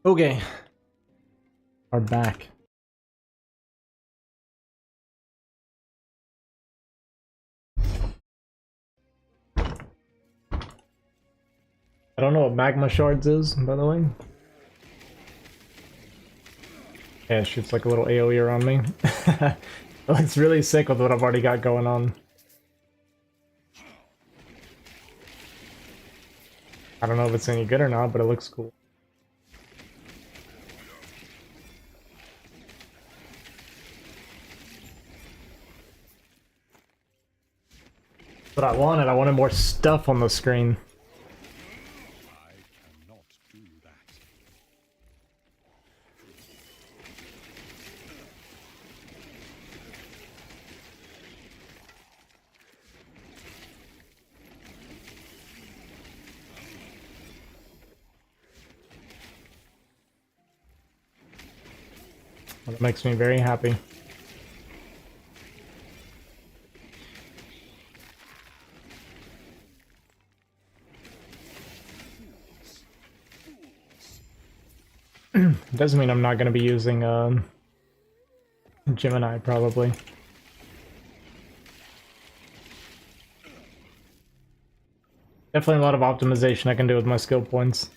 Okay. Are back. I don't know what magma shards is, by the way. Yeah, it shoots like a little AoE around me. It looks really sick with what I've already got going on. I don't know if it's any good or not, but it looks cool. But I wanted more stuff on the screen. I cannot do that. That makes me very happy. Doesn't mean I'm not going to be using Gemini, probably. Definitely a lot of optimization I can do with my skill points.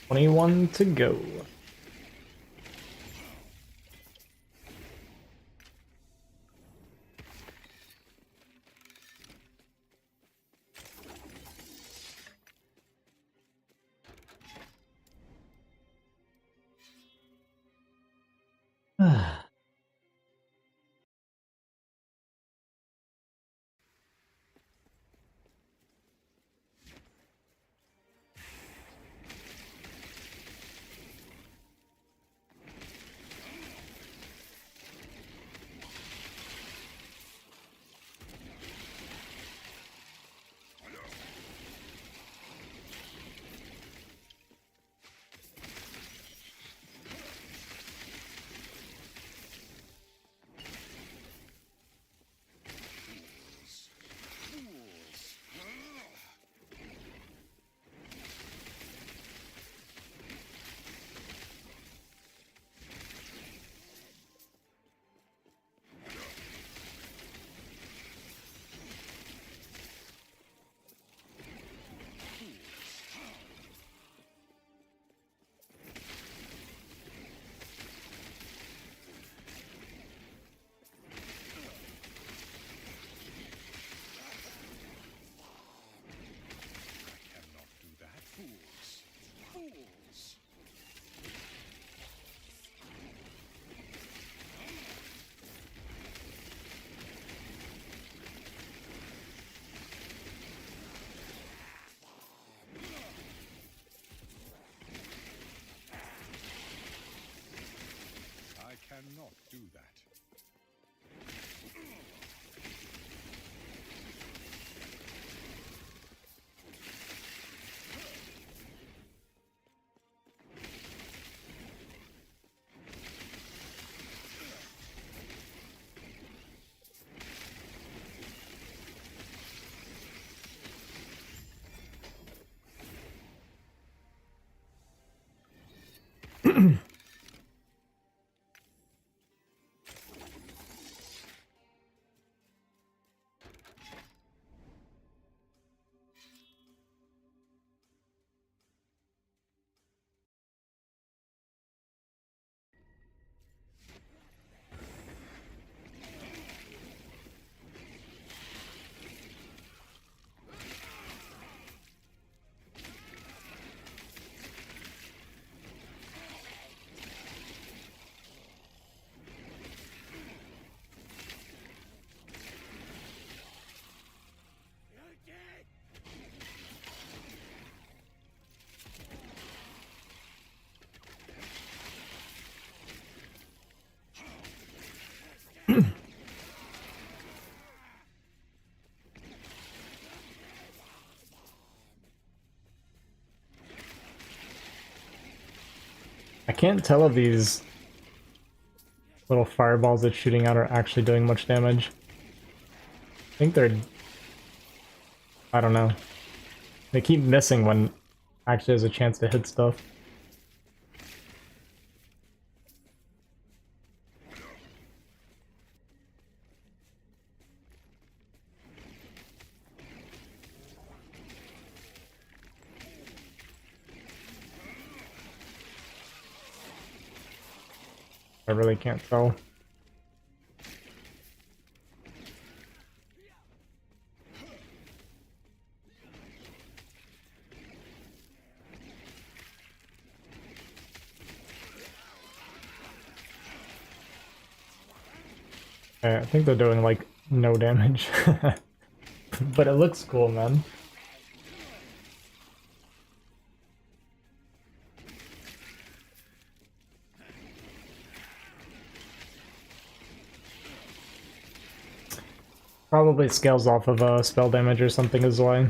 21 to go. Cannot do that. Fools! Fools! I cannot do that. I can't tell if these little fireballs it's shooting out are actually doing much damage. I think they're... I don't know. They keep missing when actually has a chance to hit stuff. I really can't tell. I think they're doing like no damage. But it looks cool, man. Probably scales off of spell damage or something as well.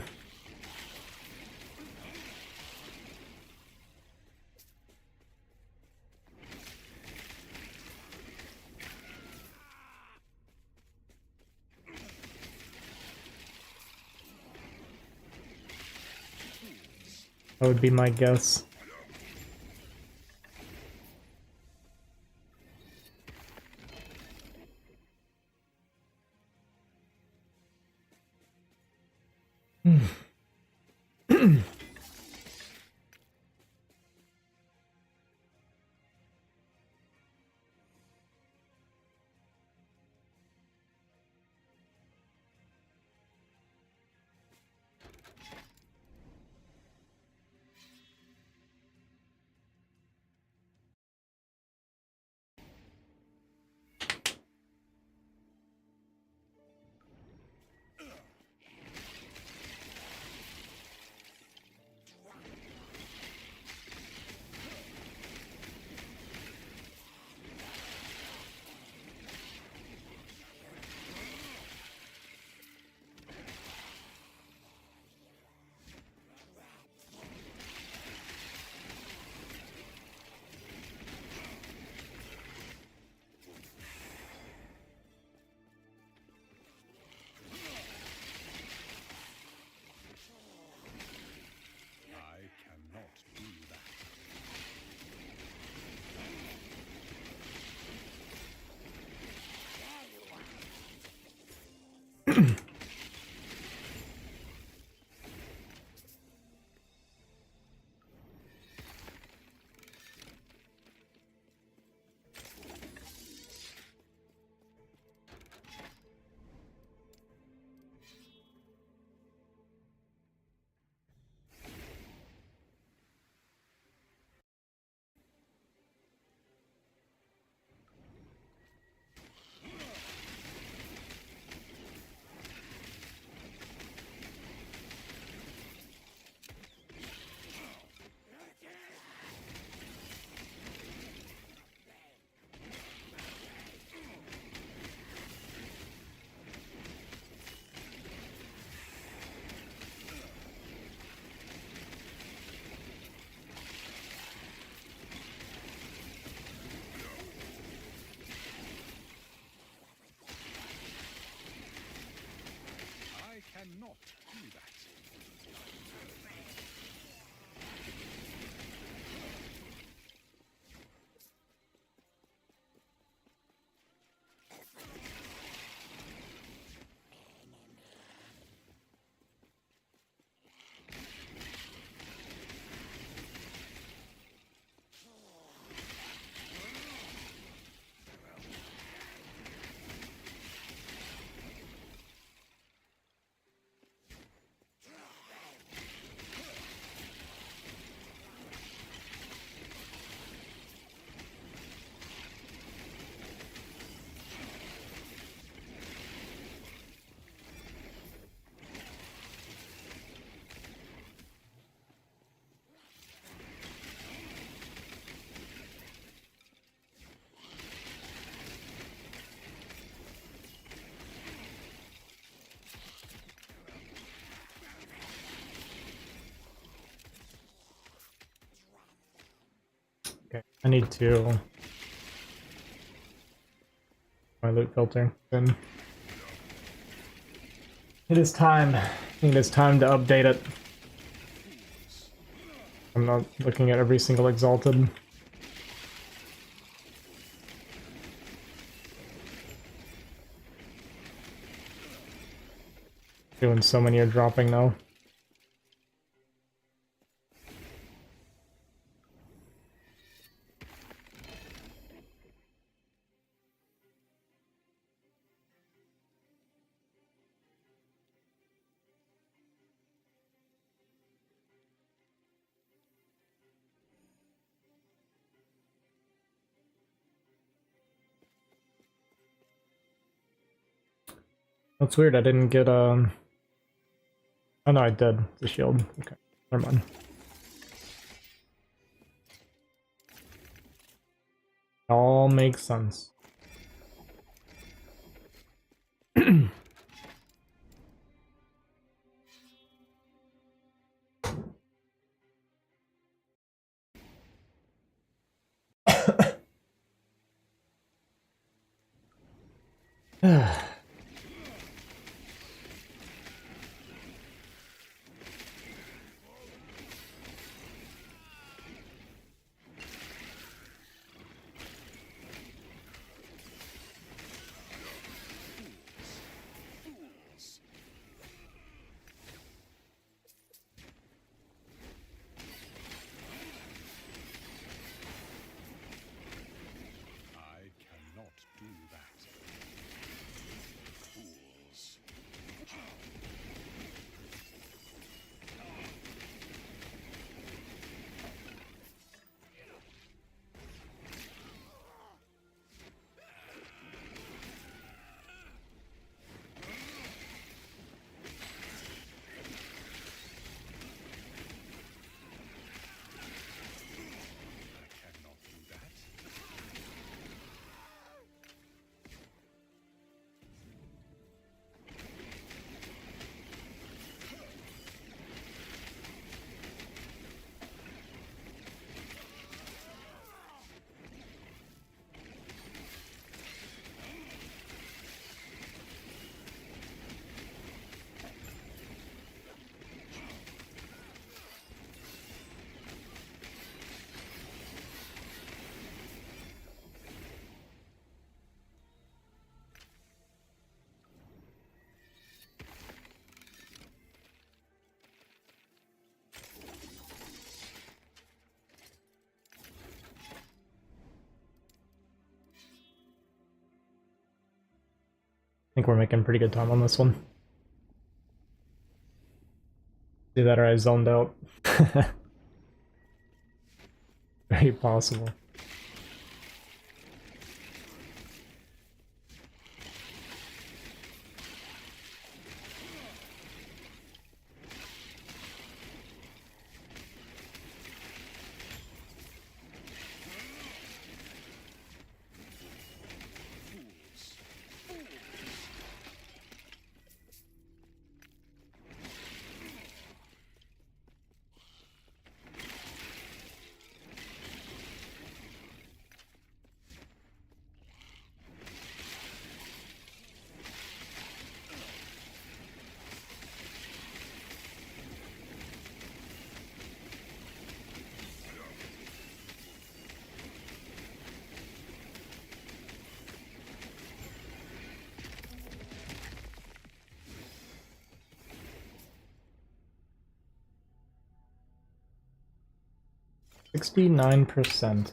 That would be my guess. I need to... my loot filter. Then it is time. I think it is time to update it. I'm not looking at every single exalted. Doing so many are dropping now. That's weird, I didn't get, oh no, I did. The shield. Okay, never mind. All makes sense. I cannot do that. Fools. I cannot do that. I think we're making pretty good time on this one. See that or I zoned out. Very possible. %69%.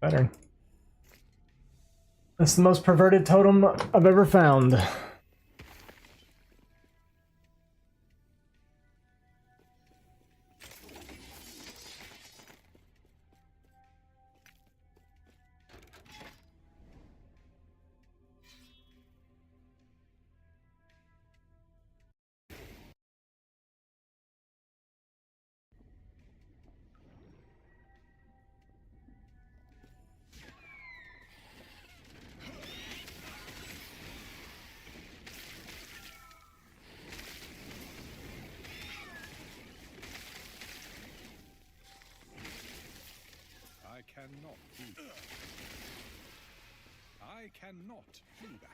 Better. That's the most perverted totem I've ever found. cannot do that. I cannot do that.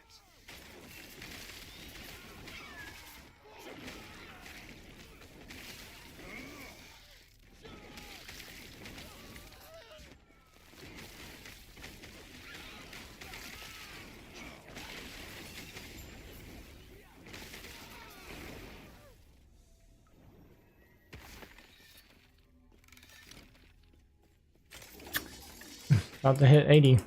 About to hit 80.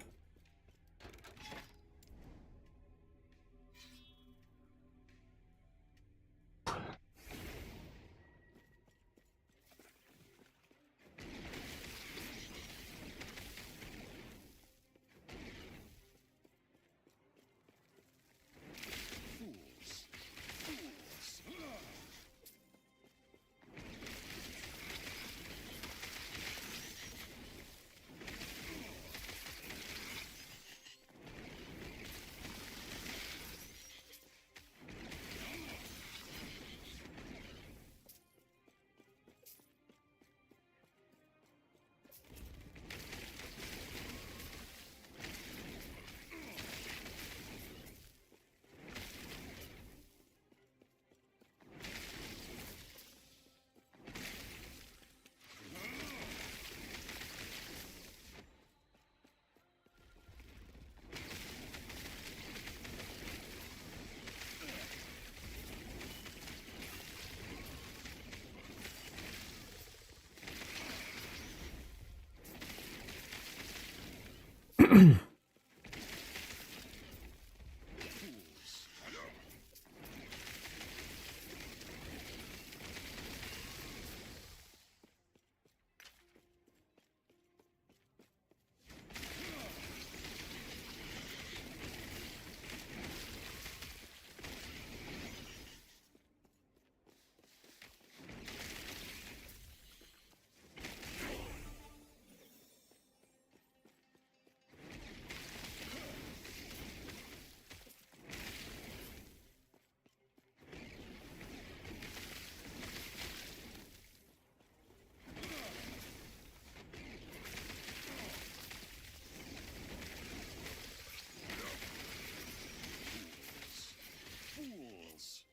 Fools!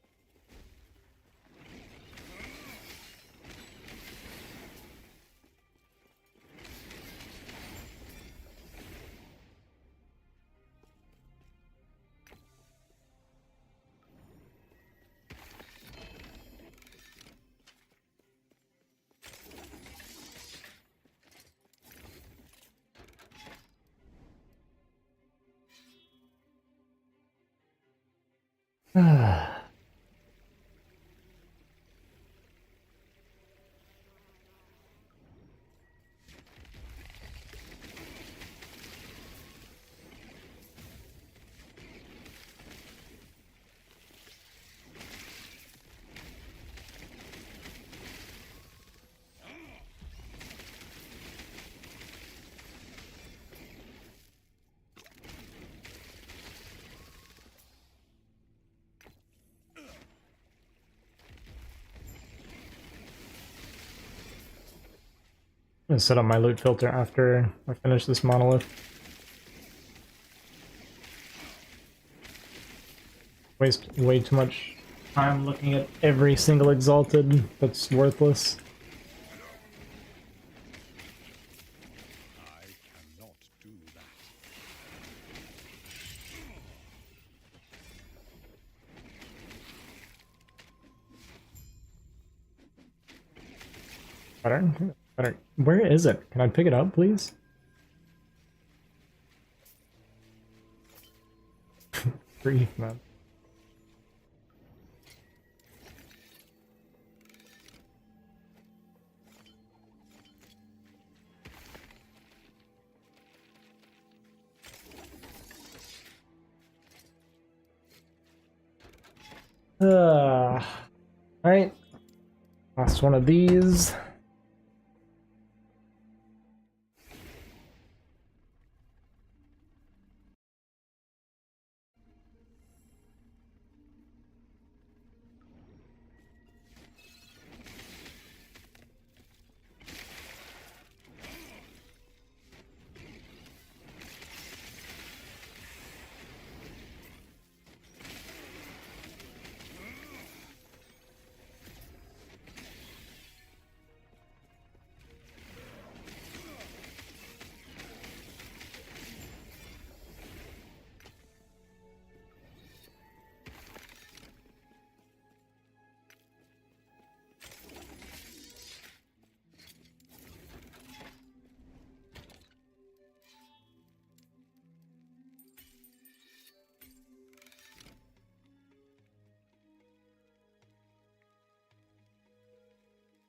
I'm gonna set up my loot filter after I finish this monolith. Waste way too much time looking at every single exalted that's worthless. I cannot do that. Better. Where is it? Can I pick it up, please? Reave, man. Alright. Last one of these.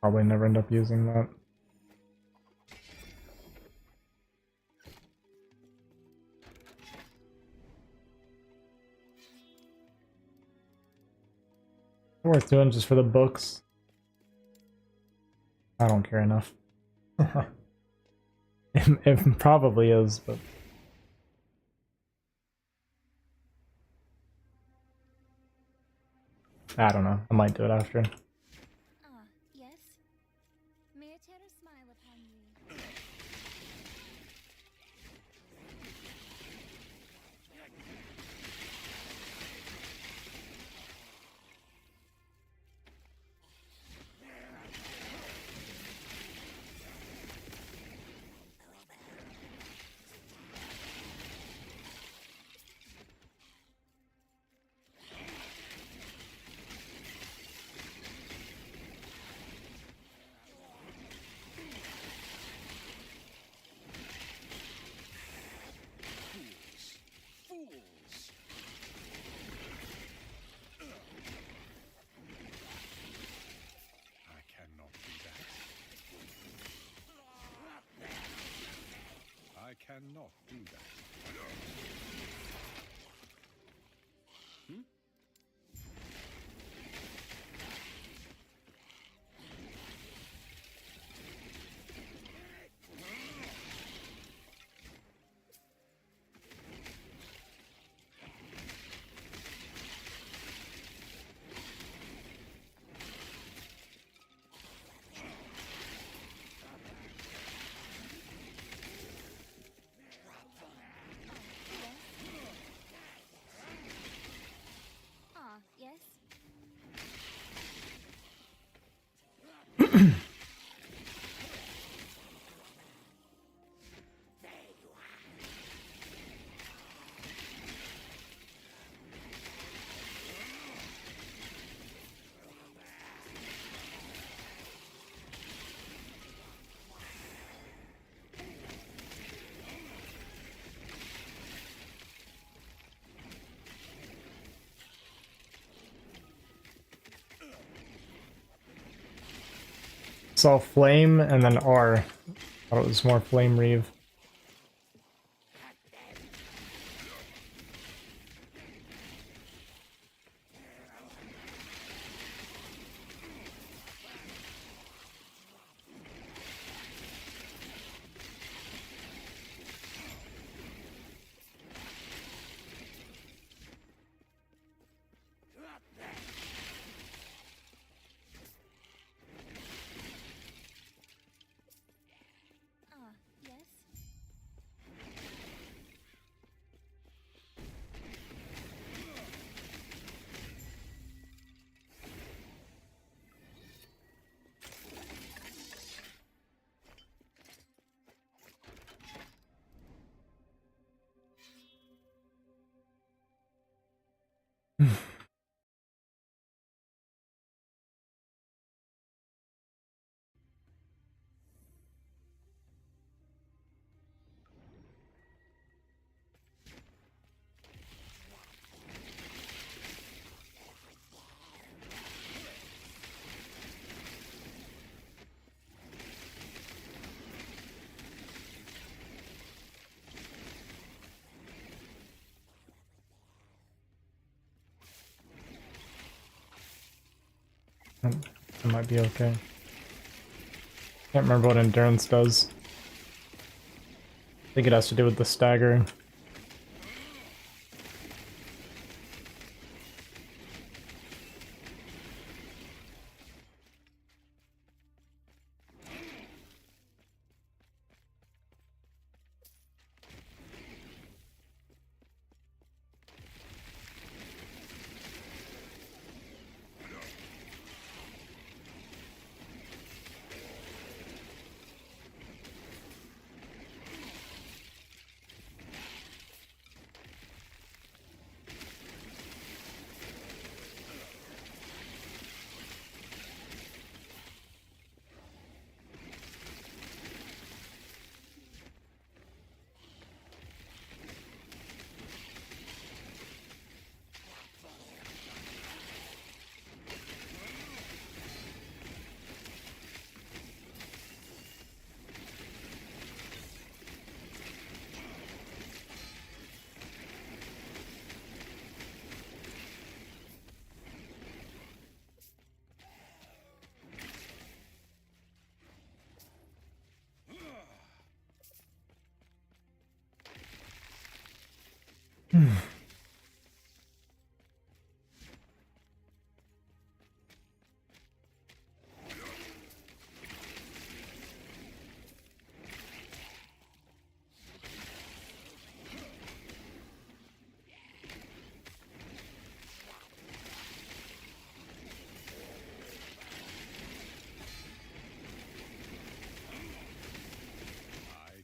Probably never end up using that. Worth doing just for the books. I don't care enough. It probably is, but I don't know. I might do it after. Ah, yes? May a terror smile upon you? Fools! I cannot do that. I cannot do that. Ah, yes? Saw flame and then R. Thought it was more flame Reave. Ah, yes? That might be okay. Can't remember what endurance does. I think it has to do with the stagger. I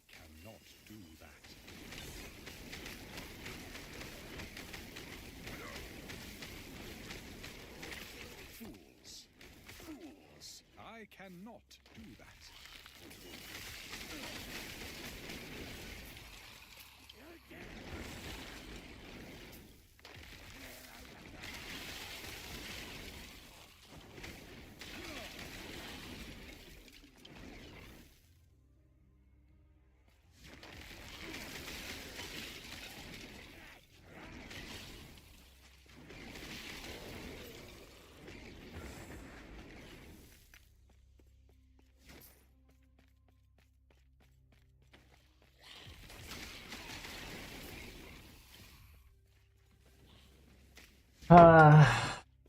cannot do that. Fools! Fools! I cannot do that.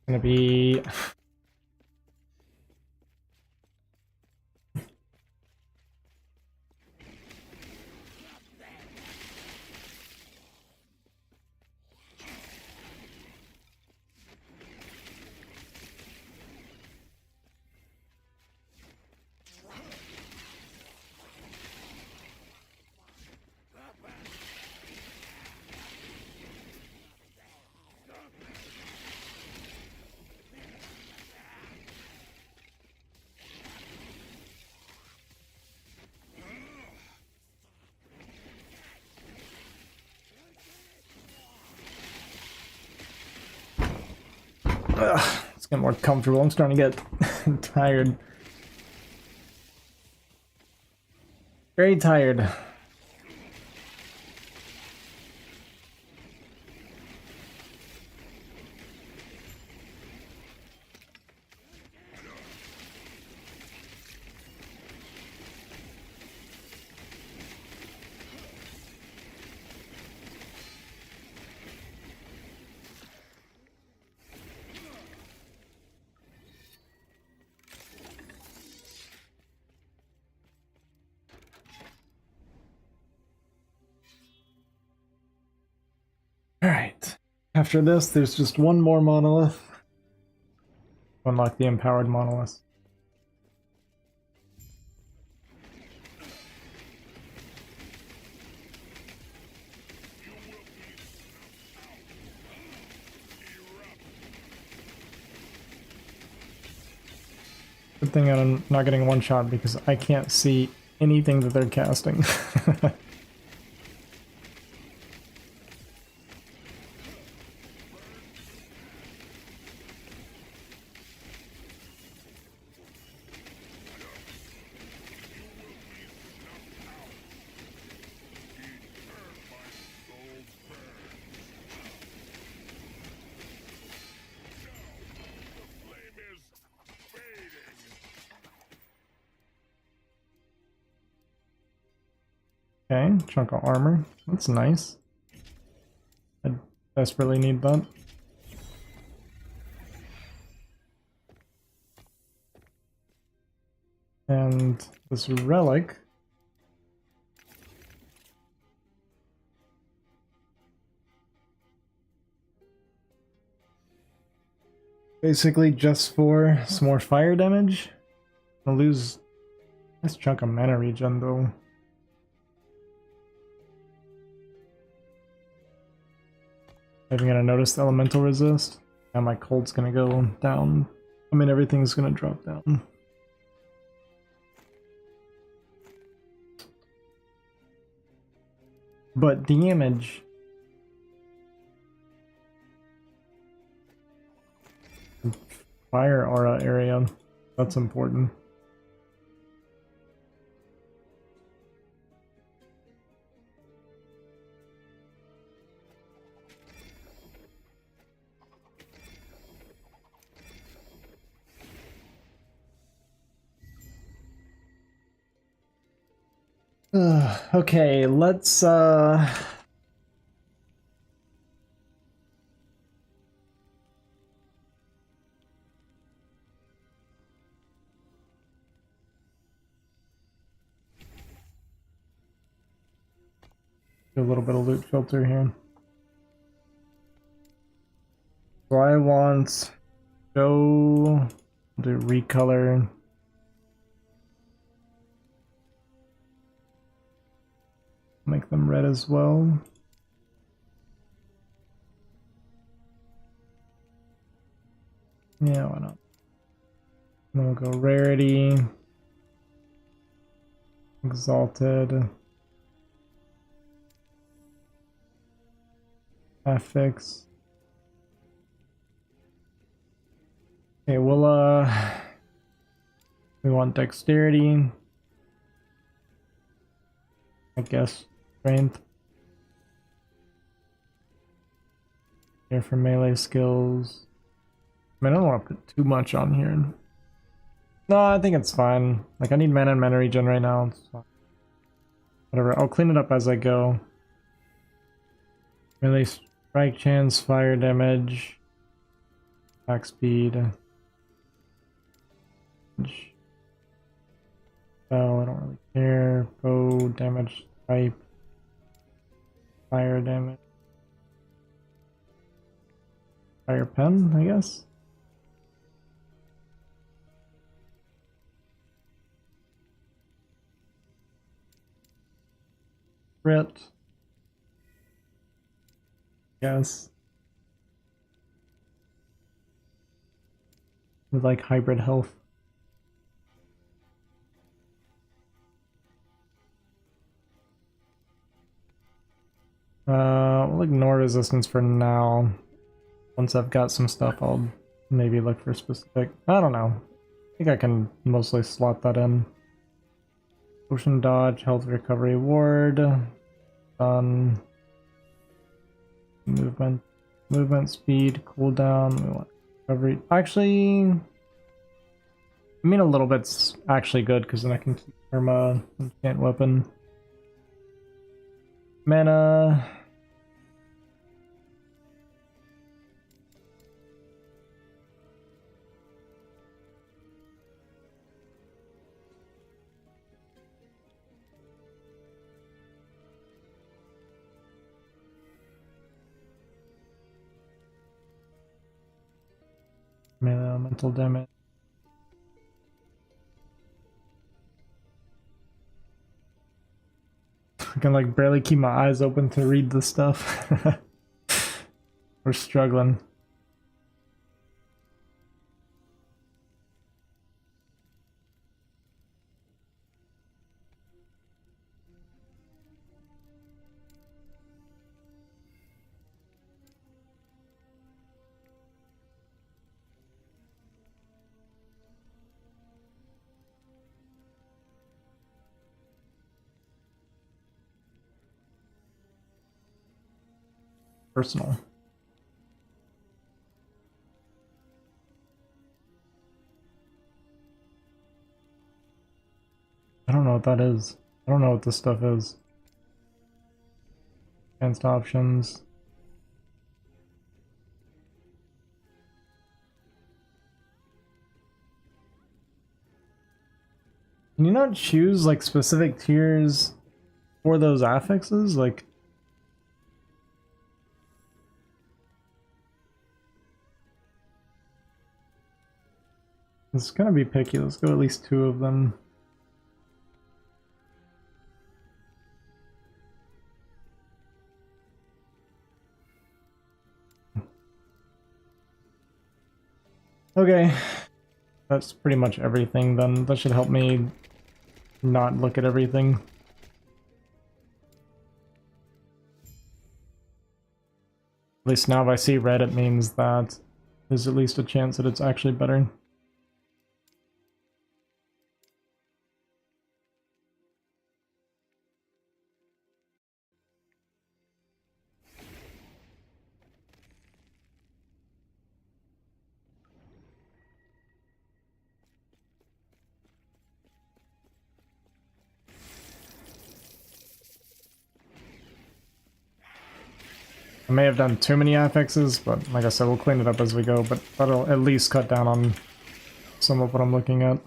Gonna be... Let's get more comfortable. I'm starting to get tired. Very tired. Alright. After this, there's just one more monolith. Unlock the empowered monolith. Good thing I'm not getting one shot because I can't see anything that they're casting. Okay, chunk of armor. That's nice. I desperately need that. And this relic. Basically just for some more fire damage. I'll lose a nice chunk of mana regen though. Even gonna notice the elemental resist. Now my cold's gonna go down. I mean, everything's gonna drop down. But damage. Fire aura area. That's important. Okay, let's Do a little bit of loot filter here. So I want show, do recolor. Make them red as well. Yeah, why not? Then we'll go rarity, exalted, affix. Okay, we'll we want dexterity, I guess, strength. Here for melee skills. I mean, I don't want to put too much on here. No, I think it's fine. Like, I need mana and mana regen right now. It's fine. Whatever, I'll clean it up as I go. Melee strike chance, fire damage, attack speed. Oh, I don't really care. Bow damage type, fire damage, fire pen, I guess. Crit. Yes. With like hybrid health. We'll ignore resistance for now. Once I've got some stuff, I'll maybe look for specific. I don't know. I think I can mostly slot that in. Potion dodge, health recovery ward, movement speed, cooldown. We want recovery. Actually, I mean a little bit's actually good because then I can keep Irma enchant weapon. Mana. Mana, mental damage. I can like barely keep my eyes open to read the stuff. We're struggling. Personal. I don't know what that is. I don't know what this stuff is. Advanced options. Can you not choose like specific tiers for those affixes? Like, it's gonna be picky. Let's go at least 2 of them. Okay, that's pretty much everything then. That should help me not look at everything. At least now if I see red, it means that there's at least a chance that it's actually better. I may have done too many affixes, but like I said, we'll clean it up as we go, but that'll at least cut down on some of what I'm looking at.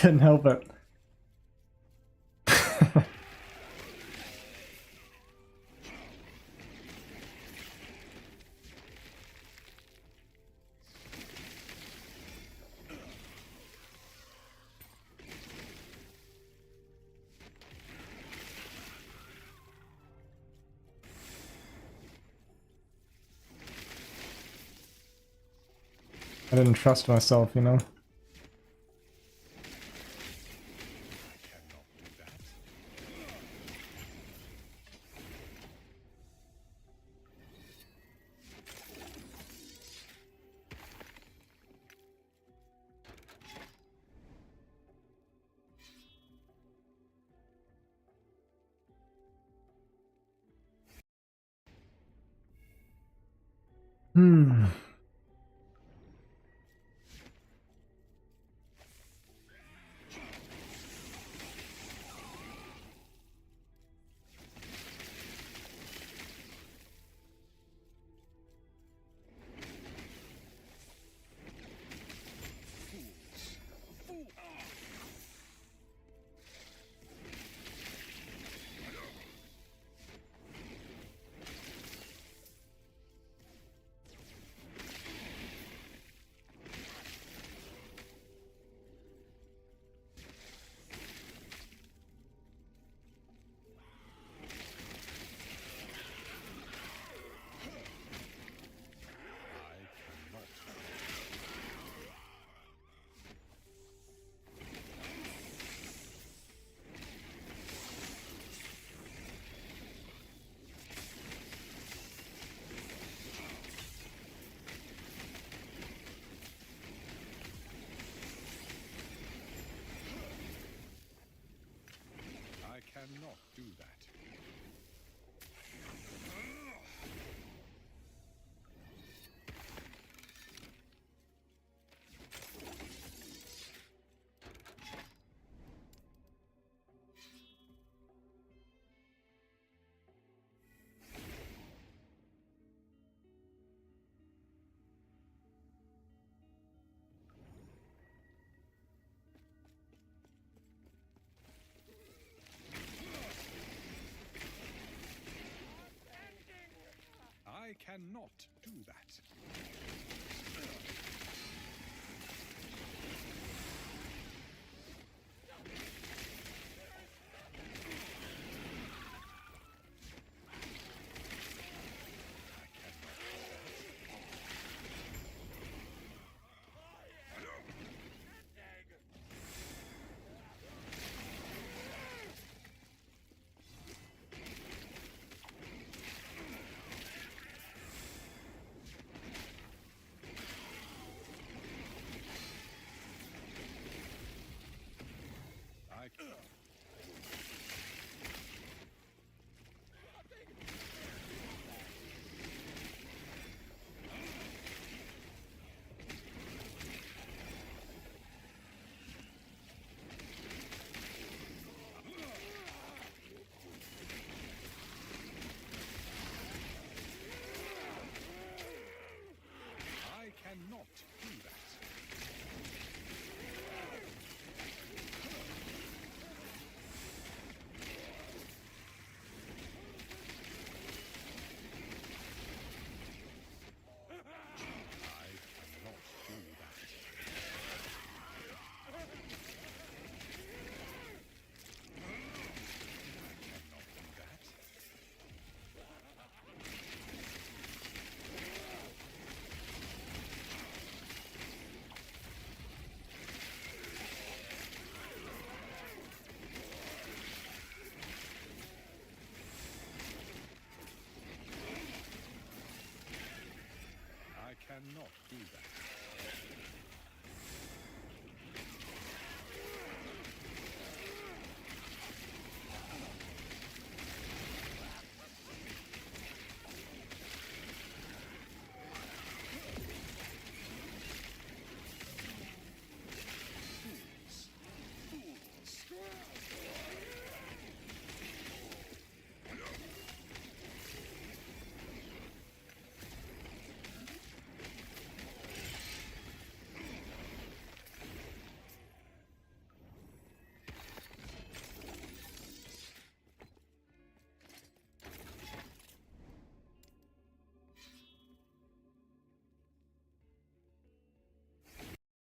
couldn't help it. I didn't trust myself, you know? Hmm. I cannot do that. I cannot do that. I cannot do that. I cannot do that.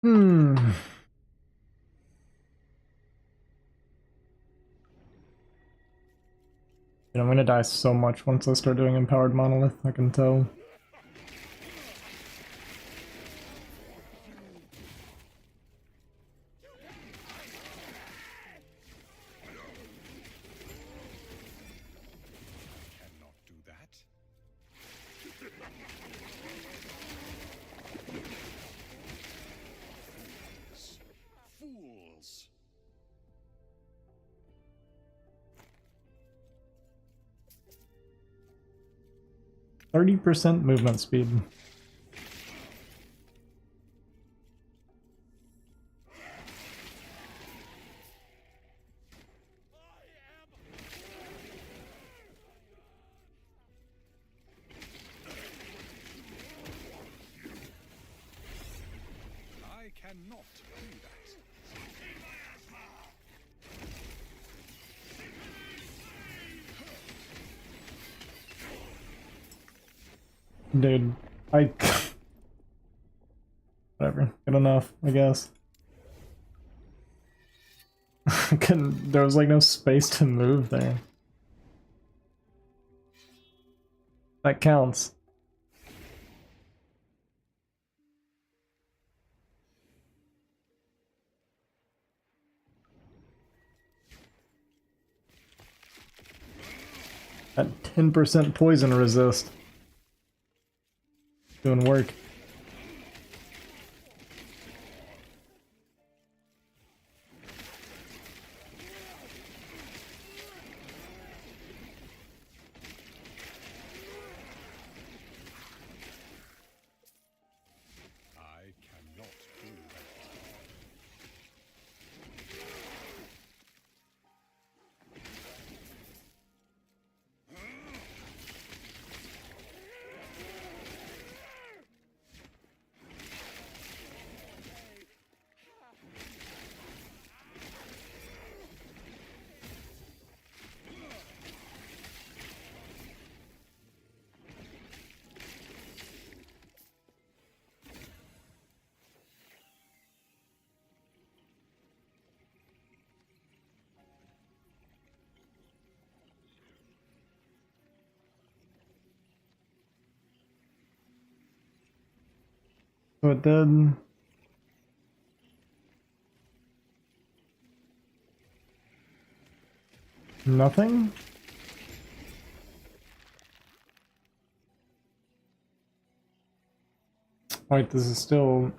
Hmm. I'm gonna die so much once I start doing Empowered Monolith, I can tell. Cannot do that. Fools! 30% movement speed. I cannot do that. Dude, I... Whatever, good enough, I guess. There was like no space to move there. That counts. At 10% poison resist. Doing work. I cannot do that. So it did... Nothing? Wait, this is still...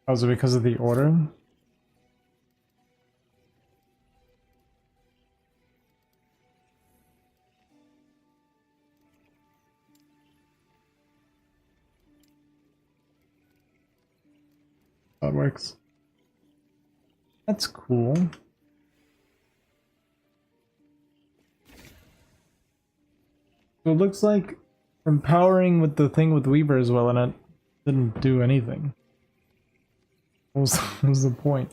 Oh, is it because of the order? That works. That's cool. So it looks like empowering with the thing with Weaver as well, and it didn't do anything. What was the point?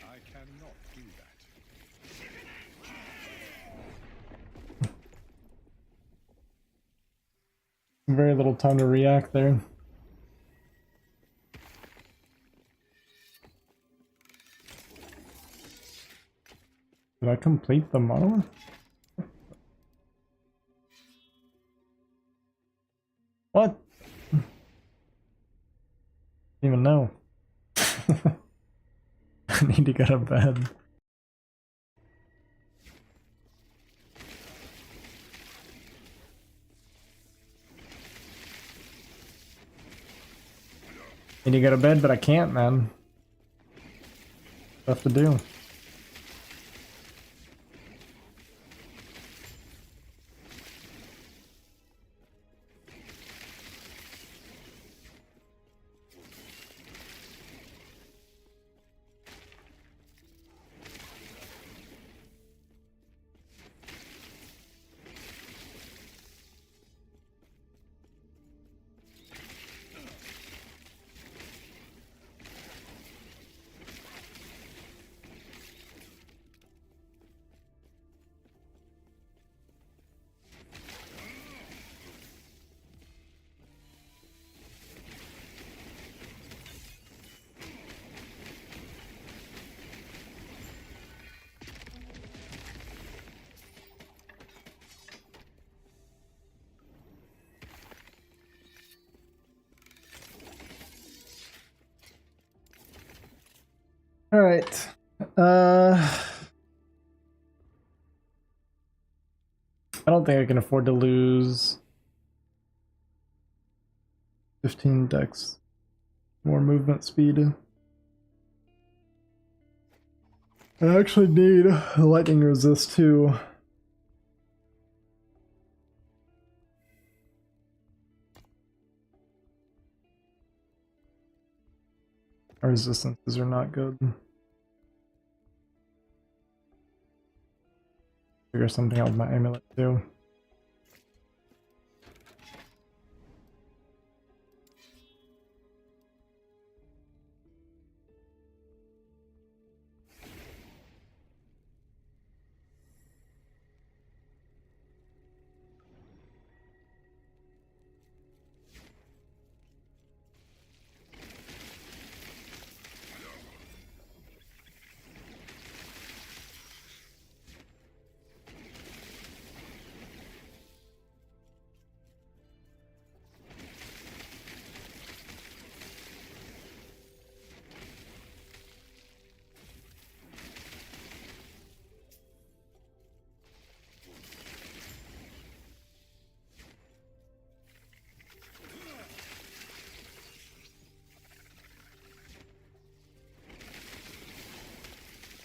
I cannot do that. Very little time to react there. Did I complete the monolith? What? Didn't even know. I need to go to bed. Need to go to bed, but I can't, man. Stuff to do. All right. I don't think I can afford to lose 15 dex. More movement speed. I actually need lightning resist too. Our resistances are not good. Figure something out with my amulet too.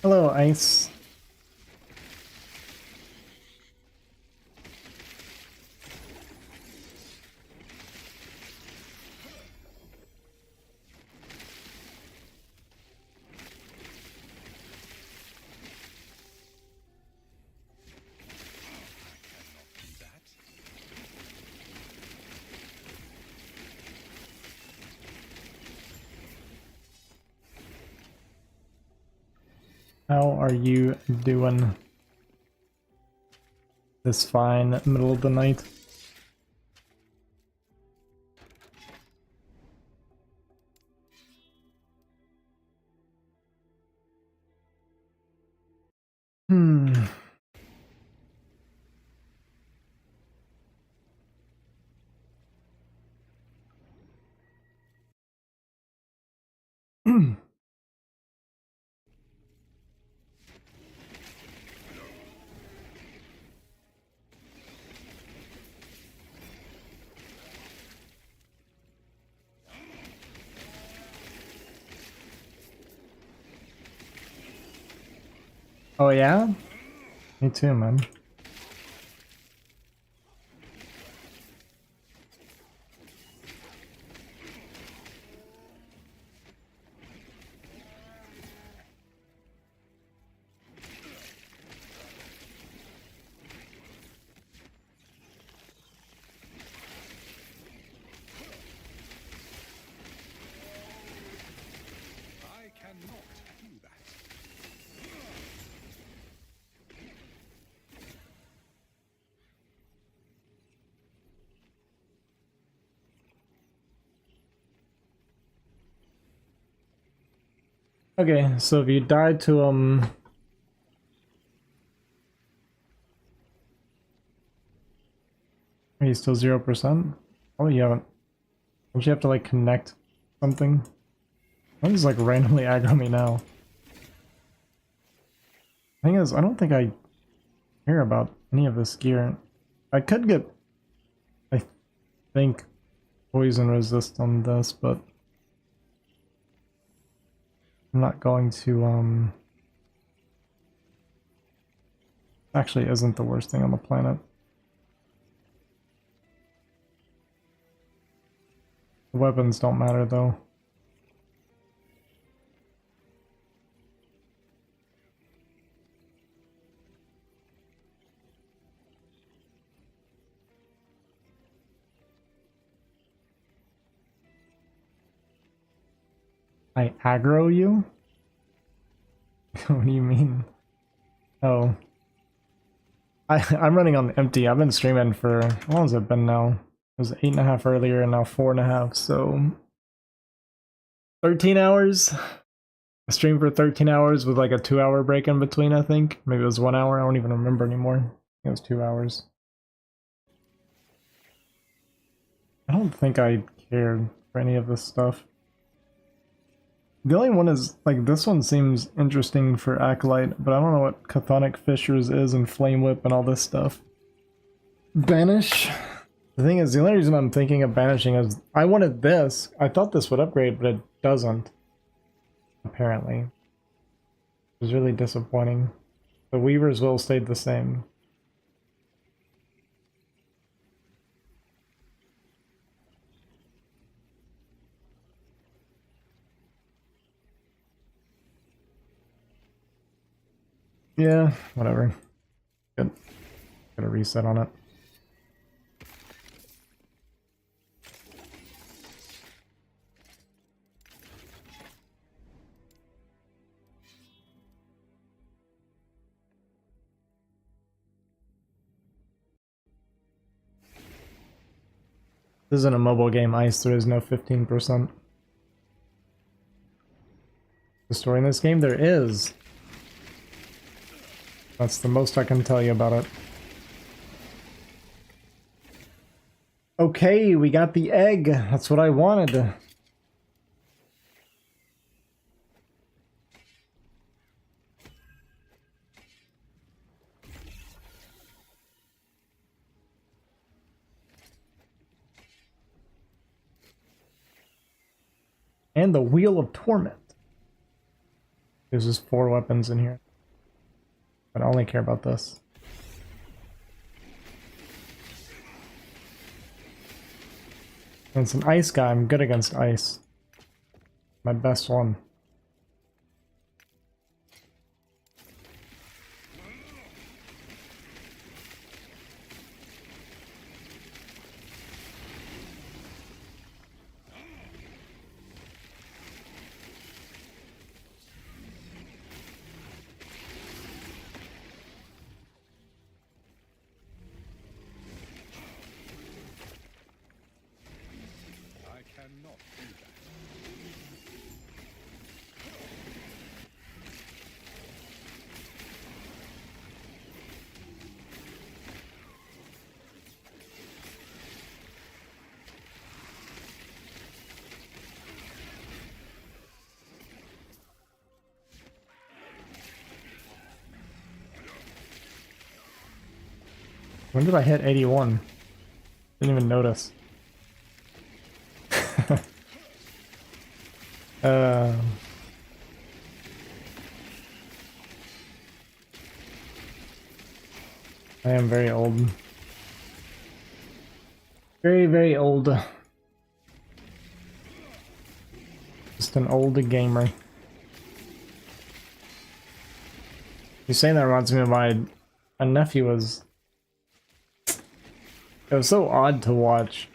Hello, Ice. How are you doing this fine middle of the night? Hmm. Oh yeah? Me too, man. I cannot do that. Okay, so if you died to are you still 0%? Oh, you haven't. Don't you have to like connect something? Why does like randomly aggro me now? Thing is, I don't think I care about any of this gear. I could get, I think, poison resist on this, but I'm not going to, actually isn't the worst thing on the planet. The weapons don't matter though. I aggro you? What do you mean? Oh. I'm running on empty. I've been streaming for, how long has it been now? It was 8.5 earlier and now 4.5, so 13 hours? I streamed for 13 hours with like a 2-hour break in between, I think. Maybe it was 1 hour, I don't even remember anymore. It was 2 hours. I don't think I cared for any of this stuff. The only one is, like, this one seems interesting for Acolyte, but I don't know what Chthonic Fissures is and Flame Whip and all this stuff. Banish? The thing is, the only reason I'm thinking of banishing is I wanted this. I thought this would upgrade, but it doesn't. Apparently. It was really disappointing. The Weaver's will stayed the same. Yeah, whatever. Good. Got a reset on it. This isn't a mobile game, Ice. There is no 15%. The story in this game? There is. That's the most I can tell you about it. Okay, we got the egg. That's what I wanted. And the Wheel of Torment. There's just 4 weapons in here. But I only care about this. And it's an ice guy. I'm good against ice. My best one. Cannot do that. When did I hit 81? Didn't even notice. I am very old. Very, very old. Just an old gamer. You saying that reminds me of my nephew was... It was so odd to watch.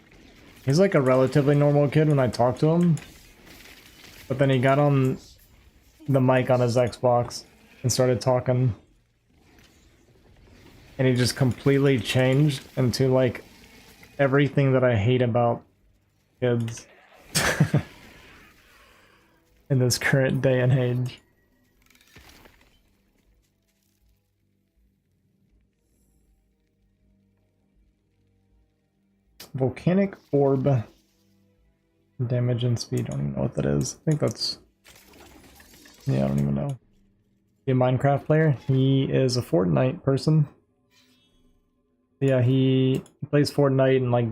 He's like a relatively normal kid when I talk to him. But then he got on the mic on his Xbox and started talking. And he just completely changed into like everything that I hate about kids in this current day and age. Volcanic Orb. Damage and speed, I don't even know what that is. I think that's... Yeah, I don't even know. He a Minecraft player? He is a Fortnite person. Yeah, he plays Fortnite and like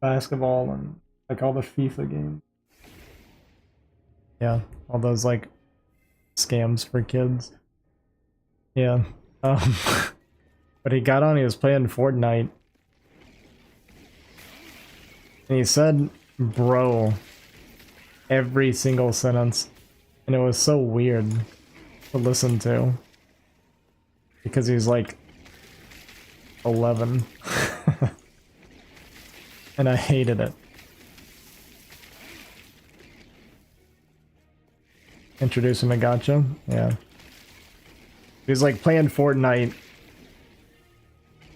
basketball and like all the FIFA games. Yeah, all those like scams for kids. Yeah. But he got on, he was playing Fortnite. And he said, bro, every single sentence. And it was so weird to listen to. Because he's like 11. And I hated it. Introduce him to Gotcha? Yeah. He was like playing Fortnite. And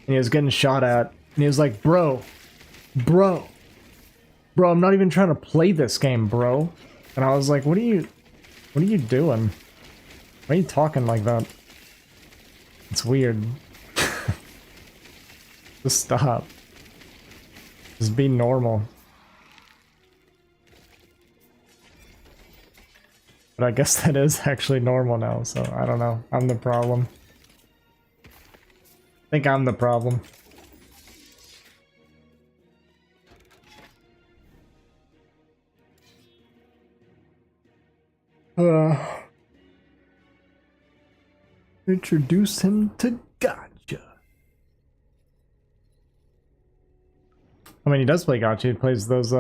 he was getting shot at. And he was like, bro, I'm not even trying to play this game, bro. And I was like, what are you doing? Why are you talking like that? It's weird. Just stop. Just be normal. But I guess that is actually normal now, so I don't know. I'm the problem. I think I'm the problem. Introduce him to Gotcha. I mean, he does play Gotcha. He plays those,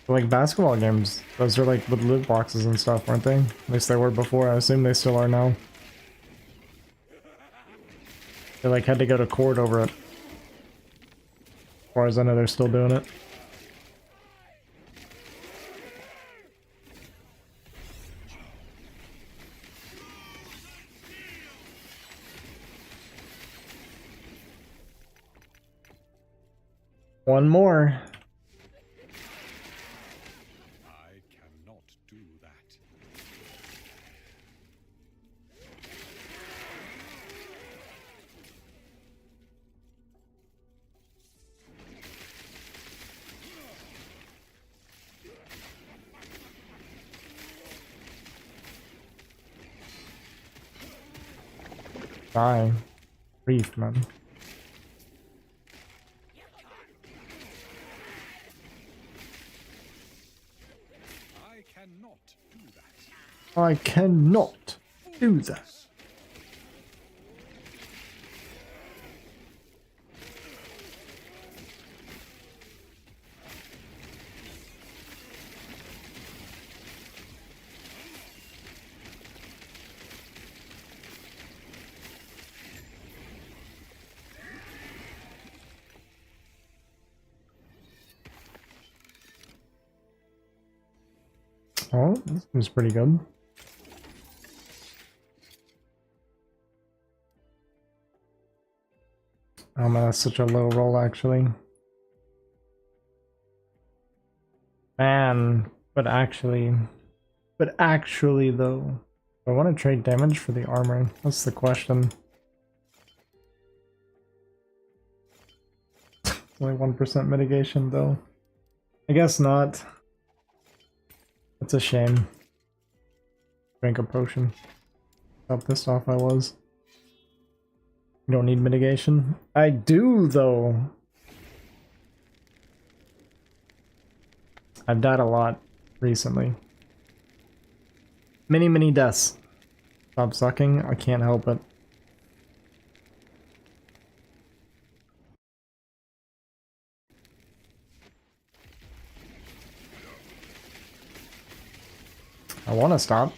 like basketball games. Those are like with loot boxes and stuff, weren't they? At least they were before. I assume they still are now. They like had to go to court over it. As far as I know, they're still doing it. One more. I cannot do that. Die. Reave, man. I cannot do that. I cannot do that. Oh, this was pretty good. Oh man, that's such a low roll actually. Man, but actually though, I want to trade damage for the armor. That's the question. Only 1% mitigation though. I guess not. That's a shame. Drink a potion. How pissed off I was. You don't need mitigation? I do, though. I've died a lot recently. Many deaths. Stop sucking. I can't help it. I want to stop.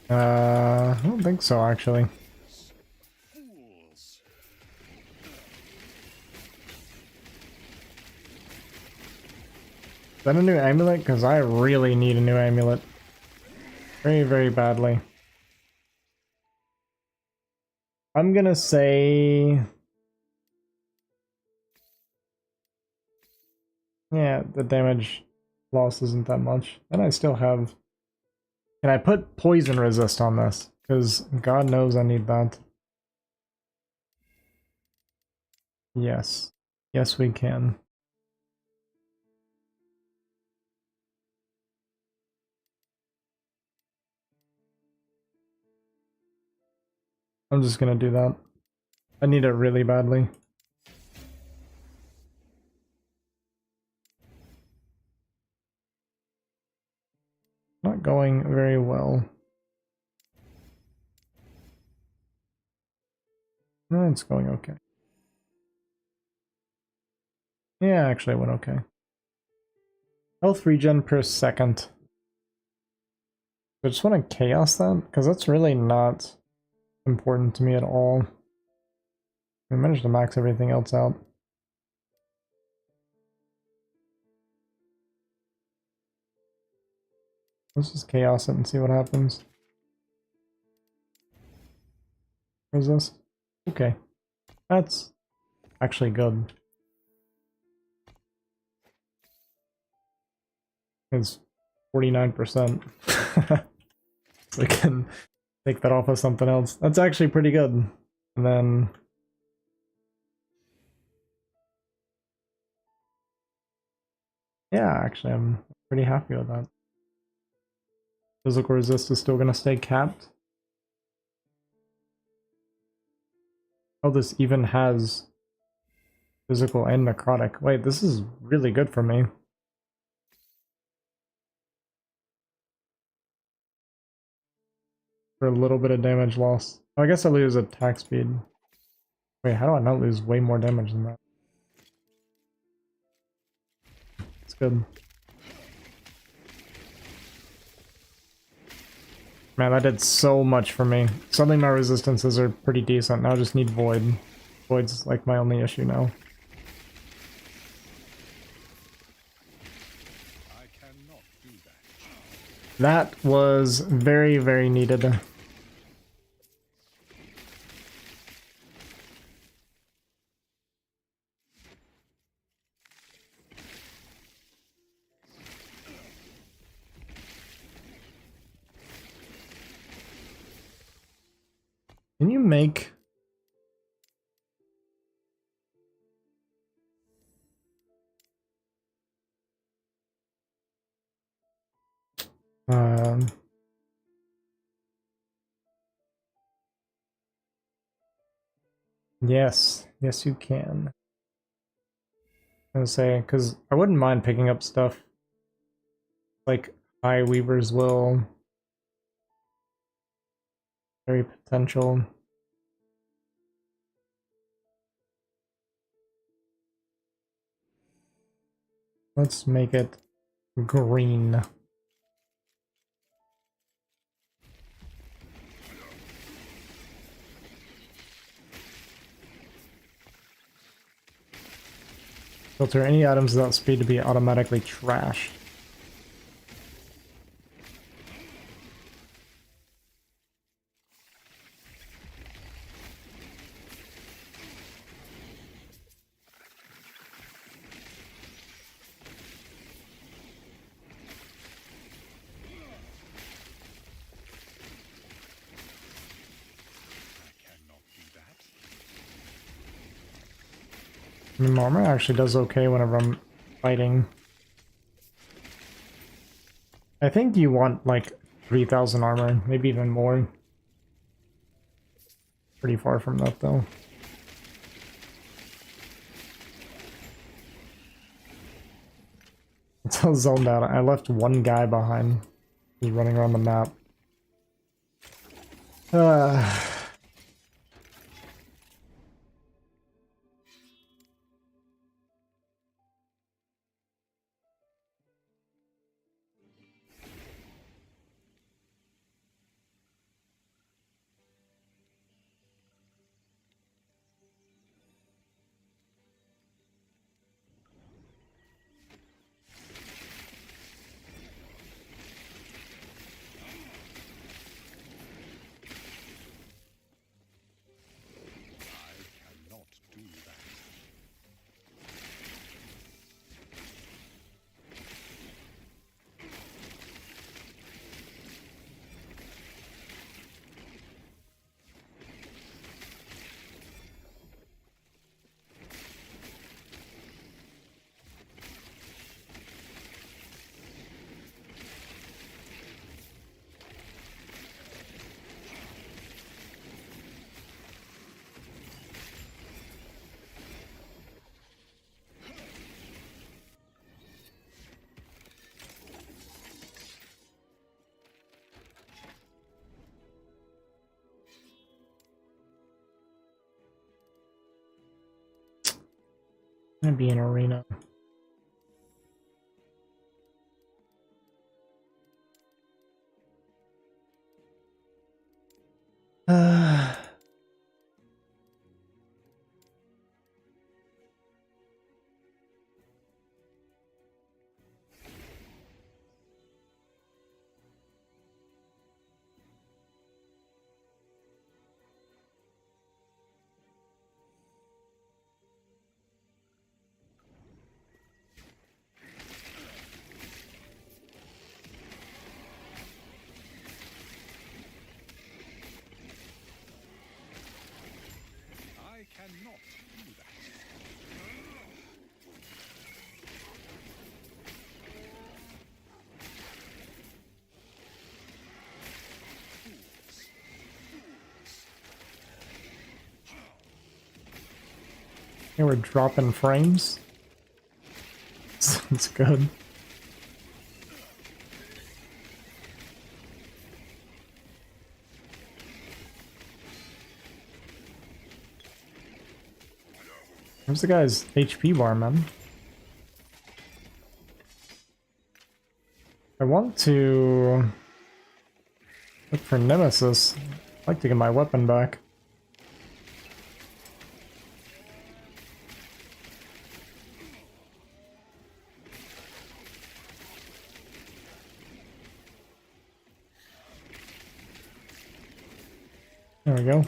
I don't think so, actually. Fools. Is that a new amulet? Because I really need a new amulet. Very badly. I'm gonna say... yeah, the damage loss isn't that much. And I still have... can I put poison resist on this? Because God knows I need that. Yes. Yes, we can. I'm just gonna do that. I need it really badly. Not going very well. No, it's going okay. Yeah, actually it went okay. Health regen per second. I just want to chaos that, because that's really not important to me at all. I managed to max everything else out. Let's just chaos it and see what happens. Resist. Okay. That's actually good. It's 49%. So we can take that off of something else. That's actually pretty good. And then yeah, actually I'm pretty happy with that. Physical resist is still gonna stay capped. Oh, this even has physical and necrotic. Wait, this is really good for me. For a little bit of damage loss. Oh, I guess I lose attack speed. Wait, how do I not lose way more damage than that? It's good. Man, that did so much for me. Suddenly my resistances are pretty decent. Now I just need Void. Void's like my only issue now. I cannot do that. That was very, very needed. Can you make... yes. Yes, you can. I was gonna say, because I wouldn't mind picking up stuff like High Weaver's Will. Very potential. Let's make it green. Filter any items without speed to be automatically trashed. I cannot do that. I mean, armor actually does okay whenever I'm fighting. I think you want like 3,000 armor, maybe even more. Pretty far from that though. It's all zoned out. I left one guy behind. He's running around the map. I cannot do that. Gonna be an arena. Okay, we're dropping frames. Sounds good. Where's the guy's HP bar, man? I want to look for Nemesis. I'd like to get my weapon back. There we go.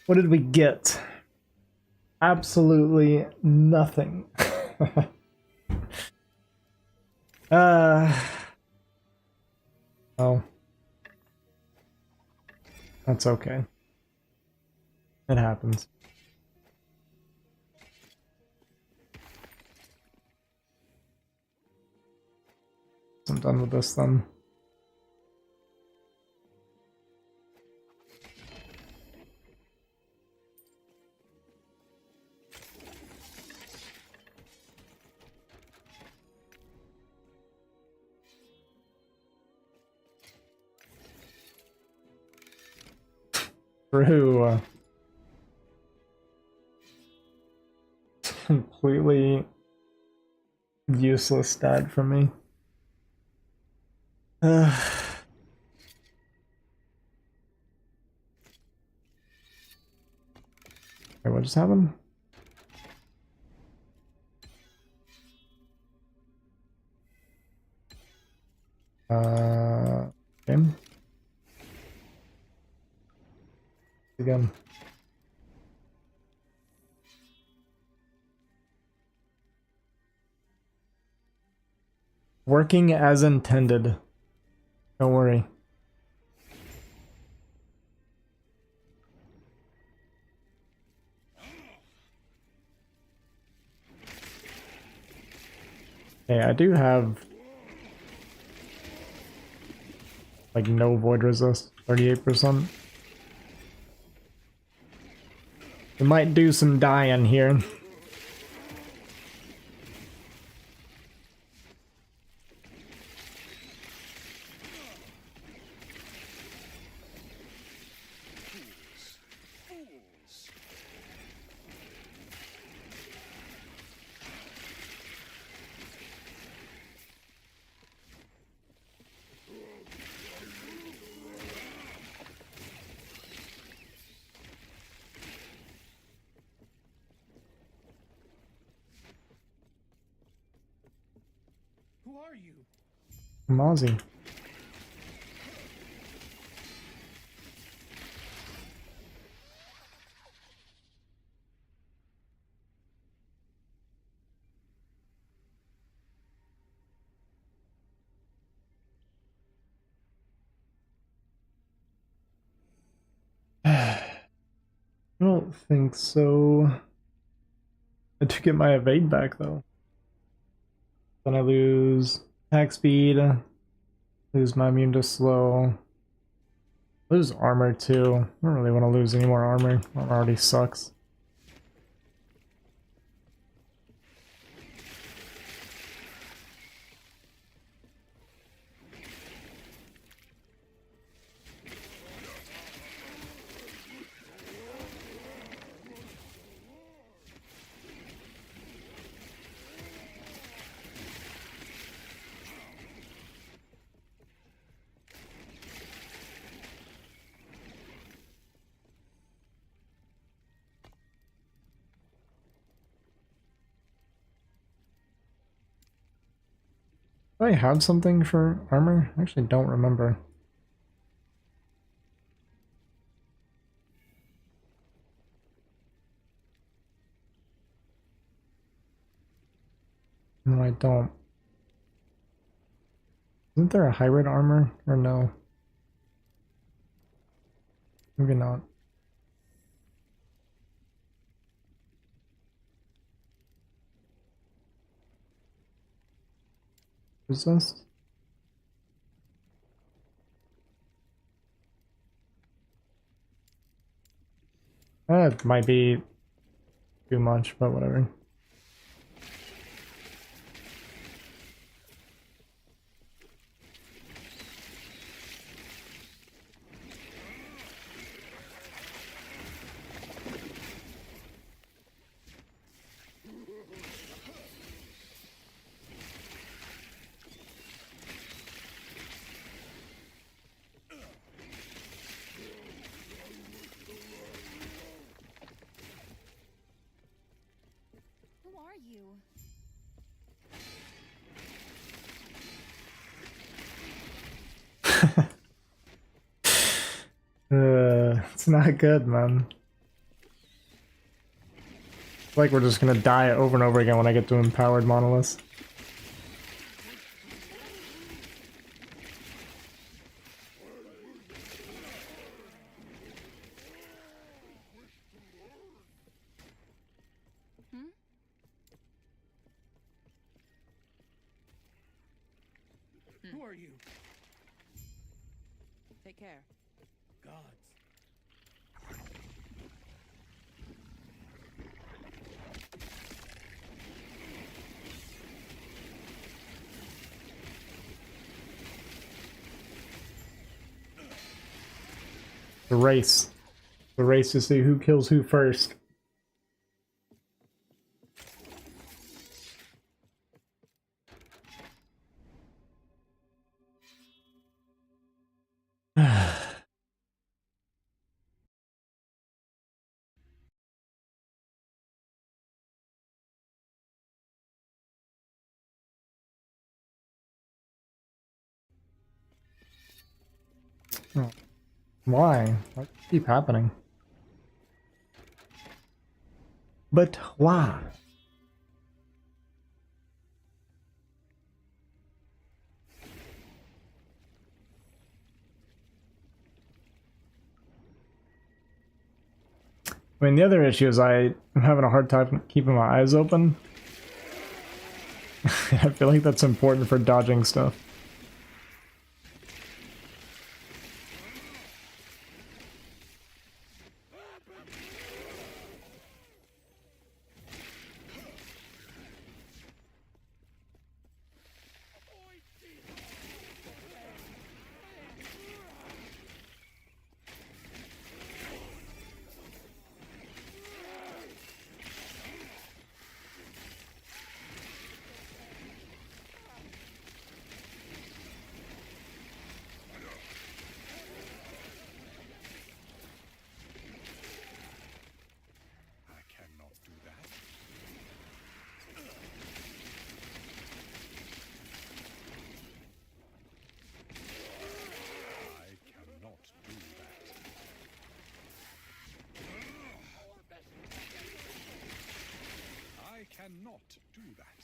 What did we get? Absolutely nothing. Oh. That's okay. It happens. I'm done with this then. True. Completely useless stat for me. Wait, what just happened? Game? Again. Working as intended. Don't worry. Hey, I do have like no void resist, 38%. We might do some dying here. Who are you? I'm Aussie. I don't think so. I do get my evade back though. Then I lose attack speed, lose my immune to slow, lose armor too. I don't really want to lose any more armor. Armor already sucks. Do I have something for armor? I actually don't remember. No, I don't. Isn't there a hybrid armor? Or no? Maybe not. Resist? It might be too much, but whatever. Who are you? It's not good, man. It's like we're just gonna die over and over again when I get to empowered monoliths. Who are you? Take care. Gods. The race. The race to see who kills who first. Oh. Why? What keep happening? But why? I mean, the other issue is I'm having a hard time keeping my eyes open. I feel like that's important for dodging stuff. I cannot do that. I cannot do that. I cannot do that.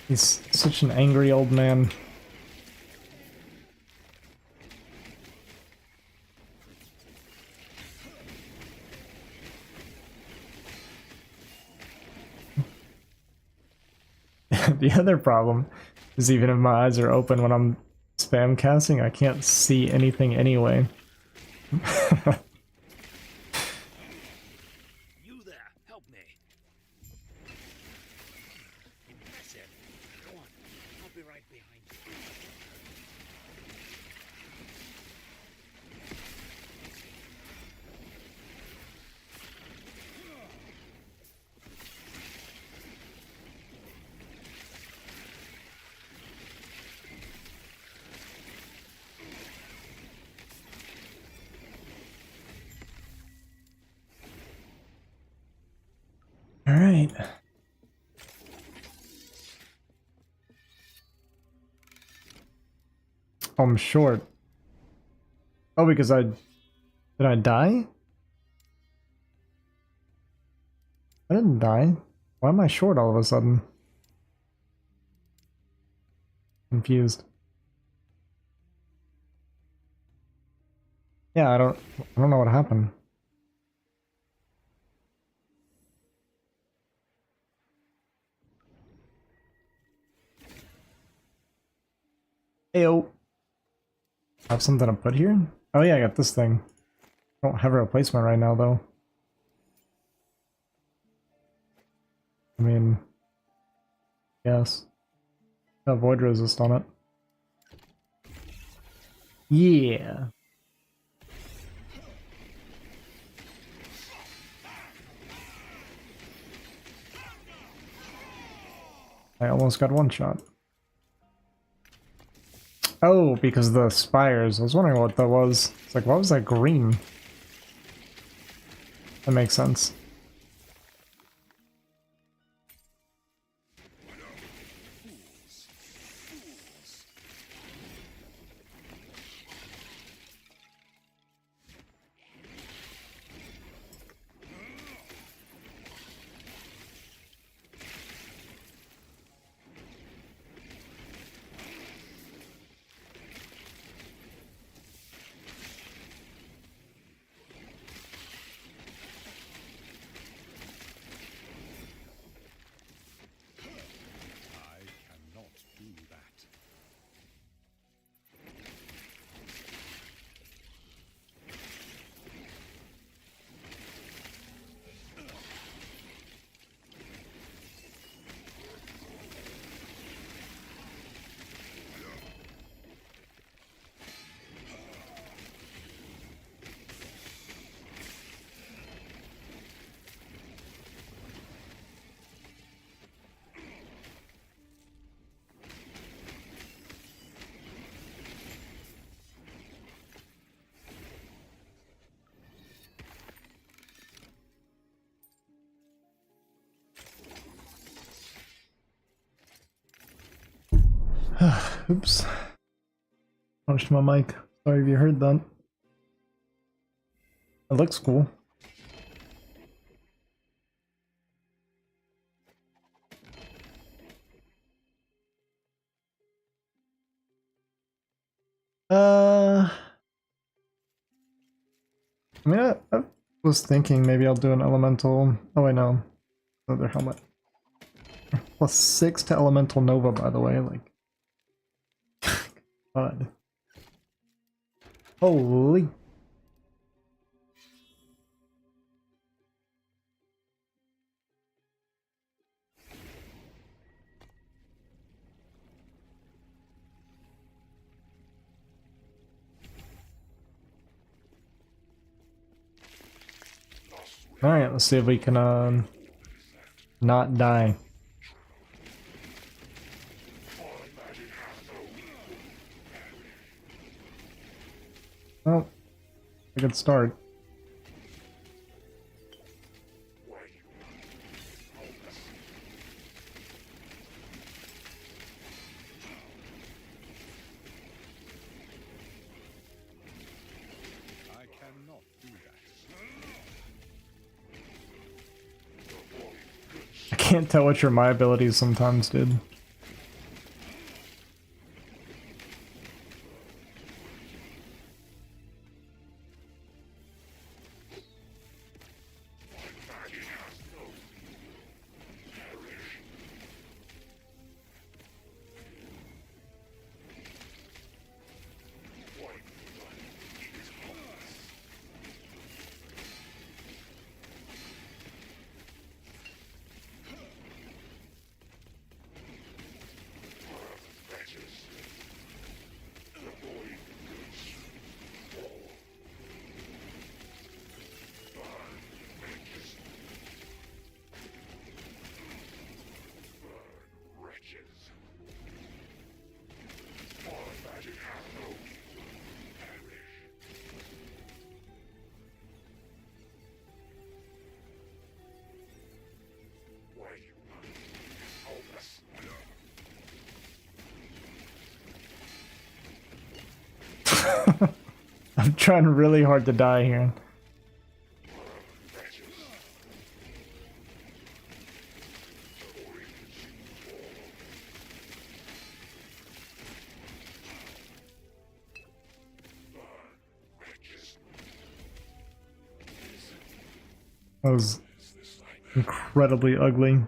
He's such an angry old man. The other problem is even if my eyes are open when I'm spam casting, I can't see anything anyway. You there, help me. Impressive. Go on, I'll be right behind you. All right. Oh, I'm short. Oh, because did I die? I didn't die. Why am I short all of a sudden? confused. Yeah, I don't know what happened. Ayo. I have something to put here? Oh yeah, I got this thing. I don't have a replacement right now though. I mean, yes. Void resist on it. Yeah. I almost got one shot. Oh, because of the spires. I was wondering what that was. It's like, what was that green? That makes sense. I cannot do that. Oops. Punched my mic. Sorry if you heard that. It looks cool. I mean, I was thinking maybe I'll do an elemental. Oh, wait, no. Another helmet. +6 to elemental nova, by the way. Like, God. Holy. Alright, let's see if we can, not die. Well, a good start. I cannot do that. I can't tell which are my abilities sometimes, dude. I'm trying really hard to die here. That was incredibly ugly. Too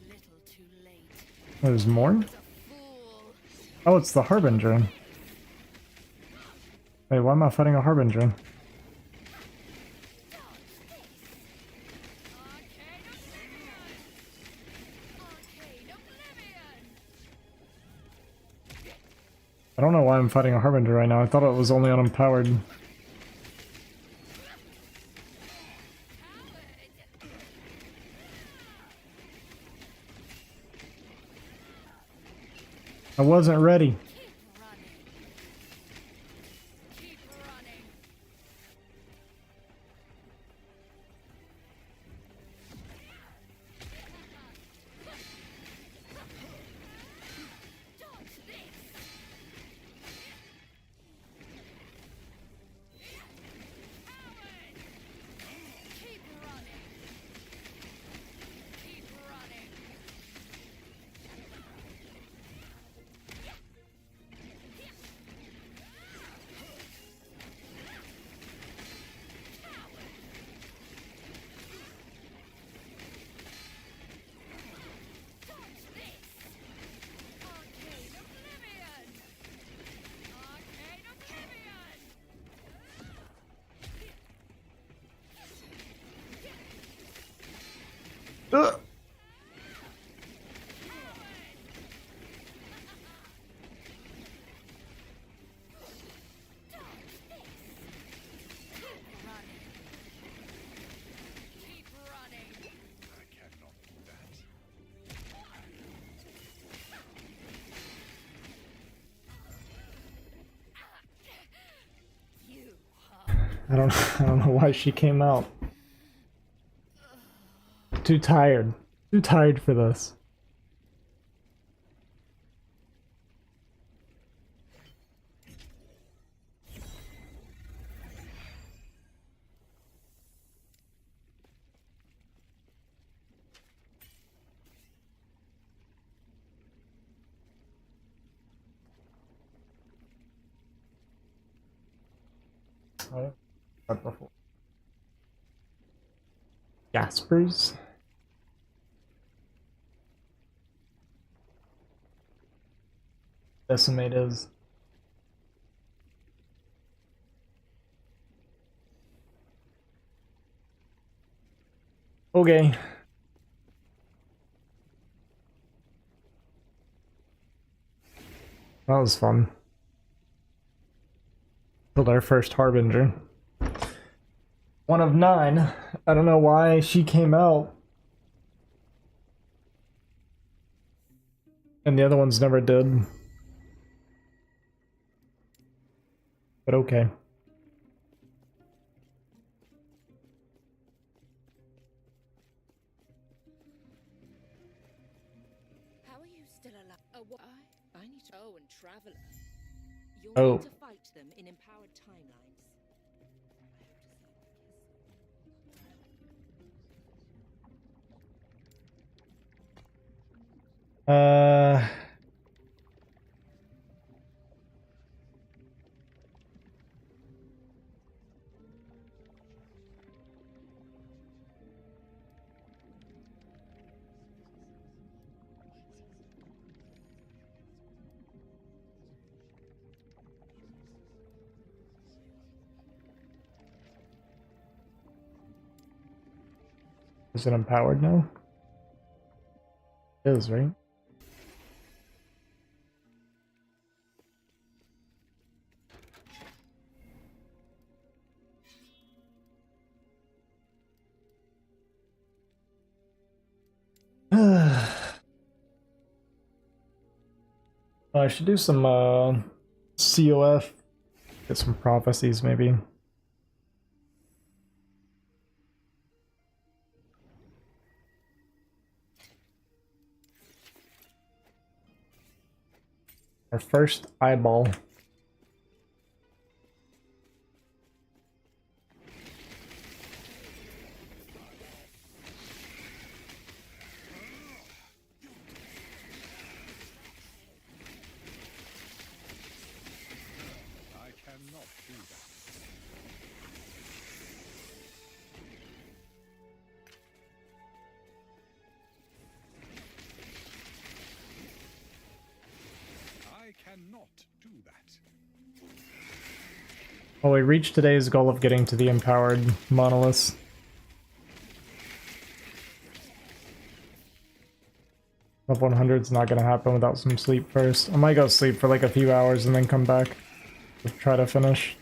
little, too late. There's more? A fool. Oh, it's the Harbinger. Wait, why am I fighting a Harbinger? Arcane oblivion. I don't know why I'm fighting a Harbinger right now. I thought it was only unempowered. I wasn't ready. Keep running. Keep running. Dodge this. Coward. Keep running. Keep running. Dodge this. Arcane oblivion. Arcane oblivion. Ugh. Keep running. Keep running. I cannot do that. You I don't know why she came out. Too tired. Too tired for this. Right. Not before. Jaspers. Decimate is. Okay. That was fun. Killed our first Harbinger. 1 of 9. I don't know why she came out. And the other ones never did. But okay. How are you still alive? Oh, what? I need to. Oh, and Traveler. You'll Oh. need to fight them in empowered timelines. Uh. Is it empowered now? It is, right? I should do some COF. Get some prophecies maybe. Our first eyeball. I cannot do that. cannot do that. Well, we reached today's goal of getting to the empowered monoliths. Level 100 is not going to happen without some sleep first. I might go sleep for like a few hours and then come back to try to finish.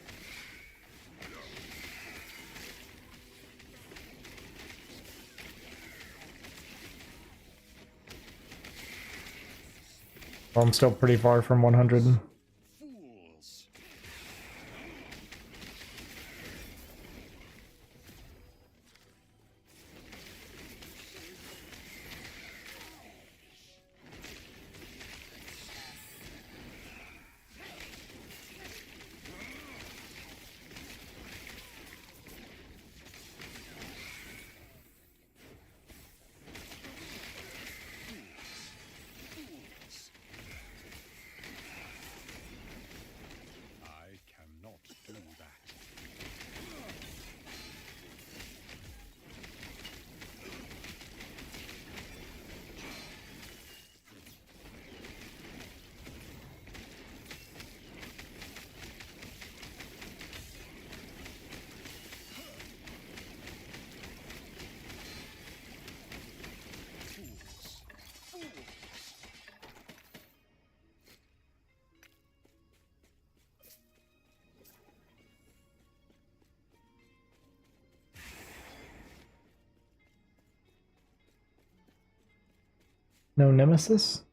Well, I'm still pretty far from 100. Fools. I cannot do that. Fools. Fools. No nemesis?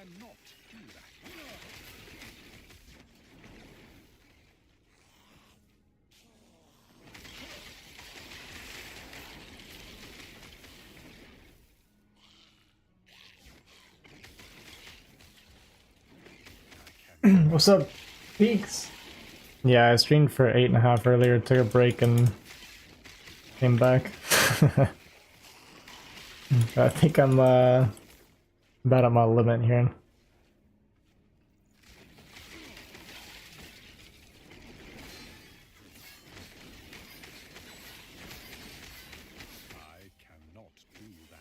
cannot do that. What's up, Peaks? Yeah, I streamed for 8.5 earlier, took a break and came back. I think I'm about at my limit here. I cannot do that.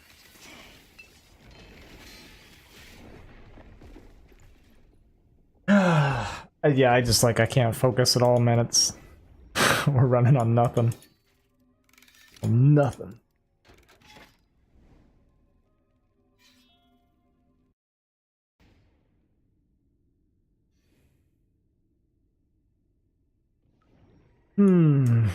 Yeah, I just like I can't focus at all, man. It's we're running on nothing. Nothing. Hmm.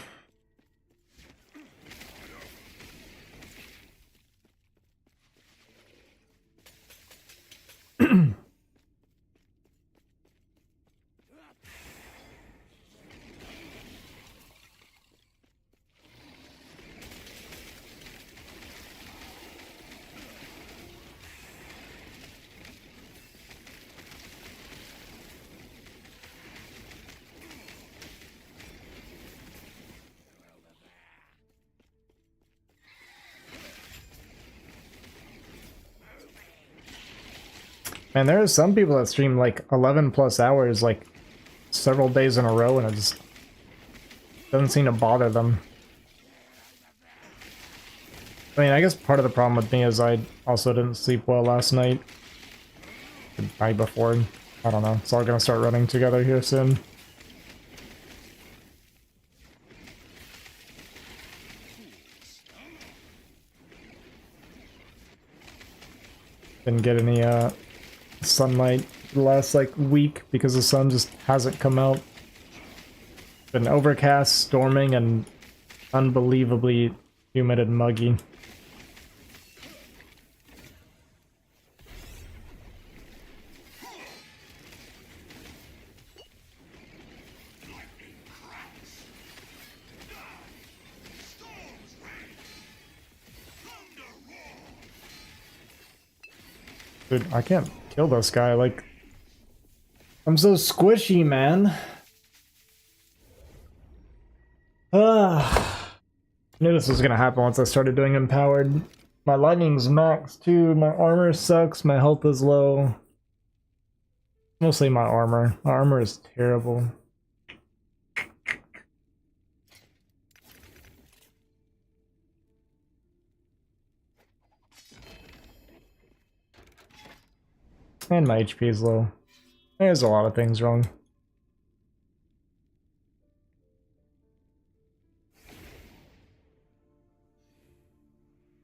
Man, there are some people that stream like 11 plus hours, like several days in a row, and it just doesn't seem to bother them. I mean, I guess part of the problem with me is I also didn't sleep well last night. The night before. I don't know. It's all gonna start running together here soon. Didn't get any sunlight the last like week because the sun just hasn't come out. Been overcast, storming, and unbelievably humid and muggy. Dude, I can't kill this guy, like... I'm so squishy, man. I knew this was gonna happen once I started doing empowered. My lightning's max too, my armor sucks, my health is low. Mostly my armor. My armor is terrible. And my HP is low. There's a lot of things wrong.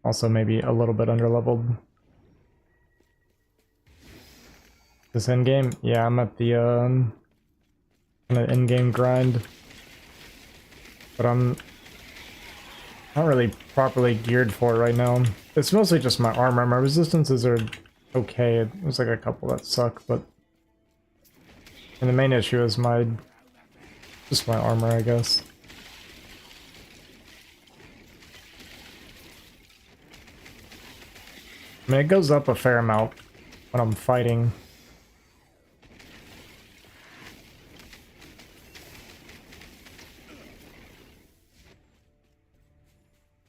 Also maybe a little bit underleveled. This endgame? Yeah, I'm at the kind of endgame grind. But I'm not really properly geared for it right now. It's mostly just my armor. My resistances are okay. There's like a couple that suck, but... And the main issue is just my armor, I guess. I mean, it goes up a fair amount when I'm fighting.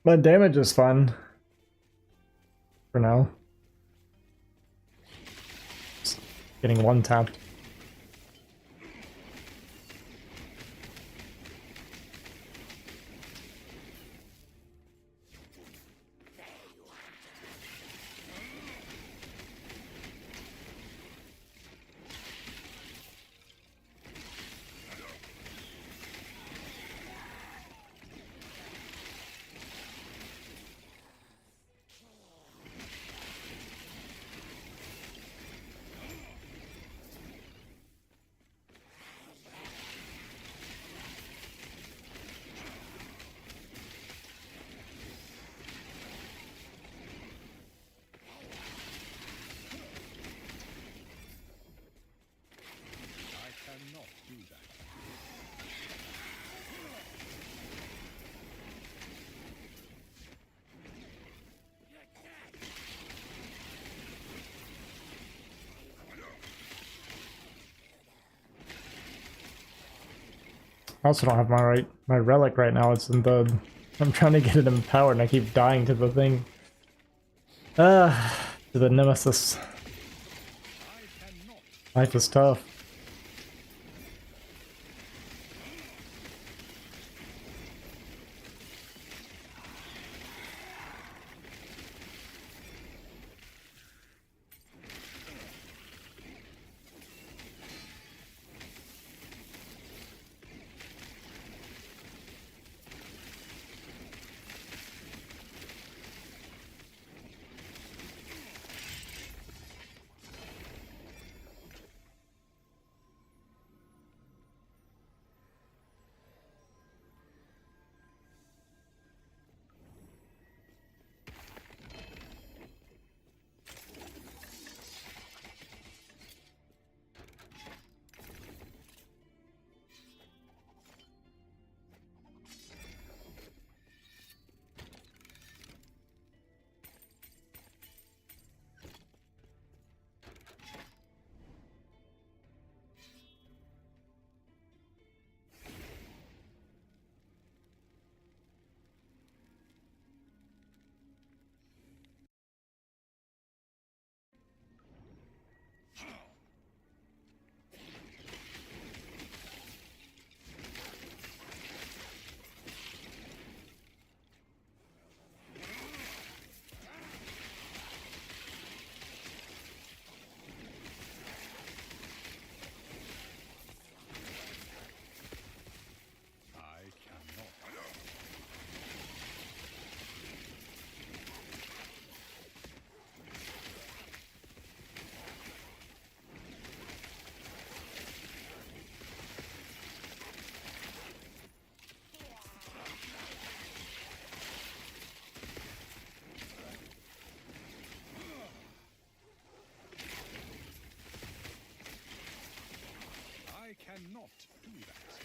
But damage is fun. For now. Just getting one tapped. I also don't have my relic right now. It's in the... I'm trying to get it empowered and I keep dying to the thing. To the nemesis. Life is tough. Cannot do that.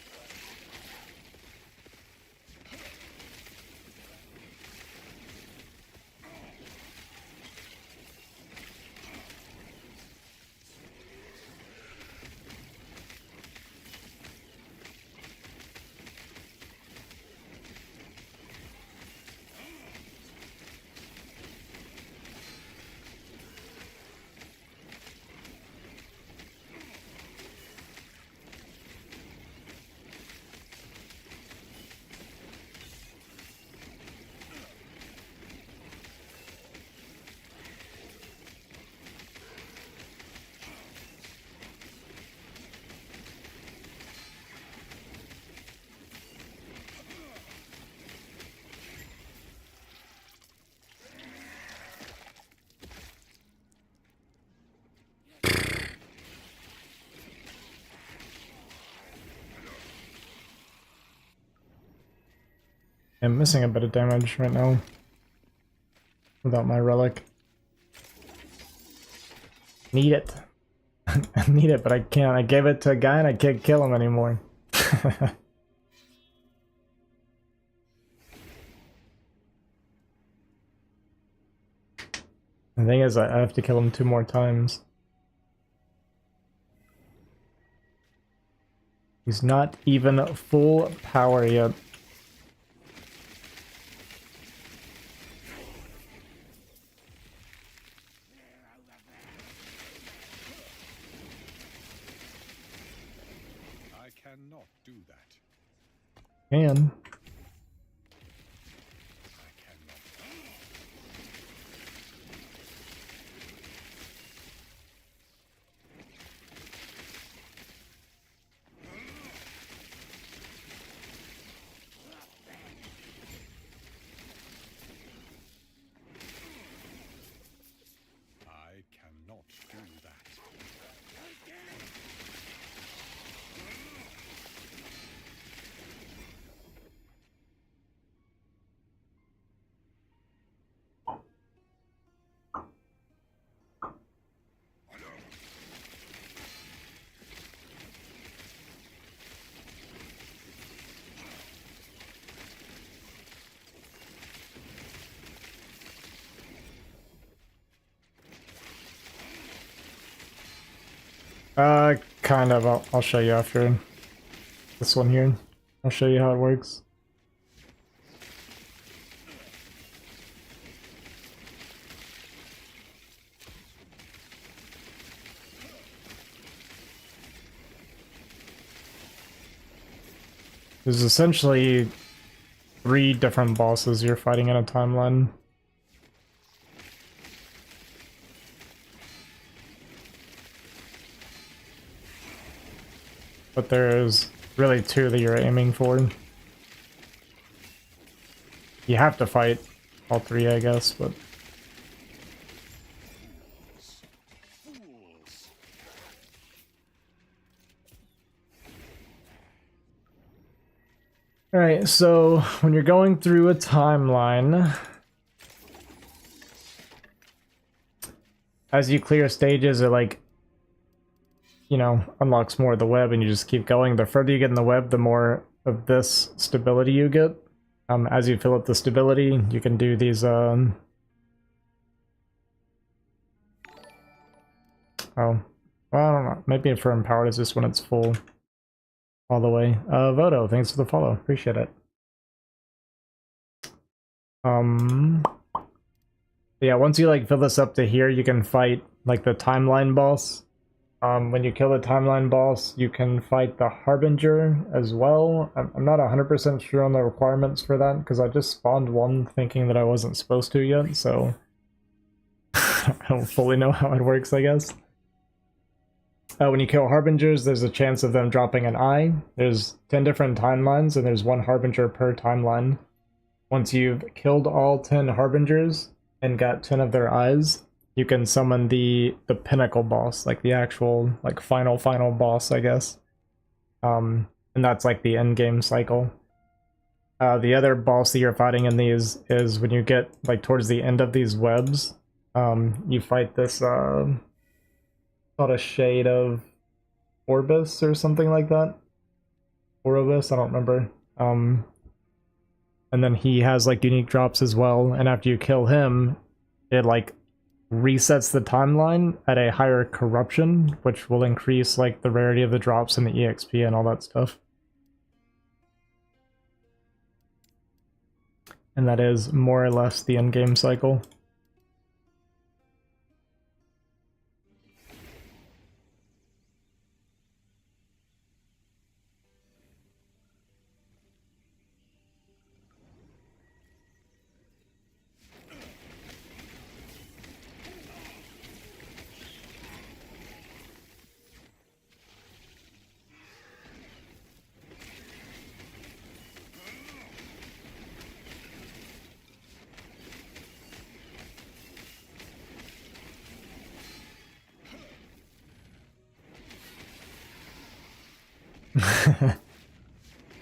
I'm missing a bit of damage right now. Without my relic. Need it. I need it, but I can't. I gave it to a guy and I can't kill him anymore. The thing is, I have to kill him 2 more times. He's not even full power yet. Cannot do that. And I cannot. I cannot do that. kind of. I'll show you after this one here. I'll show you how it works. There's essentially 3 different bosses you're fighting in a timeline. But there's really 2 that you're aiming for. You have to fight all 3, I guess, but... Alright, so when you're going through a timeline, as you clear stages, it like, you know, unlocks more of the web and you just keep going. The further you get in the web, the more of this stability you get. As you fill up the stability, you can do these, oh, well, I don't know, maybe for empowered is just when it's full. All the way. Voto, thanks for the follow. Appreciate it. Yeah, once you like fill this up to here, you can fight like the timeline boss. When you kill the timeline boss, you can fight the Harbinger as well. I'm not 100% sure on the requirements for that, because I just spawned one thinking that I wasn't supposed to yet, so... I don't fully know how it works, I guess. When you kill Harbingers, there's a chance of them dropping an eye. There's 10 different timelines, and there's 1 Harbinger per timeline. Once you've killed all 10 Harbingers and got 10 of their eyes, you can summon the pinnacle boss, like the actual, like, final boss, I guess. And that's like the end game cycle. The other boss that you're fighting in these is when you get, like, towards the end of these webs, you fight this, called a Shade of Orbis or something like that. Orobis, I don't remember. And then he has like unique drops as well, and after you kill him, it like resets the timeline at a higher corruption, which will increase like the rarity of the drops and the EXP and all that stuff. And that is more or less the endgame cycle.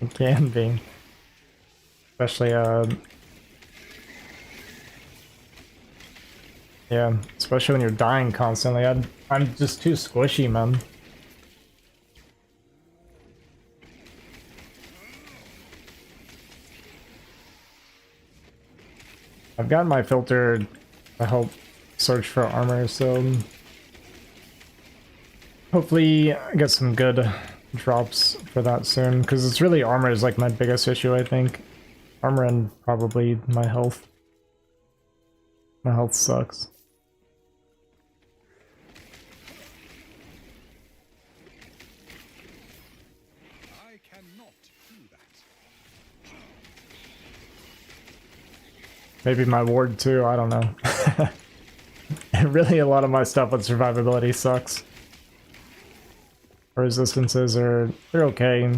It can be. Especially, yeah, especially when you're dying constantly. I'm just too squishy, man. I've got my filter to help search for armor, so hopefully I get some good drops for that soon, because it's really armor is like my biggest issue, I think. Armor and probably my health. My health sucks. I cannot do that. Maybe my ward too, I don't know. Really, a lot of my stuff with survivability sucks. Resistances they're okay.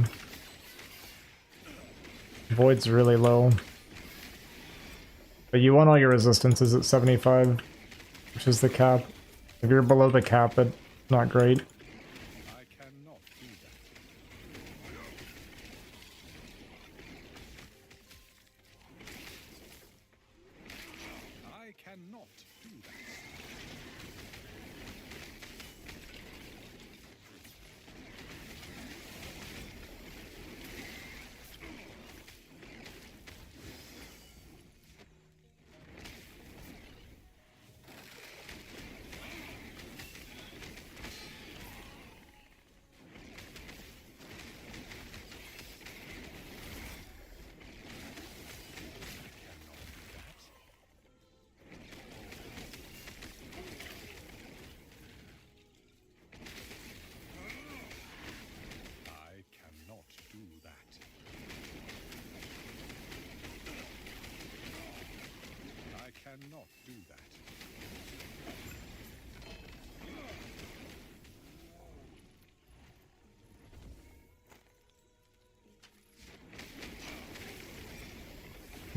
Void's really low. But you want all your resistances at 75, which is the cap. If you're below the cap, it's not great. I cannot do that. I cannot do that.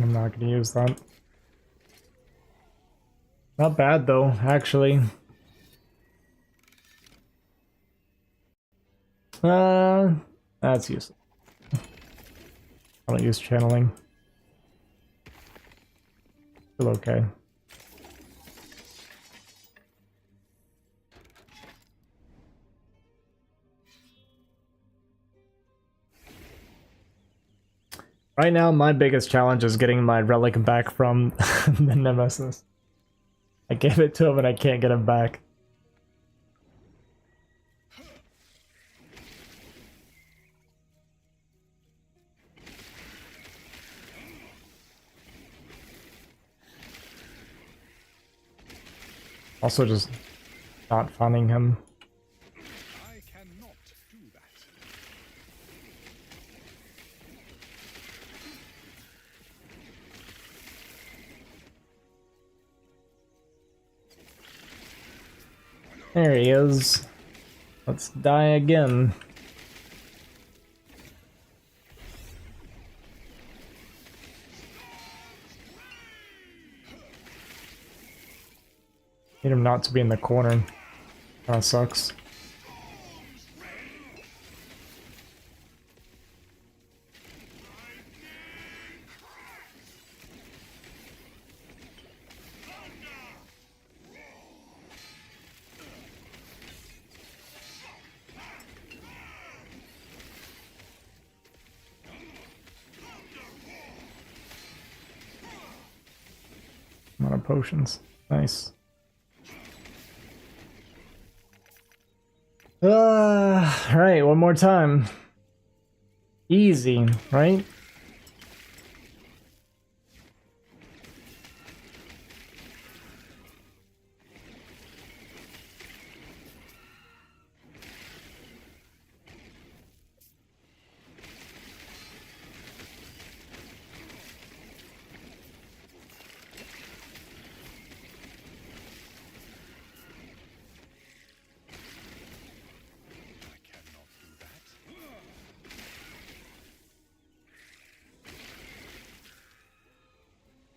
I'm not gonna use that. Not bad though, actually. That's useless. I don't use channeling. Still okay. Right now, my biggest challenge is getting my relic back from the Nemesis. I gave it to him and I can't get him back. Also just not finding him. I cannot do that. There he is. Let's die again. Need him not to be in the corner. Kinda sucks. A lot of potions. Nice. Right, one more time. Easy, right? I cannot do that.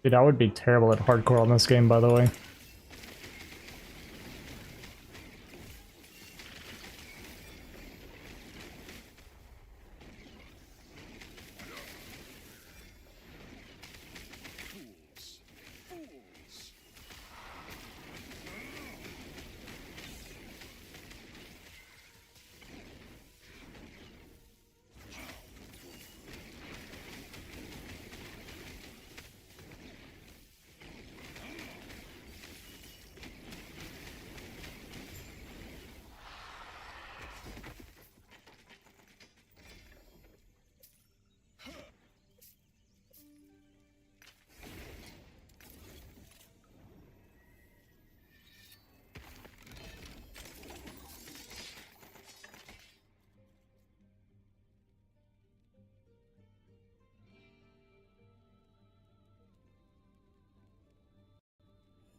Dude, I would be terrible at hardcore on this game, by the way. Fools. Fools.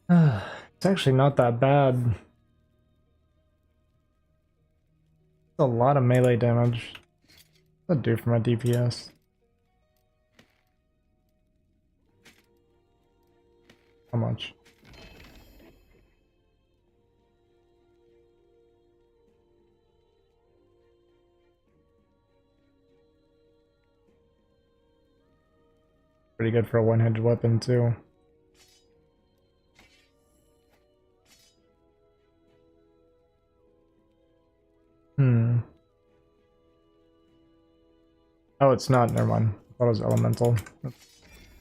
It's actually not that bad. It's a lot of melee damage. What's that do for my DPS? How much? Pretty good for a one-handed weapon too. Oh, it's not. Never mind. I thought it was elemental.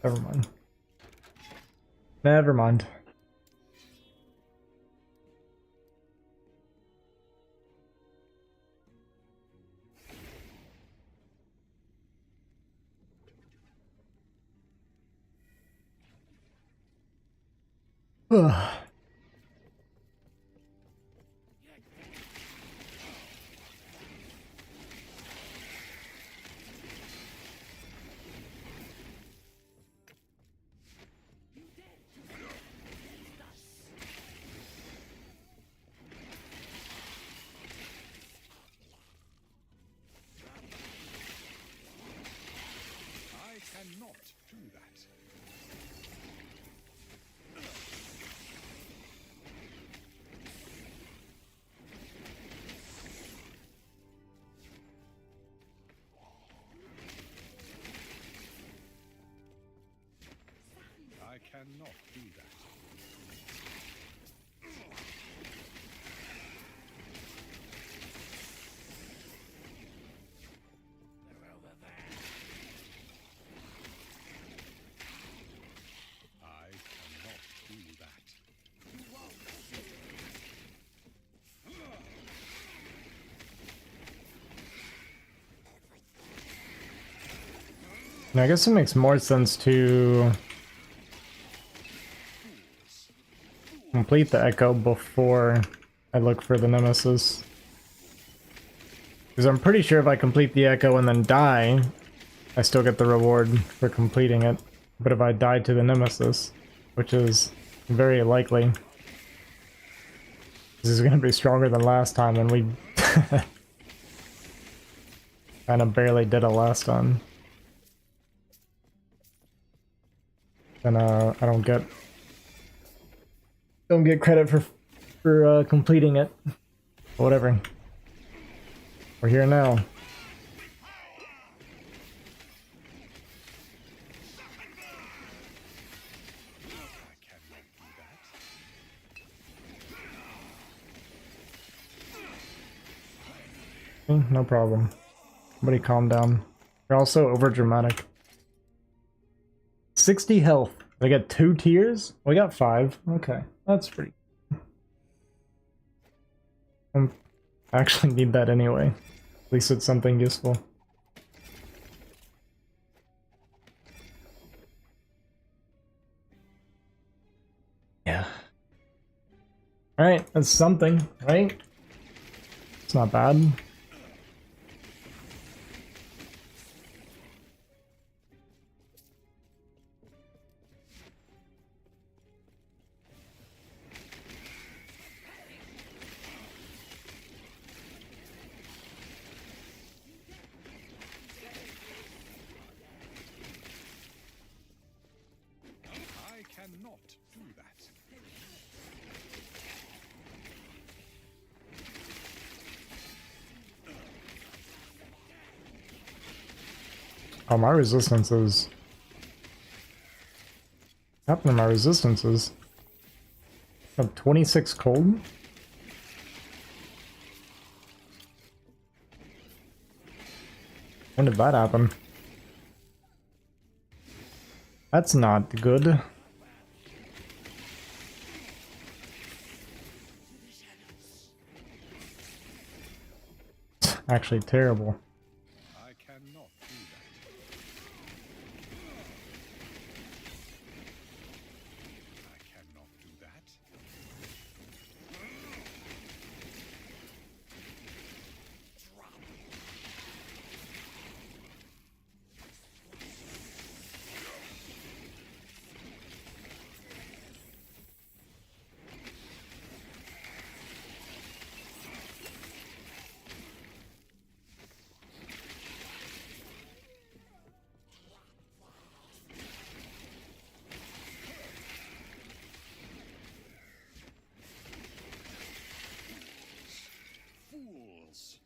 Never mind. Never mind. I cannot do that. cannot do that. They're over there. I cannot do that. And I guess it makes more sense to complete the Echo before I look for the Nemesis. Because I'm pretty sure if I complete the Echo and then die, I still get the reward for completing it. But if I die to the Nemesis, which is very likely, this is going to be stronger than last time, and we kind of barely did it last time. Then I don't get credit for completing it. Whatever. We're here now. No problem. Somebody calm down. You're also over dramatic. 60 health. I get 2 tiers? We got 5. Okay, that's pretty. I actually need that anyway. At least it's something useful. Yeah. Alright, that's something, right? It's not bad. I cannot do that. Oh, my resistances. What happened to my resistances? I have 26 cold? When did that happen? That's not good. Actually terrible. I cannot do that. I cannot do that. Fools.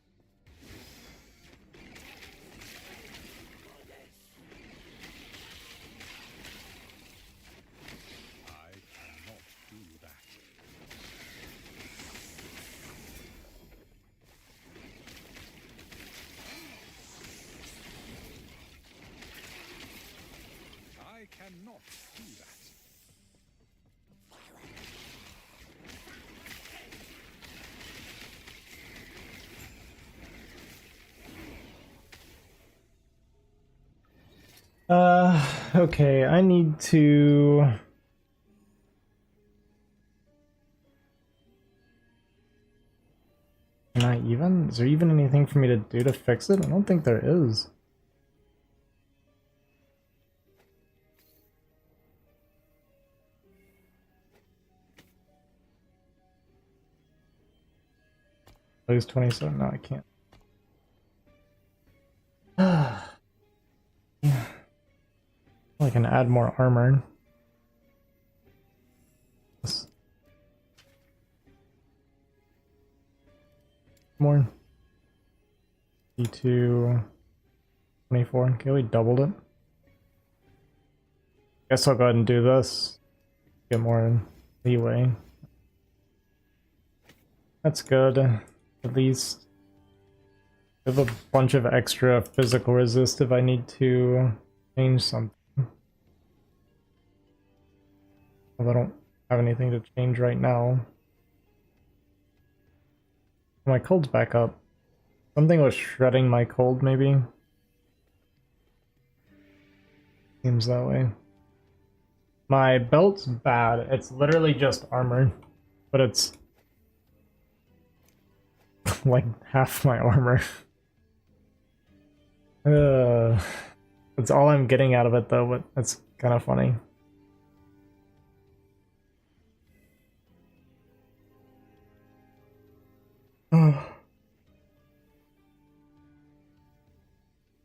I cannot do that. I cannot do that. Okay, I need to... Can I even? Is there even anything for me to do to fix it? I don't think there is. Lose 27? No, I can't. Yeah. I can add more armor. More. D2 24. Okay, we doubled it. Guess I'll go ahead and do this. get more leeway. That's good, at least. I have a bunch of extra physical resist if I need to change something. Well, I don't have anything to change right now. My cold's back up. Something was shredding my cold, maybe? Seems that way. My belt's bad. It's literally just armor, but it's like half my armor. That's all I'm getting out of it though, but it's kind of funny.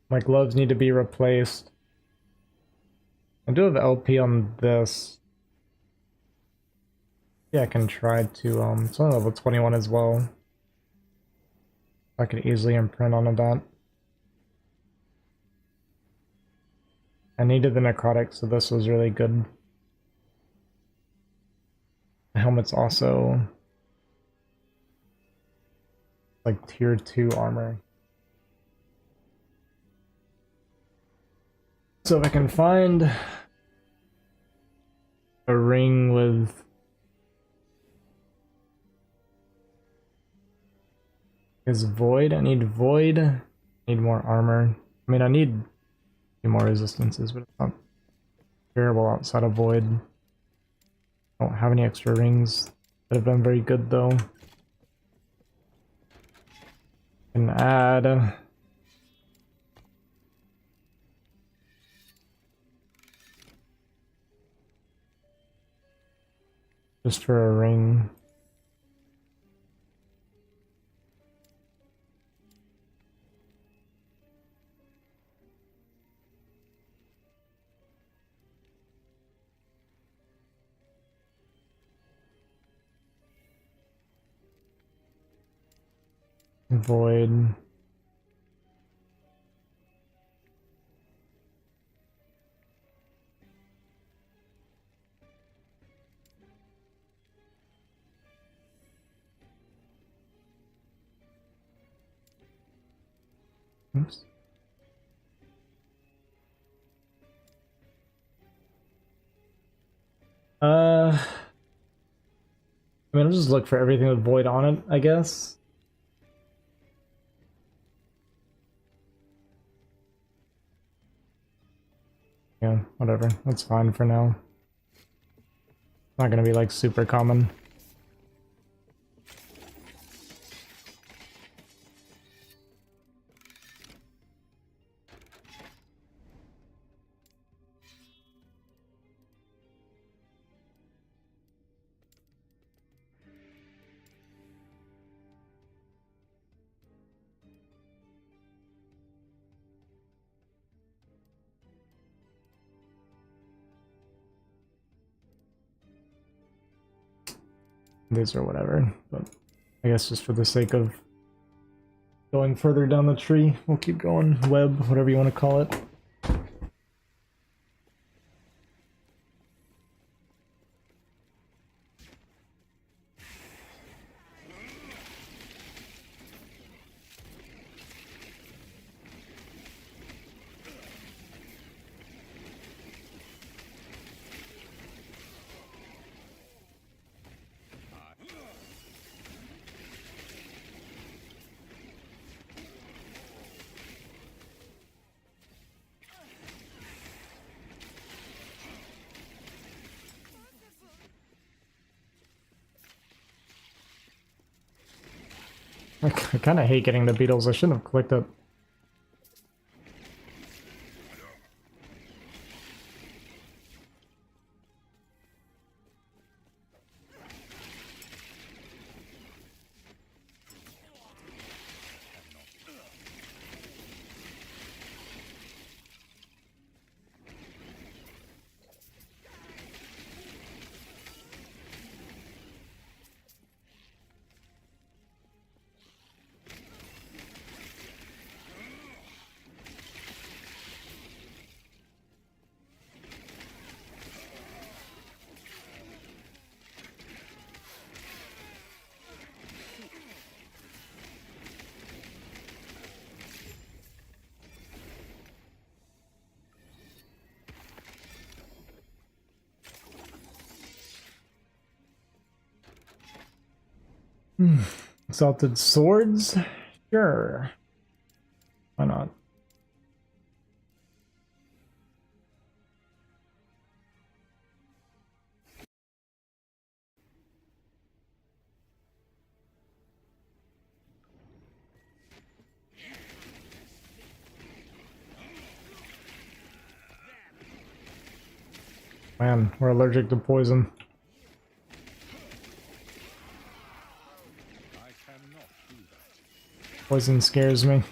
My gloves need to be replaced. I do have LP on this. Yeah, I can try to, it's on level 21 as well. I could easily imprint on that. I needed the necrotic, so this was really good. The helmet's also like tier 2 armor. So if I can find a ring with is void, I need void, I need more armor. I mean, I need a few more resistances, but it's not terrible outside of void. I don't have any extra rings that have been very good though. Can add just for a ring. Void. Oops. I mean, I'll just look for everything with void on it, I guess. Yeah, whatever. That's fine for now. Not gonna be like super common. These or whatever, but I guess just for the sake of going further down the tree, we'll keep going. Web, whatever you want to call it. I kind of hate getting the beetles. I shouldn't have clicked it. Salted swords? Sure. Why not? Man, we're allergic to poison. I cannot do that. Poison scares me.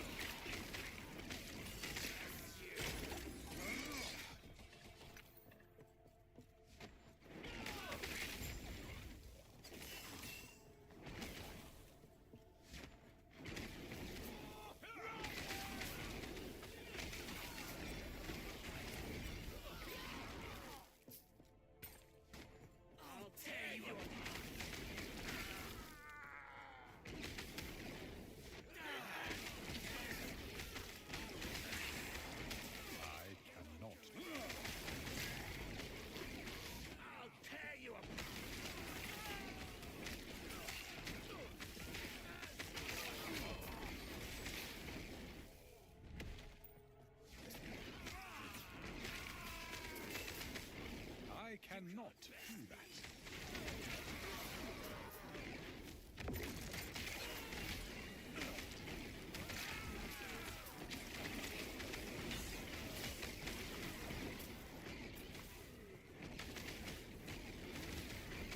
I cannot. I cannot do that.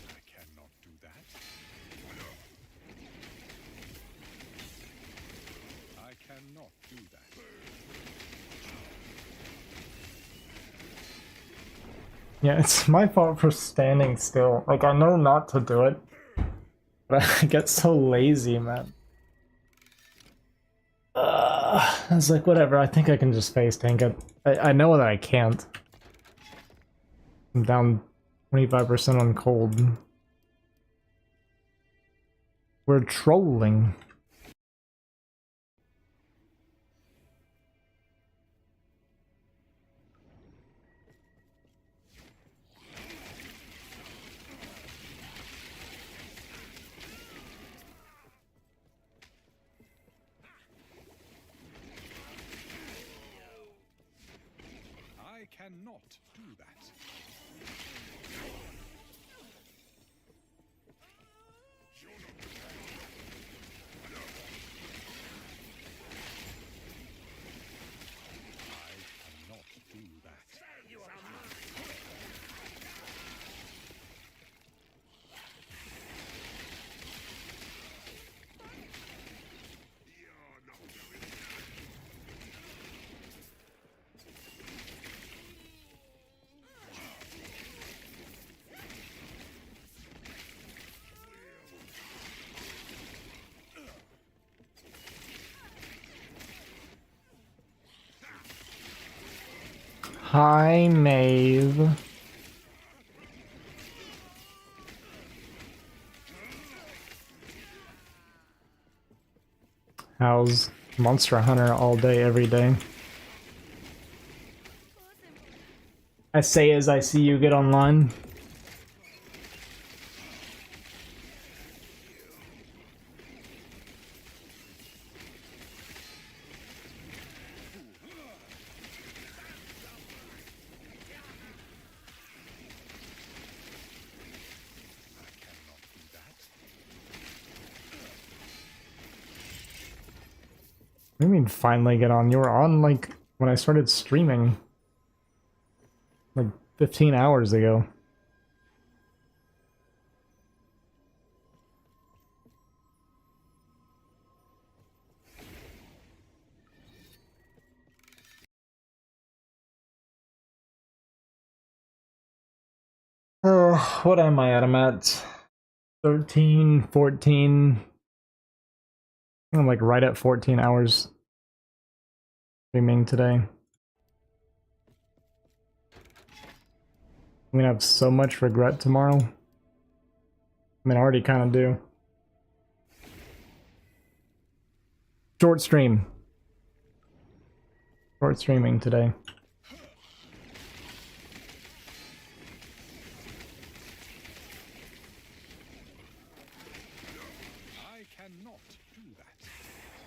I cannot do that. I cannot do that. Yeah, it's my fault for standing still. Like, I know not to do it, but I get so lazy, man. I was like, whatever, I think I can just face tank it. I know that I can't. I'm down 25% on cold. We're trolling. I cannot do that. I cannot do that. Hi, Maeve. How's Monster Hunter all day, every day? I say as I see you get online. What do you mean finally get on? You were on, like, when I started streaming. Like, 15 hours ago. What am I at? I'm at 13, 14. I'm like right at 14 hours streaming today. I'm gonna have so much regret tomorrow. I mean, I already kind of do. Short stream. Short streaming today.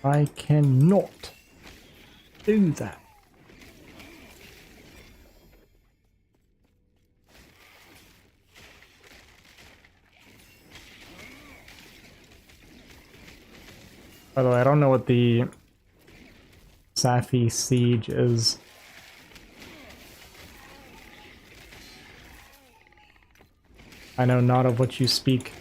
I cannot do that. By the way, I don't know what the Safi Siege is. I know not of what you speak.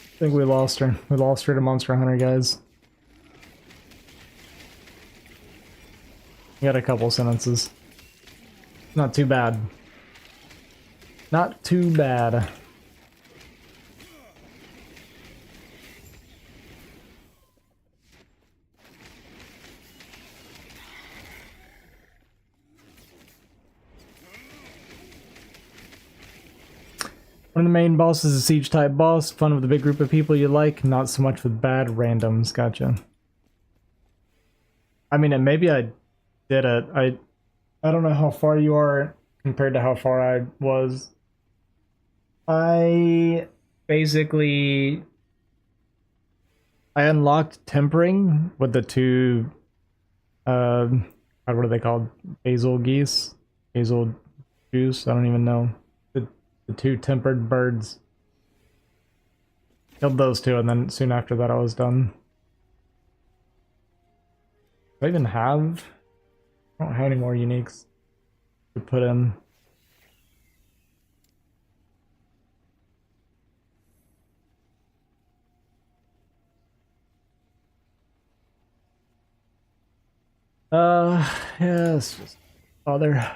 I think we lost her. We lost her to Monster Hunter, guys. We got a couple sentences. Not too bad. Not too bad. One of the main bosses is a siege type boss. Fun with a big group of people you like, not so much with bad randoms. Gotcha. I mean, and maybe I did it. I don't know how far you are compared to how far I was. I basically I unlocked tempering with the two what are they called? Basil geese? Basil juice? I don't even know. The two tempered birds. Killed those two, and then soon after that I was done. Do I even have? I don't have any more uniques to put in. Yes, just bother.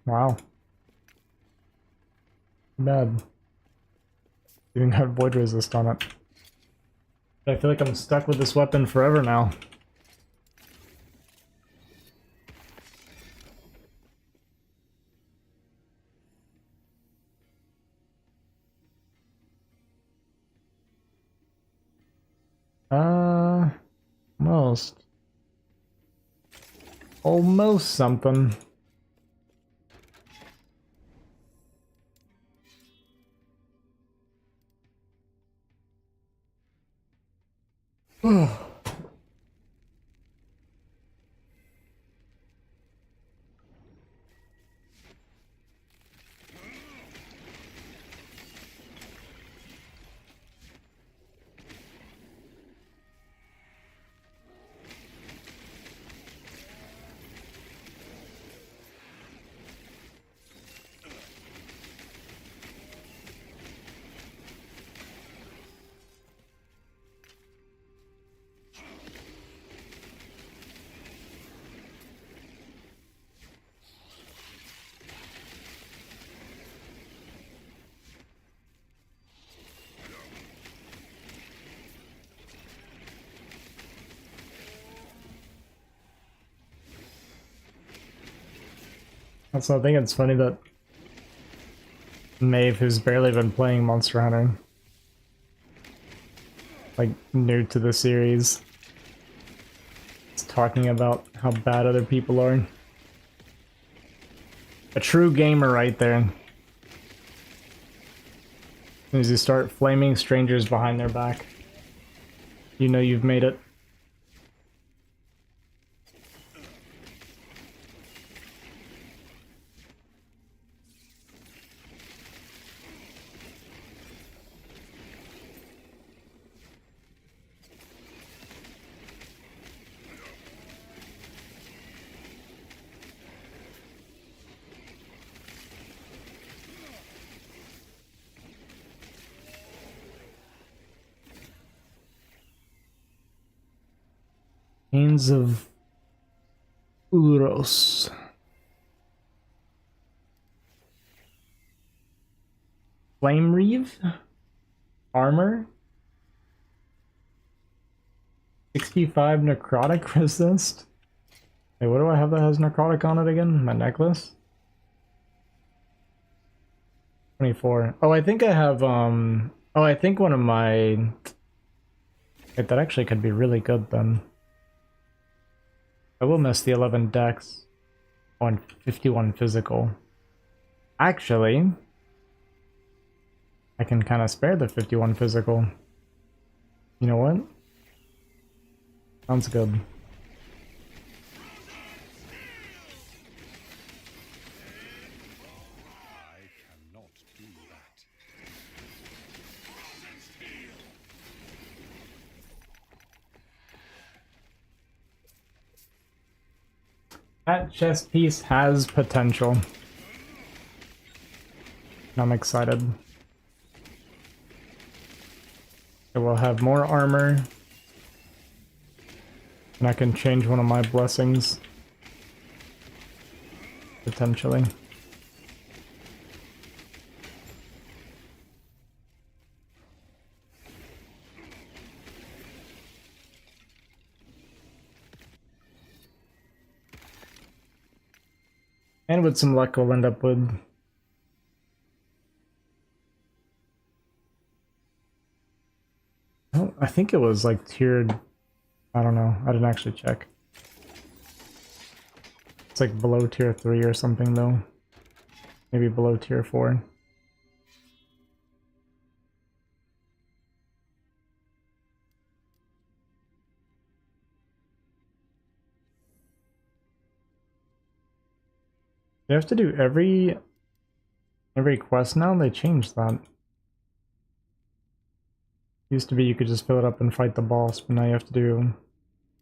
Wow. Bad. Even got void resist on it. I feel like I'm stuck with this weapon forever now. Almost. Almost something. Also, I think it's funny that Maeve, who's barely been playing Monster Hunter, like new to the series, is talking about how bad other people are. A true gamer right there. As soon as you start flaming strangers behind their back, you know you've made it. Chains of Uros. Flame Reave? Armor? 65 necrotic resist? Wait, what do I have that has necrotic on it again? My necklace? 24. Oh, I think I have, oh, I think one of my... Wait, that actually could be really good then. I will miss the 11 dex on 51 physical. Actually, I can kind of spare the 51 physical. You know what? Sounds good. I cannot do that. That chest piece has potential. I'm excited. It will have more armor. And I can change one of my blessings. Potentially. And with some luck, we'll end up with... Oh, I think it was like tiered... I don't know. I didn't actually check. It's like below tier 3 or something though. Maybe below tier 4. You have to do every quest now? They changed that. Used to be you could just fill it up and fight the boss, but now you have to do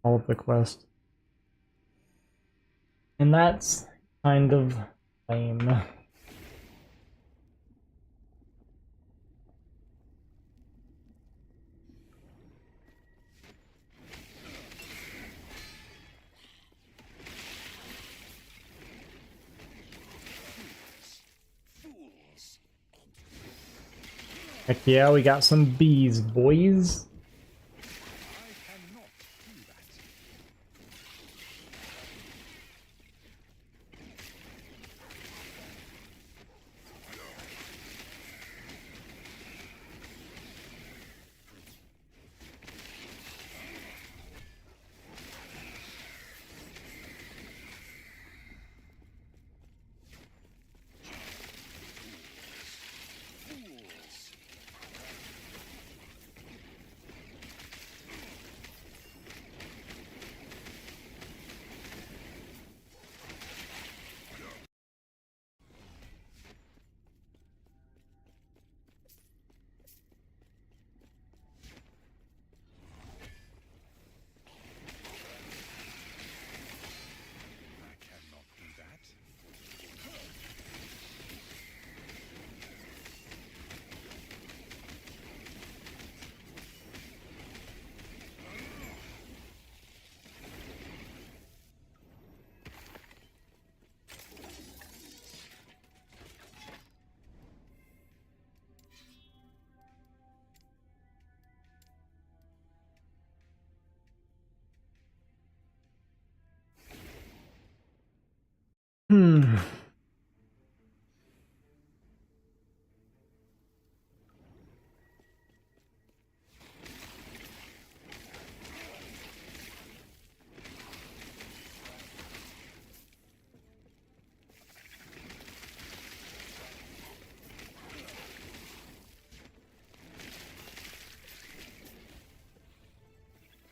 all of the quest. And that's kind of lame. Fools! Heck yeah, we got some bees, boys. I cannot do that. Fools!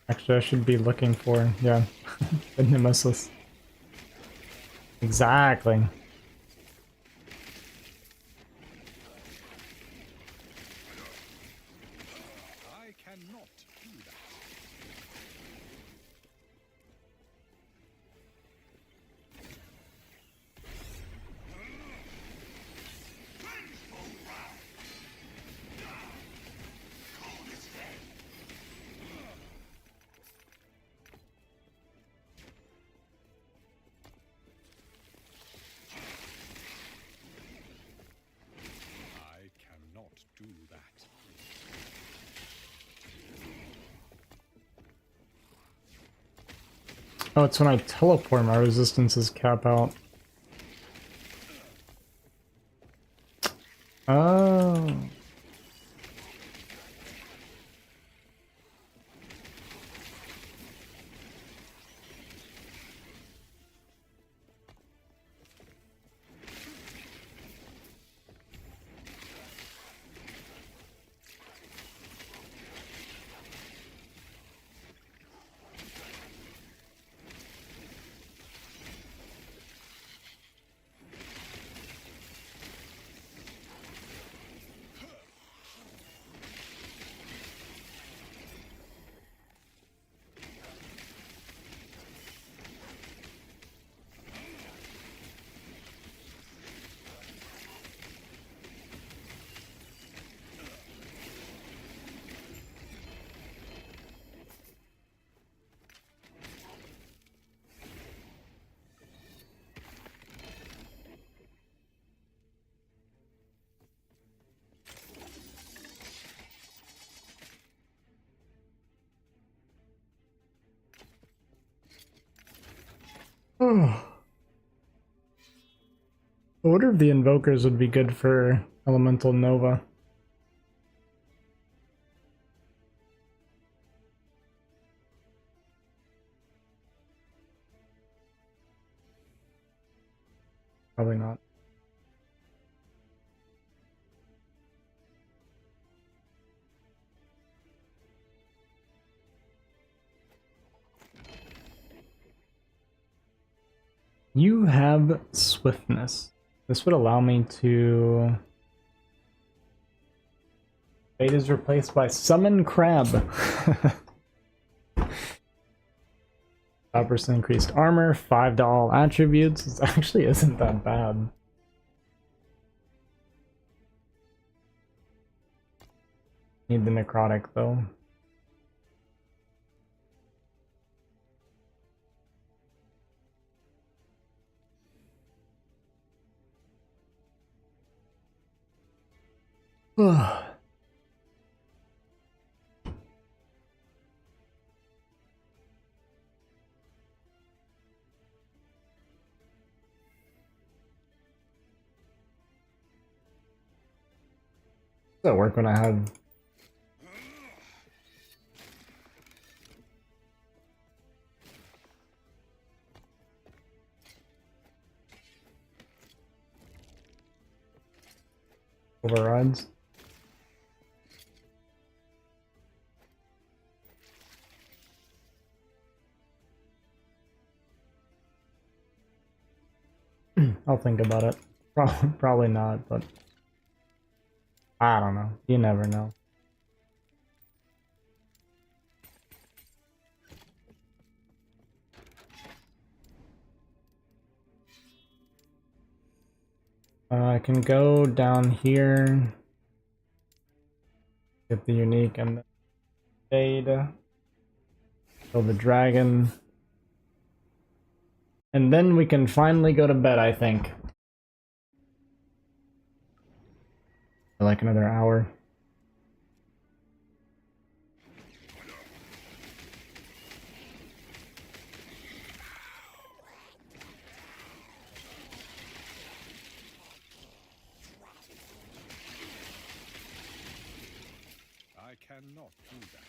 Actually, I should be looking for, yeah, the Nemesis. Exactly. I cannot do that. I cannot do that. Oh, it's when I teleport my resistances cap out. Oh. I wonder if the invokers would be good for Elemental Nova. Probably not. You have swiftness. This would allow me to... Fate is replaced by Summon Crab. 5% increased armor, 5 to all attributes. It actually isn't that bad. Need the necrotic though. Does that work when I have overrides? I'll think about it. Probably not, but I don't know. You never know. I can go down here, get the unique and the shade, kill the dragon, and then we can finally go to bed, I think. For like another hour. I cannot do that.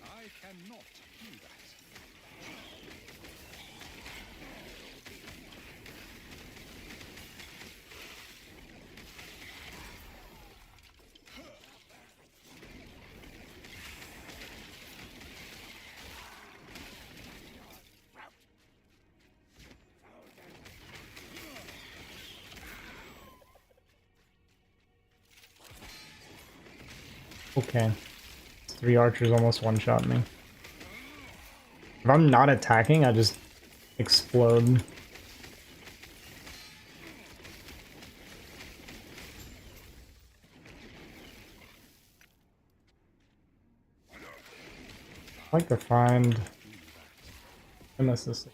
I cannot do that. Okay. 3 archers almost one-shot me. If I'm not attacking, I just explode. I'd like to find Nemesis.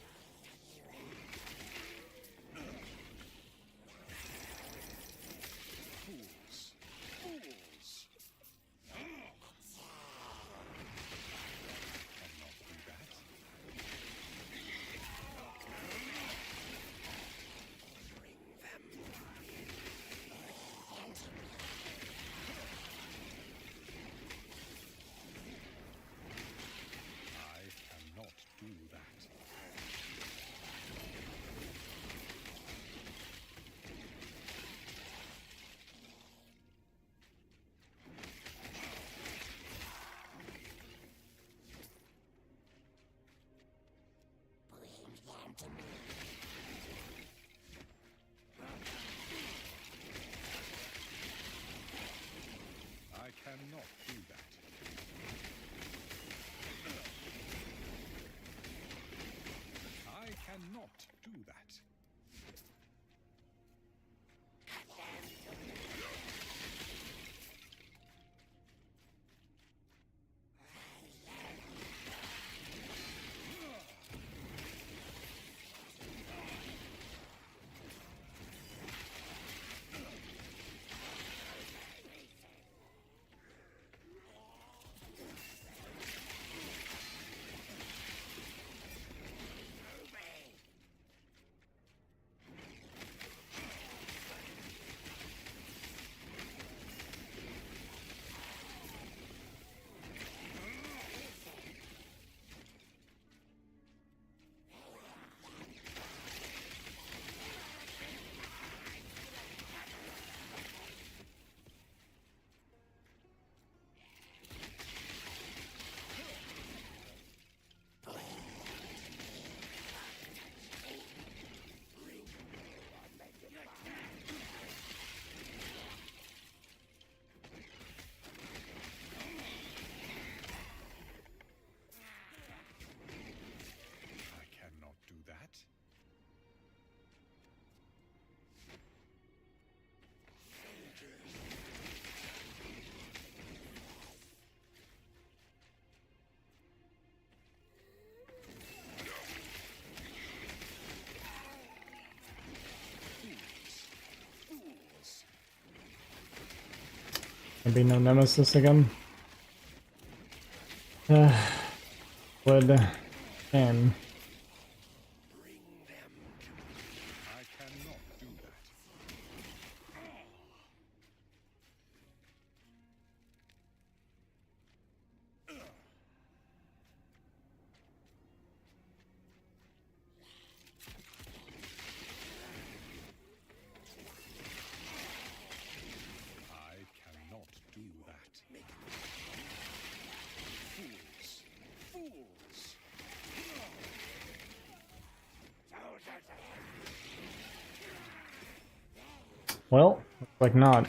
I cannot do that. I cannot do that. I cannot do that. There'll be no Nemesis again. Would shame. I cannot do that. I cannot do that. Fools! Fools! Well, looks like not.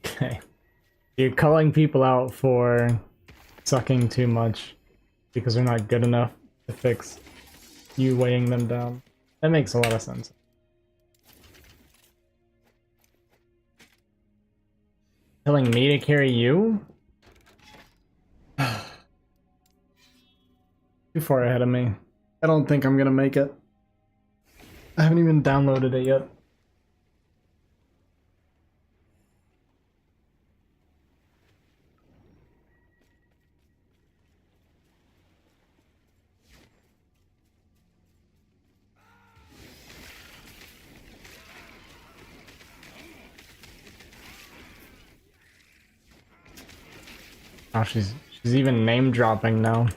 Okay. You're calling people out for sucking too much because they're not good enough to fix you weighing them down. That makes a lot of sense. Telling me to carry you? Too far ahead of me. I don't think I'm gonna make it. I haven't even downloaded it yet. Oh, she's even name dropping now.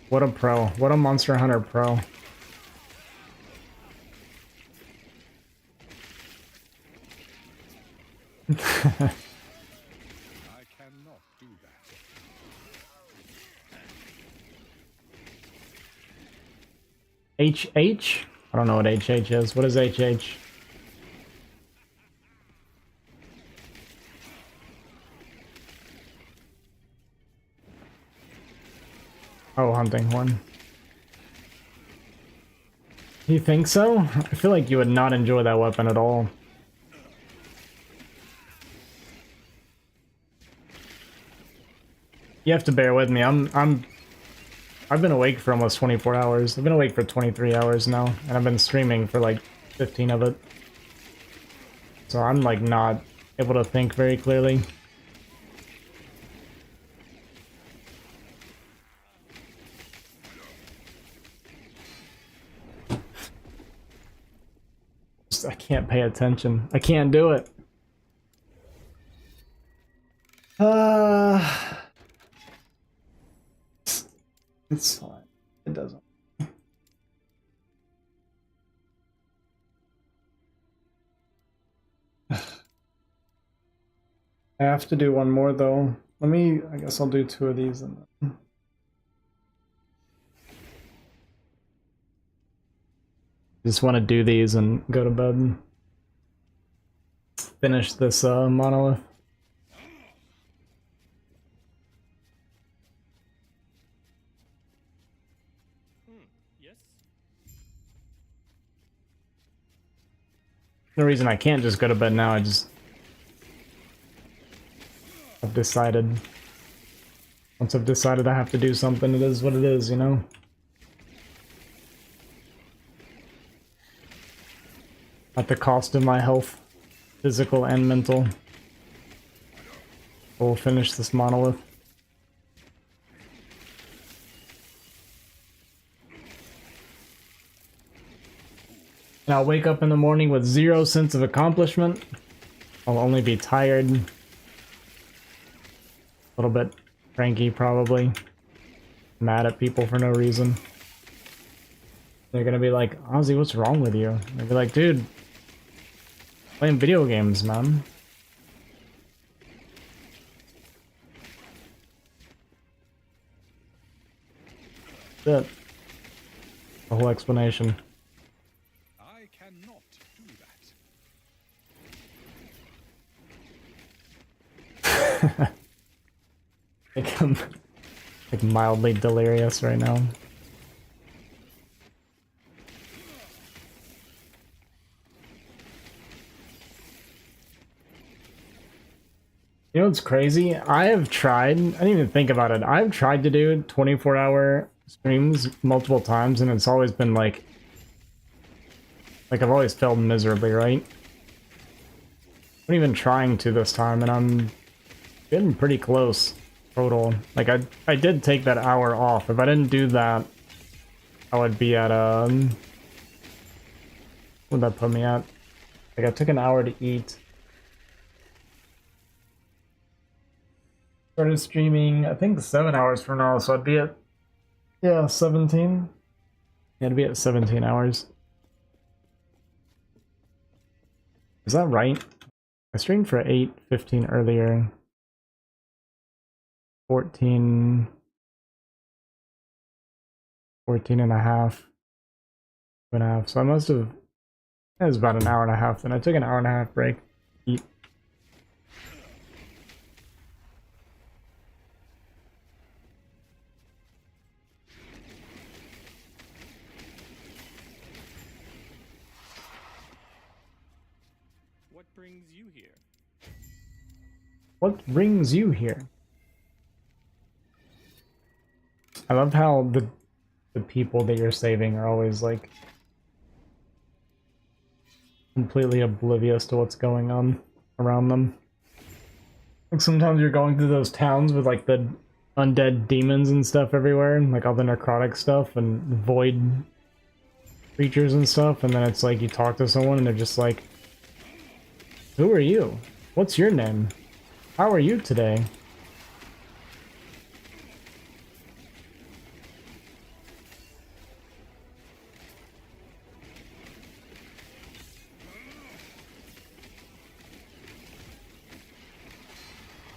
What a pro. What a Monster Hunter pro. HH? I don't know what HH is. What is HH? Oh, hunting horn. You think so? I feel like you would not enjoy that weapon at all. You have to bear with me. I've been awake for almost 24 hours. I've been awake for 23 hours now, and I've been streaming for like 15 of it. So I'm like not able to think very clearly. I can't pay attention. I can't do it. It's fine. It doesn't. I have to do one more though. I guess I'll do 2 of these and then. Just want to do these and go to bed and finish this monolith. Yes? No reason I can't just go to bed now. I've decided. Once I've decided I have to do something, it is what it is, you know? At the cost of my health, physical and mental. We'll finish this monolith. And I'll wake up in the morning with 0 sense of accomplishment. I'll only be tired. A little bit cranky, probably. Mad at people for no reason. They're gonna be like, Ozzy, what's wrong with you? I'll be like, dude, playing video games, man. That's it. The whole explanation. I cannot do that. I think I'm like mildly delirious right now. You know what's crazy? I have tried, I didn't even think about it. I've tried to do 24-hour streams multiple times and it's always been like I've always failed miserably, right? I'm even trying to this time and I'm getting pretty close total. Like I did take that hour off. If I didn't do that, I would be at what would that put me at? Like I took an hour to eat. Started streaming, I think 7 hours from now, so I'd be at, yeah, 17. Yeah, I'd be at 17 hours. Is that right? I streamed for 8:15 earlier. 14 and a half. 2.5. So I must have, it was about an hour and a half. Then I took an hour and a half break. Eat. What brings you here? What brings you here? I love how the people that you're saving are always like completely oblivious to what's going on around them. Like sometimes you're going through those towns with like the undead demons and stuff everywhere, and like all the necrotic stuff and void creatures and stuff, and then it's like you talk to someone and they're just like, who are you? What's your name? How are you today?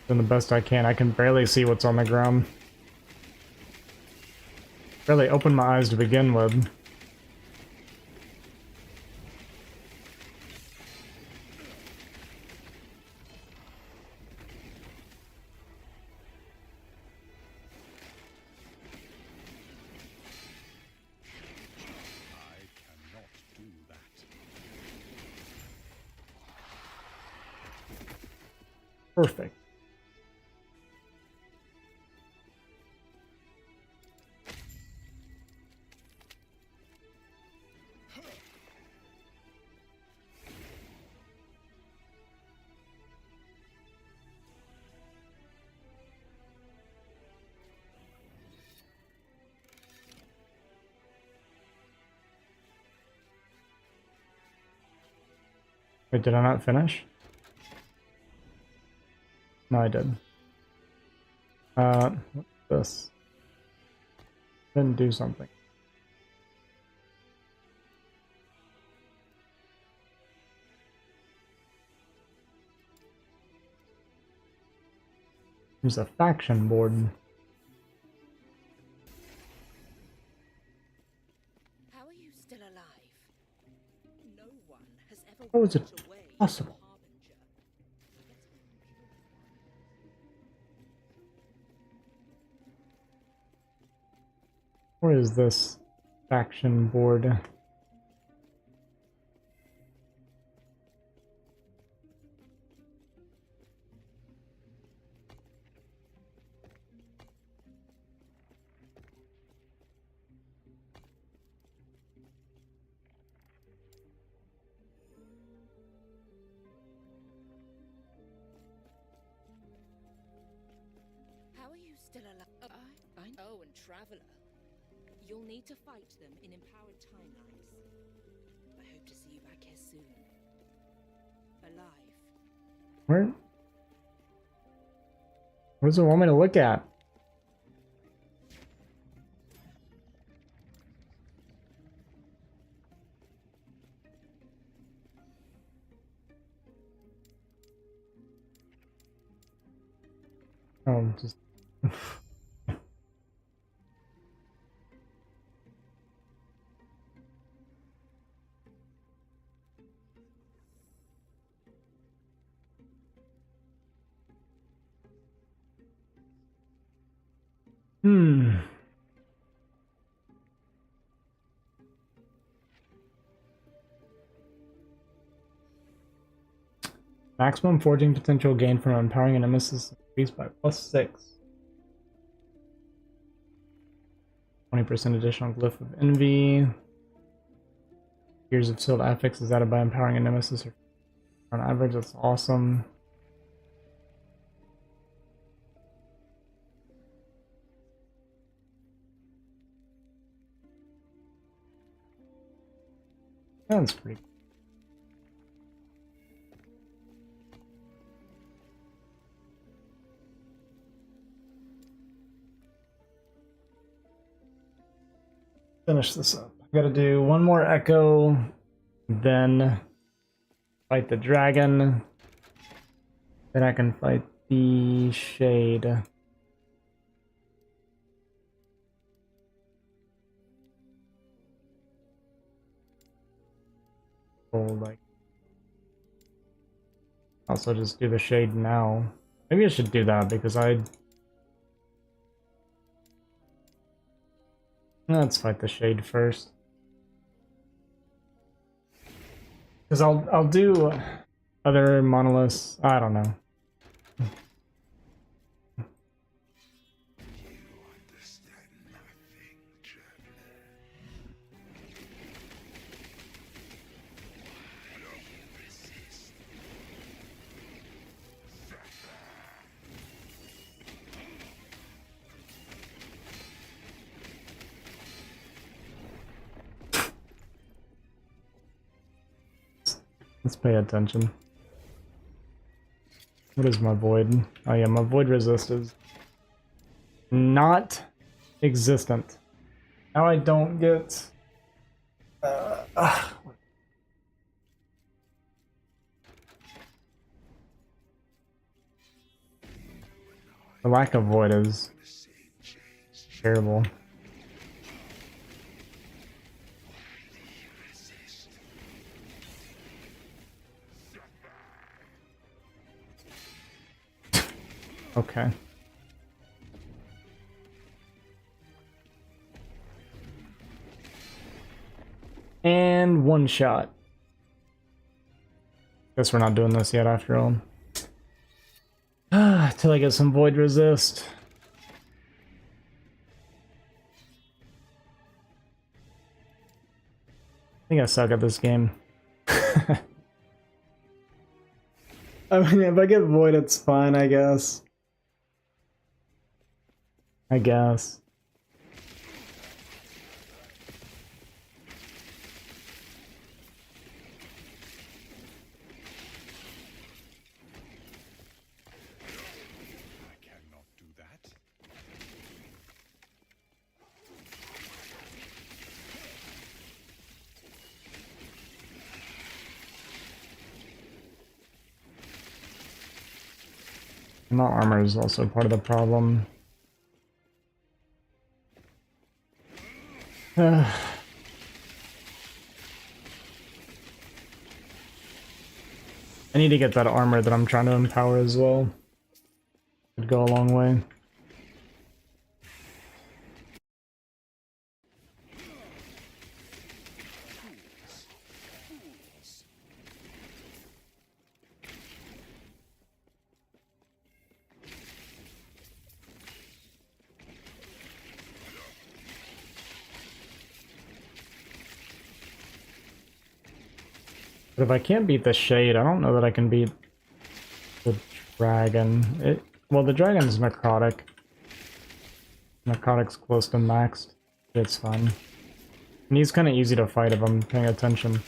Doing the best I can. I can barely see what's on the ground. Barely open my eyes to begin with. Perfect. Wait, did I not finish? No, I did. What's this? Didn't do something. There's a faction board. How are you still alive? No one has ever How is it walked away from possible? Harbinger. Where is this faction board? How are you still alive? I know, and Traveler. You'll need to fight them in empowered timelines. I hope to see you back here soon. Alive. Where? What does it want me to look at? Oh, just. Hmm. Maximum forging potential gained from empowering a nemesis increased by +6. 20% additional glyph of envy. Years of sealed affix is added by empowering a nemesis on average. That's awesome. That's pretty cool. Finish this up. I gotta do one more echo, then fight the dragon, then I can fight the shade. Oh, like, also just do the shade now. Maybe I should do that because let's fight the shade first. Because I'll do other monoliths. I don't know. Let's pay attention. What is my void? Oh yeah, my void resist is not existent. Now I don't get... the lack of void is terrible. Okay. And one shot. Guess we're not doing this yet after all. Till I get some void resist. I think I suck at this game. I mean, if I get void, it's fine, I guess. I guess. I cannot do that. My armor is also part of the problem. I need to get that armor that I'm trying to empower as well. Could go a long way. But if I can't beat the Shade, I don't know that I can beat the Dragon. Well, the Dragon's necrotic. Necrotic's close to maxed. It's fine. And he's kind of easy to fight if I'm paying attention.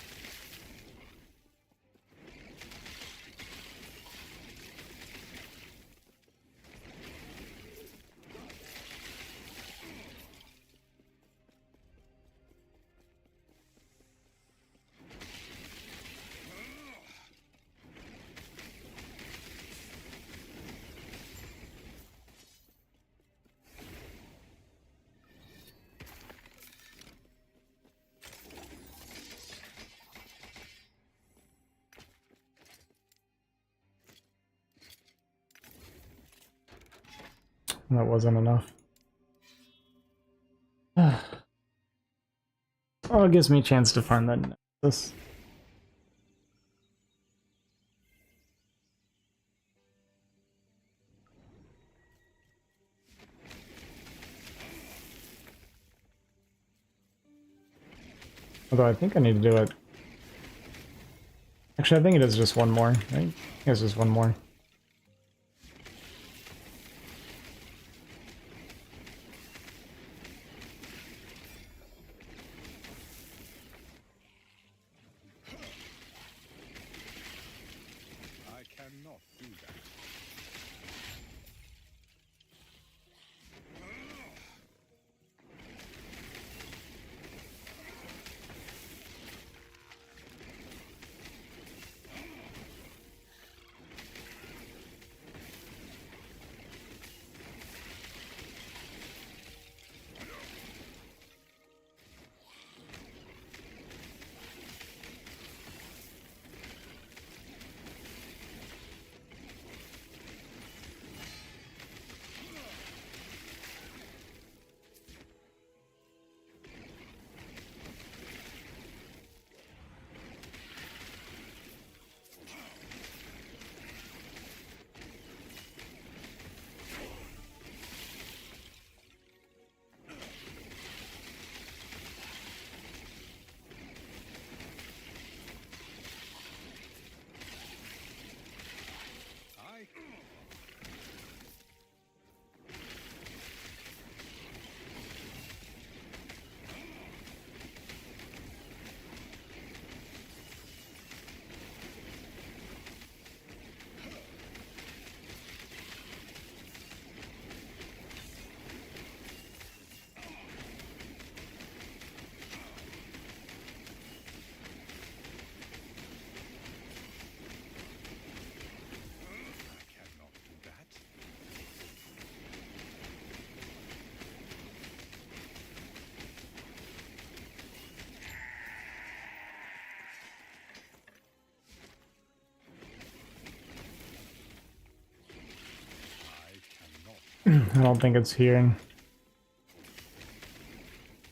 That wasn't enough. Oh, it gives me a chance to find that Nexus. Although I think I need to do it. Actually, I think it is just one more, right? I think it's just one more. I cannot do that. I don't think it's here.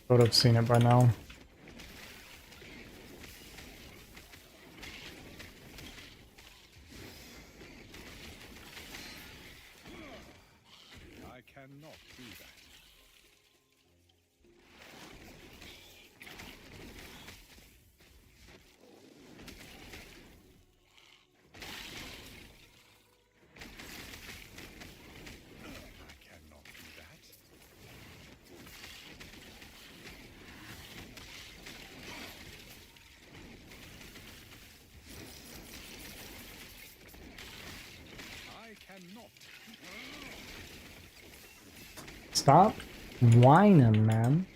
Would have seen it by now. cannot do that. I cannot. Stop whining, man.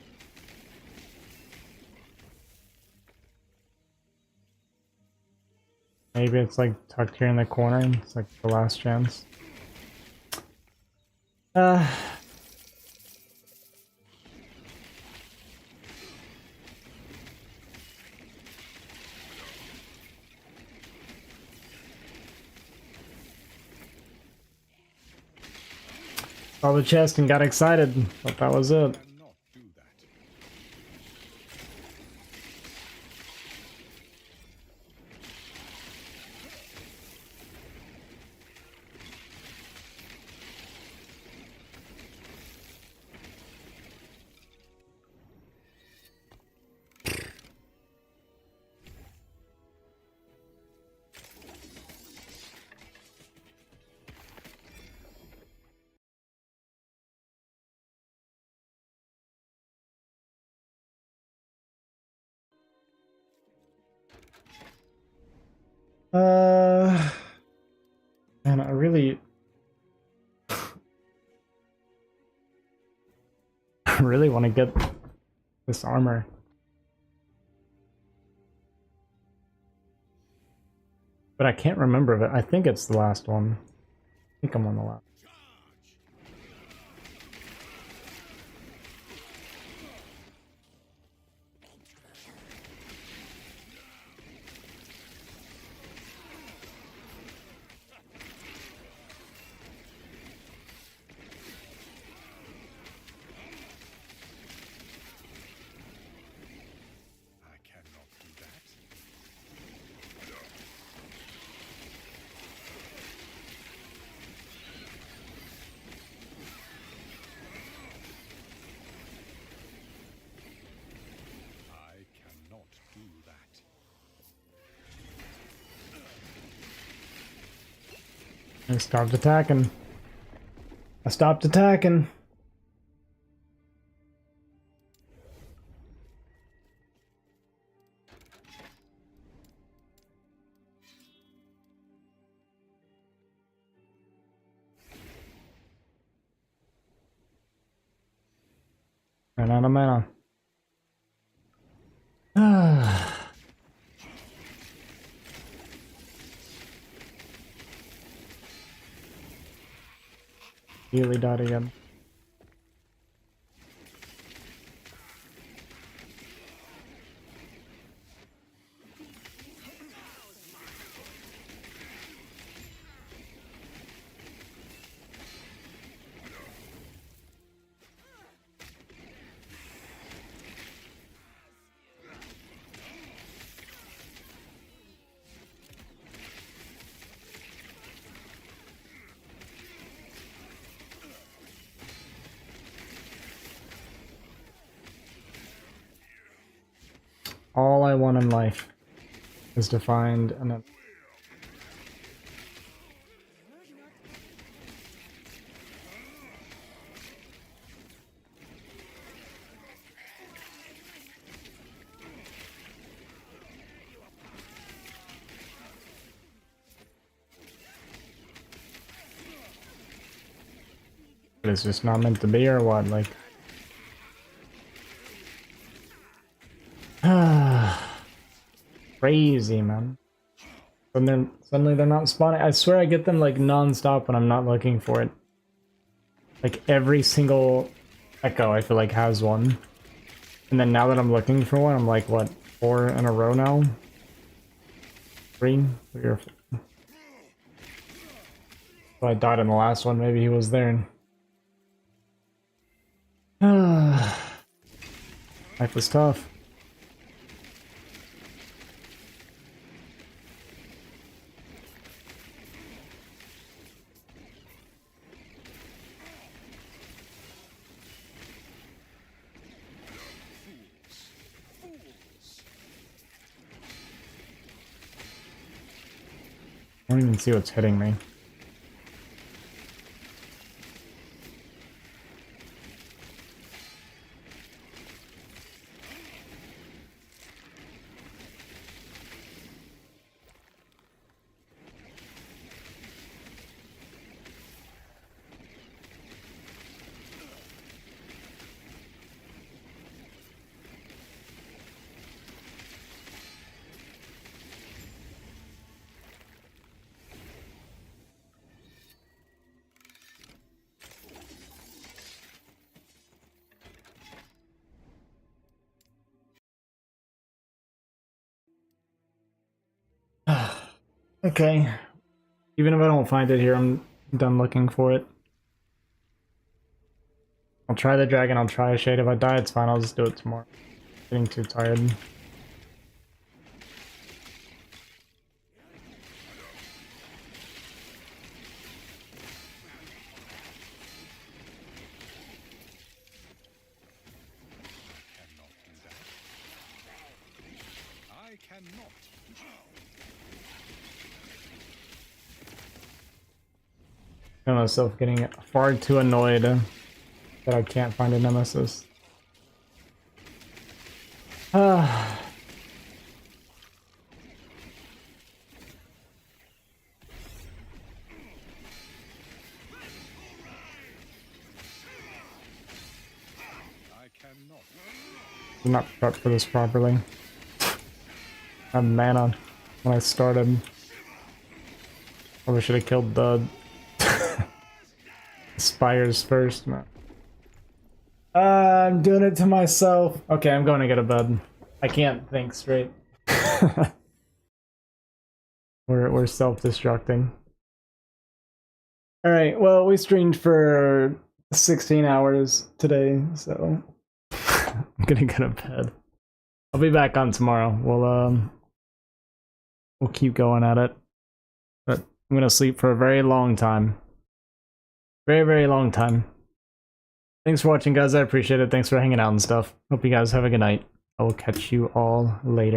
Maybe it's like tucked here in the corner. It's like the last chance. Saw the chest and got excited, but that was it. Cannot do that. Man, I really, I really want to get this armor. But I can't remember if it. I think it's the last one. I think I'm on the last. I cannot do that. I cannot do that. I stopped attacking. I stopped attacking. Ran out of mana. Nearly died again. All I want in life is to find an. It's just not meant to be, or what? Like. Crazy, man. And then suddenly they're not spawning. I swear I get them like non-stop when I'm not looking for it. Like every single echo I feel like has one. And then now that I'm looking for one, I'm like, what, 4 in a row now? 3 or 4. Well, I died in the last one, maybe he was there. Life is tough. I don't even see what's hitting me. Okay. Even if I don't find it here, I'm done looking for it. I'll try the dragon, I'll try a shade. If I die, it's fine, I'll just do it tomorrow. Getting too tired. I cannot. I found myself getting far too annoyed that I can't find a nemesis. I cannot. I'm not prepped for this properly. I had mana when I started. Probably should have killed the spires first. No. I'm doing it to myself. Okay, I'm going to get a bed. I can't think straight. We're self-destructing. Alright, well, we streamed for 16 hours today, so I'm gonna go to bed. I'll be back on tomorrow. We'll keep going at it. But I'm gonna sleep for a very long time. Very, very long time. Thanks for watching, guys. I appreciate it. Thanks for hanging out and stuff. Hope you guys have a good night. I will catch you all later.